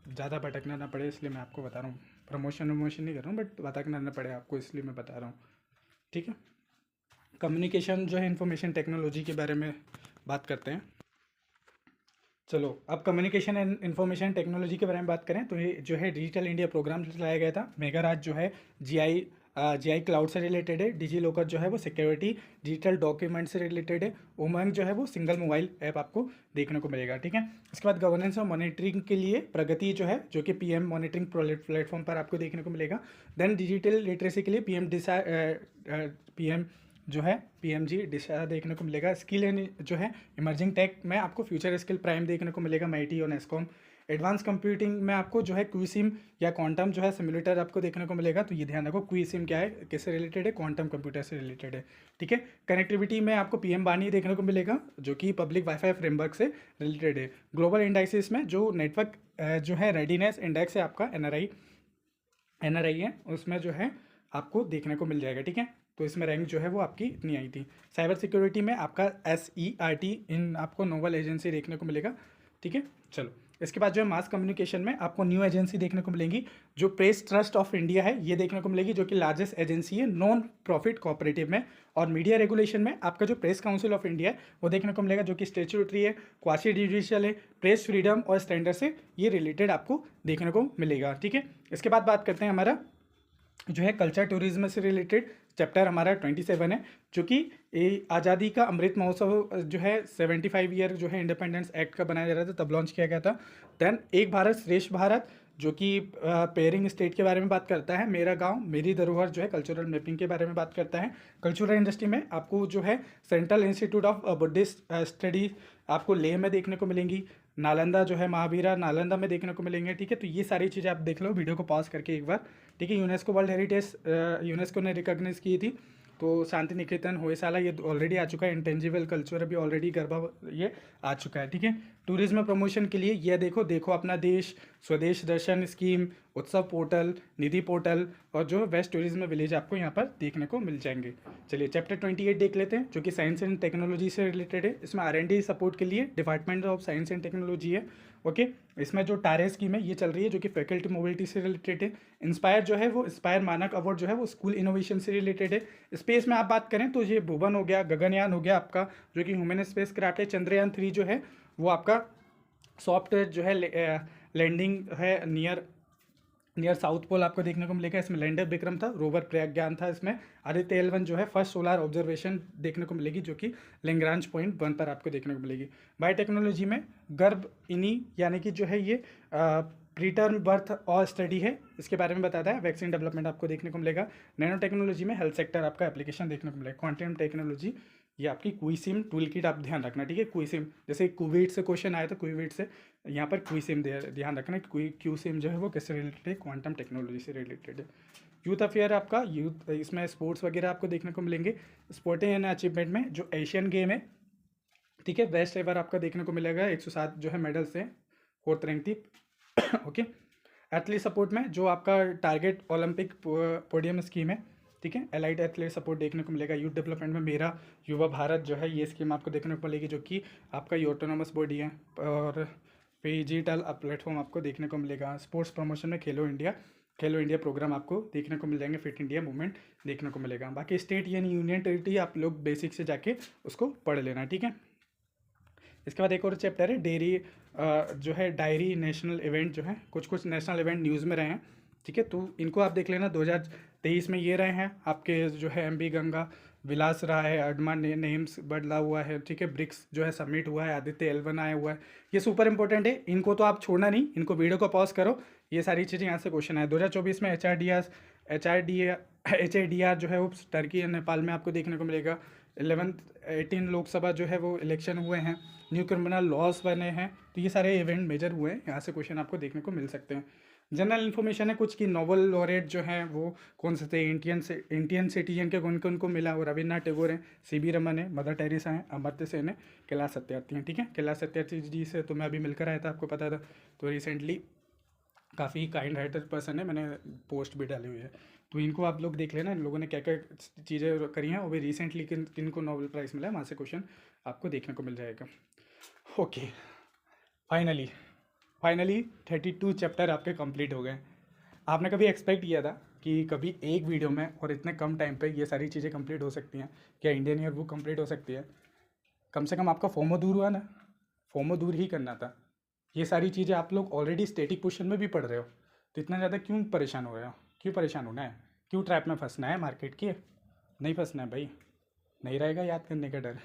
ज़्यादा भटकना ना पड़े इसलिए मैं आपको बता रहा हूँ। प्रमोशन नहीं कर रहा हूँ, बट भटकना ना पड़े आपको इसलिए मैं बता रहा हूँ, ठीक है। कम्युनिकेशन जो है इंफॉर्मेशन टेक्नोलॉजी के बारे में बात करते हैं। चलो अब कम्युनिकेशन एंड इंफॉर्मेशन टेक्नोलॉजी के बारे में बात करें तो ये जो है डिजिटल इंडिया प्रोग्राम चलाया गया था। मेगाराज जो है GI क्लाउड से रिलेटेड है। डिजी लॉकर जो है वो सिक्योरिटी डिजिटल डॉक्यूमेंट से रिलेटेड है। उमंग जो है वो सिंगल मोबाइल ऐप आपको देखने को मिलेगा, ठीक है। इसके बाद गवर्नेंस और मॉनिटरिंग के लिए प्रगति जो है, जो कि PM मॉनिटरिंग प्लेटफॉर्म पर आपको देखने को मिलेगा। देन डिजिटल लिटरेसी के लिए PM जो है PMG दिशा देखने को मिलेगा। स्किल एंड जो है इमर्जिंग टेक में आपको फ्यूचर स्किल प्राइम देखने को मिलेगा, MIT और NESCOM। एडवांस कंप्यूटिंग में आपको जो है क्यूसिम या क्वांटम जो है सिमुलेटर आपको देखने को मिलेगा। तो ये ध्यान रखो, क्यूसिम क्या है, किससे रिलेटेड है, क्वांटम कंप्यूटर से रिलेटेड है, ठीक है। कनेक्टिविटी में आपको PM बानी देखने को मिलेगा, जो कि पब्लिक वाईफाई फ्रेमवर्क से रिलेटेड है। ग्लोबल इंडाइसिस में जो नेटवर्क जो है रेडीनेस इंडेक्स है आपका, NRI है, उसमें जो है आपको देखने को मिल जाएगा, ठीक है। तो इसमें रैंक जो है वो आपकी इतनी आई थी। साइबर सिक्योरिटी में आपका SERT इन आपको नोवल एजेंसी देखने को मिलेगा, ठीक है। चलो इसके बाद जो है मास कम्युनिकेशन में आपको न्यू एजेंसी देखने को मिलेंगी, जो प्रेस ट्रस्ट ऑफ इंडिया है ये देखने को मिलेगी, जो कि लार्जेस्ट एजेंसी है नॉन प्रॉफिट कोऑपरेटिव में। और मीडिया रेगुलेशन में आपका जो प्रेस काउंसिल ऑफ इंडिया है वो देखने को मिलेगा, जो कि स्टेचुटरी है, क्वासी जुडिशियल है, प्रेस फ्रीडम और स्टैंडर्ड से ये रिलेटेड आपको देखने को मिलेगा, ठीक है। इसके बाद बात करते हैं हमारा जो है कल्चर टूरिज्म से रिलेटेड चैप्टर हमारा 27 है, जो कि आज़ादी का अमृत महोत्सव जो है 75 ईयर जो है इंडिपेंडेंस एक्ट का बनाया जा रहा था तब लॉन्च किया गया था। देन एक भारत श्रेष्ठ भारत, जो कि पेयरिंग स्टेट के बारे में बात करता है। मेरा गांव मेरी धरोहर जो है कल्चरल मैपिंग के बारे में बात करता है। कल्चरल इंडस्ट्री में आपको जो है central institute of Buddhist studies आपको लेह में देखने को मिलेंगी। नालंदा जो है महावीरा नालंदा में देखने को मिलेंगे, ठीक है। तो ये सारी चीज़ें आप देख लो, वीडियो को पॉज करके एक बार, ठीक है। यूनेस्को वर्ल्ड हेरिटेज यूनेस्को ने रिकॉग्नाइज की थी, तो शांति निकेतन होयसाला ये ऑलरेडी आ चुका है। इंटेंजिबल कल्चर अभी ऑलरेडी गरबा ये आ चुका है, ठीक है। टूरिज्म प्रमोशन के लिए ये देखो अपना देश, स्वदेश दर्शन स्कीम, उत्सव पोर्टल, निधि पोर्टल और जो वेस्ट टूरिज्म विलेज आपको यहाँ पर देखने को मिल जाएंगे। चलिए चैप्टर 28 देख लेते हैं, जो कि साइंस एंड टेक्नोलॉजी से रिलेटेड है। इसमें R&D सपोर्ट के लिए department of science and technology है, ओके। इसमें जो टारे स्कीम है ये चल रही है, जो कि फैकल्टी मोबिलिटी से रिलेटेड है। इंस्पायर जो है वो इंस्पायर मानक अवार्ड जो है वो स्कूल इनोवेशन से रिलेटेड है। स्पेस में आप बात करें तो ये भुवन हो गया, गगनयान हो गया आपका, जो कि ह्यूमन स्पेस क्राफ्ट है। चंद्रयान 3 जो है वो आपका सॉफ्टवेयर जो है लैंडिंग है नियर साउथ पोल आपको देखने को मिलेगा। इसमें लैंडर विक्रम था, रोवर प्रज्ञान था। इसमें आदित्य L1 जो है फर्स्ट सोलर ऑब्जर्वेशन देखने को मिलेगी, जो कि लेंग्रांज पॉइंट 1 पर आपको देखने को मिलेगी। बायोटेक्नोलॉजी में गर्भ इनी यानी कि जो है ये प्रीटर्म बर्थ और स्टडी है, इसके बारे में बताता है। वैक्सीन डेवलपमेंट आपको देखने को मिलेगा। नैनो टेक्नोलॉजी में हेल्थ सेक्टर आपका एप्लीकेशन देखने को मिलेगा। क्वांटम टेक्नोलॉजी ये आपकी क्विसिम टूल किट आप ध्यान रखना, ठीक है। क्विसिम जैसे कोविड से क्वेश्चन आया था, कोविड से यहाँ पर क्विसिम ध्यान रखना कि क्यूसिम जो है वो किससे रिलेटेड है, क्वांटम टेक्नोलॉजी से रिलेटेड है। यूथ अफेयर आपका यूथ, इसमें स्पोर्ट्स वगैरह आपको देखने को मिलेंगे। स्पोर्टिंग एंड अचीवमेंट में जो एशियन गेम है, ठीक है, बेस्ट एवर आपका देखने को मिलेगा। 107 जो है मेडल से 4th रैंक थी, ओके। एथलीट सपोर्ट में जो आपका टारगेट ओलंपिक पोडियम स्कीम है, ठीक है, एलाइट एथलीट सपोर्ट देखने को मिलेगा। यूथ डेवलपमेंट में मेरा युवा भारत जो है ये स्कीम आपको देखने को मिलेगी, जो कि आपका ये ऑटोनोमस बॉडी है। और डिजिटल प्लेटफॉर्म आपको देखने को मिलेगा। स्पोर्ट्स प्रमोशन में खेलो इंडिया प्रोग्राम आपको देखने को मिल जाएंगे। फिट इंडिया मूवमेंट देखने को मिलेगा। बाकी स्टेट यानी यूनियन टेरिटरी आप लोग बेसिक से जाके उसको पढ़ लेना, ठीक है। इसके बाद एक और चैप्टर है डेयरी जो है डायरी नेशनल इवेंट जो है, कुछ नेशनल इवेंट न्यूज़ में रहे हैं, ठीक है। तो इनको आप देख लेना। 2023 में ये रहे हैं आपके जो है MB गंगा विलास रहा है, अडमा नेम्स बदला हुआ है, ठीक है। ब्रिक्स जो है सबमिट हुआ है, आदित्य L1 आया हुआ है। ये सुपर इंपॉर्टेंट है, इनको तो आप छोड़ना नहीं, इनको वीडियो को पॉज करो, ये सारी चीज़ें यहाँ से क्वेश्चन आए। 2024 में HIDR जो है वो टर्की और नेपाल में आपको देखने को मिलेगा। 18 लोकसभा जो है वो इलेक्शन हुए हैं। न्यू क्रिमिनल लॉज बने हैं। तो ये सारे इवेंट मेजर हुए हैं, यहाँ से क्वेश्चन आपको देखने को मिल सकते हैं। जनरल इन्फॉर्मेशन है कुछ की नोबेल लॉरेट जो हैं वो कौन से थे, इंडियन सिटीजन के कौन कौन को मिला। वो रविन्द्रनाथ टैगोर हैं, CB रमन है, मदर टेरेसा हैं, अमर्त्य सेन है, कैलाश सत्यार्थी हैं, ठीक है। कैलाश सत्यार्थी जी से तो मैं अभी मिलकर आया था, आपको पता था। तो रिसेंटली काफ़ी काइंड हार्टेड पर्सन है, मैंने पोस्ट भी डाली हुई है, तो इनको आप लोग देख लेना, इन लोगों ने क्या क्या चीज़ें करी हैं, और भी रिसेंटली किन को नोबेल प्राइज़ मिला है, वहाँ से क्वेश्चन आपको देखने को मिल जाएगा। ओके, फाइनली फाइनली 32 चैप्टर आपके कंप्लीट हो गए। आपने कभी एक्सपेक्ट किया था कि कभी एक वीडियो में और इतने कम टाइम पे ये सारी चीज़ें कंप्लीट हो सकती हैं? क्या इंडियन ईयर बुक कंप्लीट हो सकती है? कम से कम आपका फोमो दूर हुआ ना, फोमो दूर ही करना था। ये सारी चीज़ें आप लोग ऑलरेडी स्टैटिक पोजीशन में भी पढ़ रहे हो, तो इतना ज़्यादा क्यों परेशान हो रहे हो? क्यों परेशान होना है? क्यों ट्रैप में फंसना है मार्केट के? नहीं फंसना है भाई, नहीं रहेगा याद करने का डर।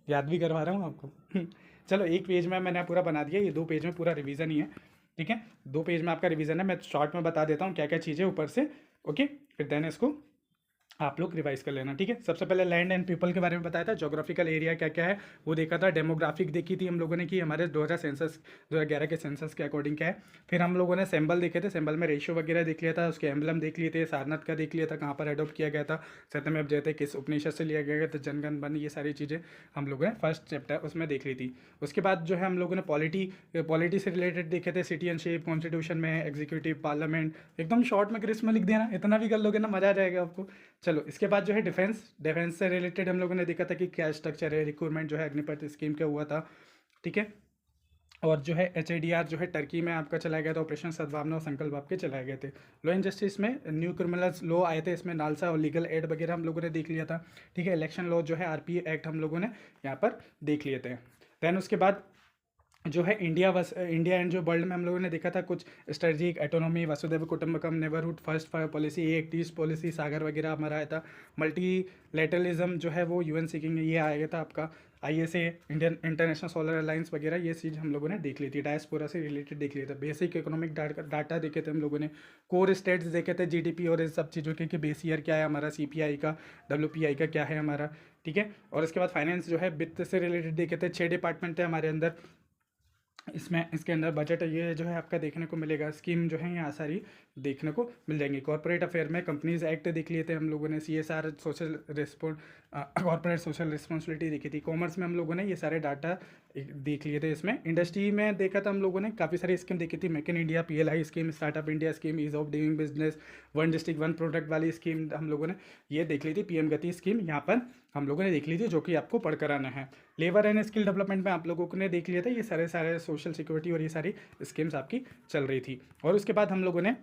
याद भी करवा रहा हूँ आपको। चलो, एक पेज में मैंने पूरा बना दिया, ये 2 पेज में पूरा रिवीजन ही है, ठीक है। 2 पेज में आपका रिवीजन है, मैं शॉर्ट में बता देता हूँ क्या क्या चीज़ें ऊपर से, ओके। फिर देन इसको आप लोग रिवाइज कर लेना, ठीक है। सबसे पहले लैंड एंड पीपल के बारे में बताया था, जोग्राफिकल एरिया क्या क्या है वो देखा था, डेमोग्राफिक देखी थी हम लोगों ने कि हमारे 2011 के सेंसस के अकॉर्डिंग क्या है। फिर हम लोगों ने सिंबल देखे थे, सिंबल में रेशियो वगैरह देख लिया था, उसके एम्बलम देख लिए थे, सारनाथ का देख लिया था कहाँ पर अडोप्ट किया गया था, सत्यमेव जयते किस उपनिषद से लिया गया था, जनगण मन, ये सारी चीज़ें हम लोगों ने फर्स्ट चैप्टर उसमें देख ली थी। उसके बाद जो है हम लोगों ने पॉलिटी से रिलेटेड देखे थे, सिटीजनशिप, कॉन्स्टिट्यूशन में, एग्जीक्यूटिव, पार्लियामेंट, एकदम शॉर्ट में क्रिस्प में लिख देना, इतना भी कर लोगे ना मज़ा आ जाएगा आपको। चलो, इसके बाद जो है डिफेंस से रिलेटेड हम लोगों ने देखा था कि क्या स्ट्रक्चर है, रिक्रूटमेंट जो है अग्निपथ स्कीम का हुआ था, ठीक है। और जो है HADR जो है टर्की में आपका चलाया गया था, ऑपरेशन सद्भावना और संकल्प आपके चलाए गए थे। लॉ एंड जस्टिस में न्यू क्रिमिनल्स लॉ आए थे, इसमें नालसा और लीगल एड वगैरह हम लोगों ने देख लिया था, ठीक है। इलेक्शन लॉ जो है RPA एक्ट हम लोगों ने यहाँ पर देख लिए थे। दैन उसके बाद जो है इंडिया एंड जो वर्ल्ड में हम लोगों ने देखा था कुछ स्ट्रेटजिक एटोनॉमी, वसुधैव कुटुंबकम, नेबरहुड फर्स्ट पॉलिसी, एक ईस्ट पॉलिसी, सागर वगैरह हमारा आया था। मल्टीलेटरलिज्म जो है वो UN सीकिंग ये आया था आपका, ISA, Indian international solar alliance वगैरह, ये चीज़ हम लोगों ने देख ली थी। डायस्पोरा से रिलेटेड देख लिया था। बेसिक इकोनॉमिक डाटा देखे थे हम लोगों ने, कोर स्टेट्स देखे थे, GDP और इस सब चीज़ों के कि बेस ईयर क्या है हमारा, CPI का, WPI का क्या है हमारा, ठीक है। और इसके बाद फाइनेंस जो है वित्त से रिलेटेड देखे थे। 6 डिपार्टमेंट थे हमारे अंदर, इसके अंदर बजट ये जो है आपका देखने को मिलेगा, स्कीम जो है यहाँ सारी देखने को मिल जाएंगी। कॉर्पोरेट अफेयर में कंपनीज एक्ट देख लिए थे हम लोगों ने, CSR, कॉर्पोरेट सोशल रिस्पॉन्सिबिलिटी देखी थी। कॉमर्स में हम लोगों ने ये सारे डाटा देख लिए थे। इसमें इंडस्ट्री में देखा था हम लोगों ने, काफ़ी सारी स्कीम देखी थी, make in India, PLI scheme, startup India scheme, ease of doing business, one district one product वाली स्कीम हम लोगों ने ये देख ली थी। PM गति स्कीम यहाँ पर हम लोगों ने देख ली थी, जो कि आपको पढ़कर आना है। लेबर एंड स्किल डेवलपमेंट में आप लोगों ने देख लिया था, ये सारे सोशल सिक्योरिटी और ये सारी स्कीम्स आपकी चल रही थी। और उसके बाद हम लोगों ने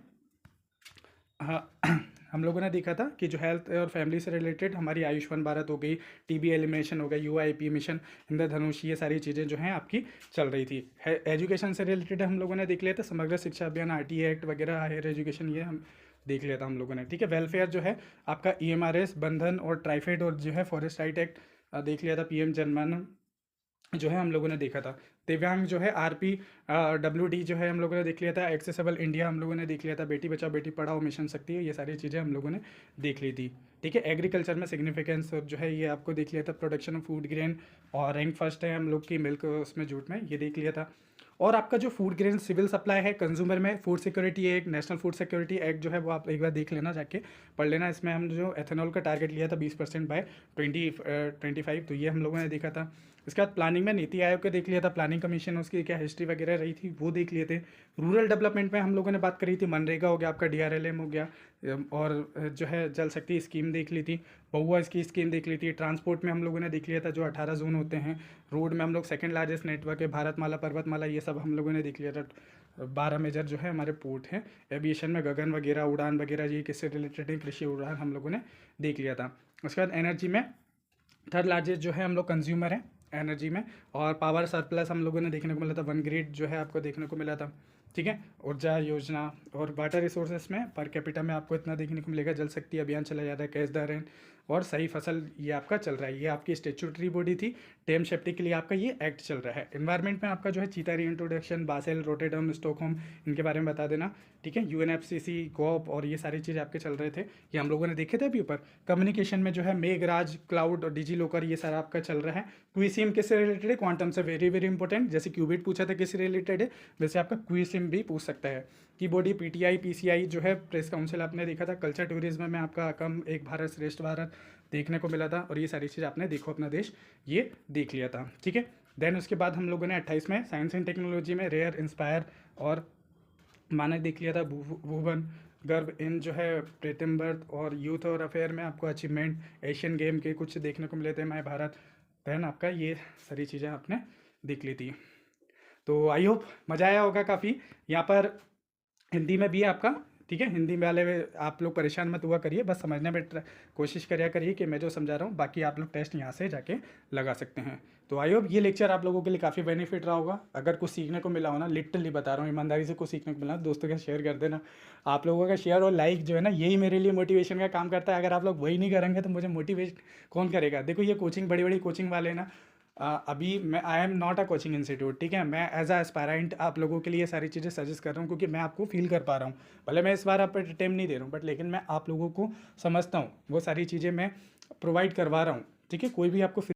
हम लोगों ने देखा था कि जो हेल्थ और फैमिली से रिलेटेड हमारी आयुष्मान भारत हो गई, TB एलिमिनेशन हो गया, UIP मिशन, इंद्रधनुष, ये सारी चीज़ें जो हैं आपकी चल रही थी। एजुकेशन से रिलेटेड हम लोगों ने देख लिया था, समग्र शिक्षा अभियान, RTA एक्ट वगैरह, हायर एजुकेशन, ये हम देख लिया था हम लोगों ने, ठीक है। वेलफेयर जो है आपका EMRS, बंधन और ट्राइफेड और जो है फॉरेस्ट राइट एक्ट देख लिया था। PM जनमन जो है हम लोगों ने देखा था। दिव्यांग जो है RPWD जो है हम लोगों ने देख लिया था। एक्सेसिबल इंडिया हम लोगों ने देख लिया था। बेटी बचाओ बेटी पढ़ाओ मिशन शक्ति, ये सारी चीज़ें हम लोगों ने देख ली थी, ठीक है। एग्रीकल्चर में सिग्निफिकेंस जो है ये आपको देख लिया था। प्रोडक्शन ऑफ फूड ग्रेन और रैंक फर्स्ट है हम लोग की मिल्क उसमें जूट में, ये देख लिया था। और आपका जो फूड ग्रेन सिविल सप्लाई है, कंज्यूमर में food security act, national food security act जो है वो आप एक बार देख लेना, जाके पढ़ लेना। इसमें हम जो एथेनॉल का टारगेट लिया था 20% बाय 2025, तो ये हम लोगों ने देखा था। इसके बाद प्लानिंग में नीति आयोग का देख लिया था, प्लानिंग कमीशन उसकी क्या हिस्ट्री वगैरह रही थी वो देख लिए थे। रूरल डेवलपमेंट में हम लोगों ने बात करी थी, मनरेगा हो गया आपका, DRLM हो गया, और जो है जल शक्ति स्कीम देख ली थी, बहुआ की स्कीम देख ली थी। ट्रांसपोर्ट में हम लोगों ने देख लिया था जो 18 जोन होते हैं। रोड में हम लोग सेकंड लार्जेस्ट नेटवर्क है, भारतमाला, पर्वतमाला, ये सब हम लोगों ने देख लिया था। 12 मेजर जो है हमारे पोर्ट हैं। एविएशन में गगन वगैरह, उड़ान वगैरह, ये किससे रिलेटेड है, कृषि उड़ान हम लोगों ने देख लिया था। उसके बाद एनर्जी में थर्ड लार्जेस्ट जो है हम लोग कंज्यूमर हैं एनर्जी में, और पावर सरप्लस हम लोगों ने देखने को मिला था। वन ग्रिड जो है आपको देखने को मिला था, ठीक है। ऊर्जा योजना और वाटर रिसोर्सेस में पर कैपिटा में आपको इतना देखने को मिलेगा। जल शक्ति अभियान चला जा रहा है, कैच द रेन और सही फसल ये आपका चल रहा है। ये आपकी स्टेचुटरी बॉडी थी, टेम सेफ्टी के लिए आपका ये एक्ट चल रहा है। एनवायरनमेंट में आपका जो है चीता रीइंट्रोडक्शन, बासेल, रोटेडम, स्टॉकहोम, इनके बारे में बता देना, ठीक है। UNFCCC, GOP और ये सारी चीज़ आपके चल रहे थे, ये हम लोगों ने देखे थे अभी ऊपर। कम्युनिकेशन में जो है मेघराज, क्लाउड और डिजी लॉकर, ये सारा आपका चल रहा है। क्विसिम किससे रिलेटेड है, क्वांटम से, वेरी वेरी इंपॉर्टेंट। जैसे क्यूबिट पूछा था किससे रिलेटेड है, वैसे आपका क्विसिम भी पूछ सकता है। की बॉडी PTI PCI जो है प्रेस काउंसिल आपने देखा था। कल्चर टूरिज्म में आपका कम एक भारत श्रेष्ठ भारत देखने को मिला था, और ये सारी चीज़ आपने देखो अपना देश ये देख लिया था, ठीक है। देन उसके बाद हम लोगों ने 28 में साइंस एंड टेक्नोलॉजी में रेयर, इंस्पायर और मैंने देख लिया था भुवन गर्व इन जो है प्रीतम बर्थ और यूथ और अफेयर में आपको अचीवमेंट एशियन गेम के कुछ देखने को मिले थे, माय भारत, देन आपका ये सारी चीज़ें आपने देख ली थी। तो आई होप मज़ा आया होगा काफ़ी। यहाँ पर हिंदी में भी है आपका, ठीक है, हिंदी वाले में आप लोग परेशान मत हुआ करिए, बस समझने में कोशिश करिए करिए कि मैं जो समझा रहा हूँ, बाकी आप लोग टेस्ट यहाँ से जाके लगा सकते हैं। तो आई होप ये लेक्चर आप लोगों के लिए काफ़ी बेनिफिट रहा होगा। अगर कुछ सीखने को मिला हो ना, लिटरली बता रहा हूँ, ईमानदारी से कुछ सीखने को मिला, दोस्तों के शेयर कर देना। आप लोगों का शेयर और लाइक जो है ना, यही मेरे लिए मोटिवेशन का काम करता है। अगर आप लोग वही नहीं करेंगे तो मुझे मोटिवेट कौन करेगा। देखो ये कोचिंग, बड़ी बड़ी कोचिंग वाले ना, अभी मैं I am not a coaching institute, ठीक है, मैं एज अ एस्पायरेंट आप लोगों के लिए सारी चीज़ें सजेस्ट कर रहा हूँ, क्योंकि मैं आपको फील कर पा रहा हूँ। भले मैं इस बार आप पर अटेम्प्ट नहीं दे रहा हूँ, बट लेकिन मैं आप लोगों को समझता हूँ, वो सारी चीज़ें मैं प्रोवाइड करवा रहा हूँ, ठीक है। कोई भी आपको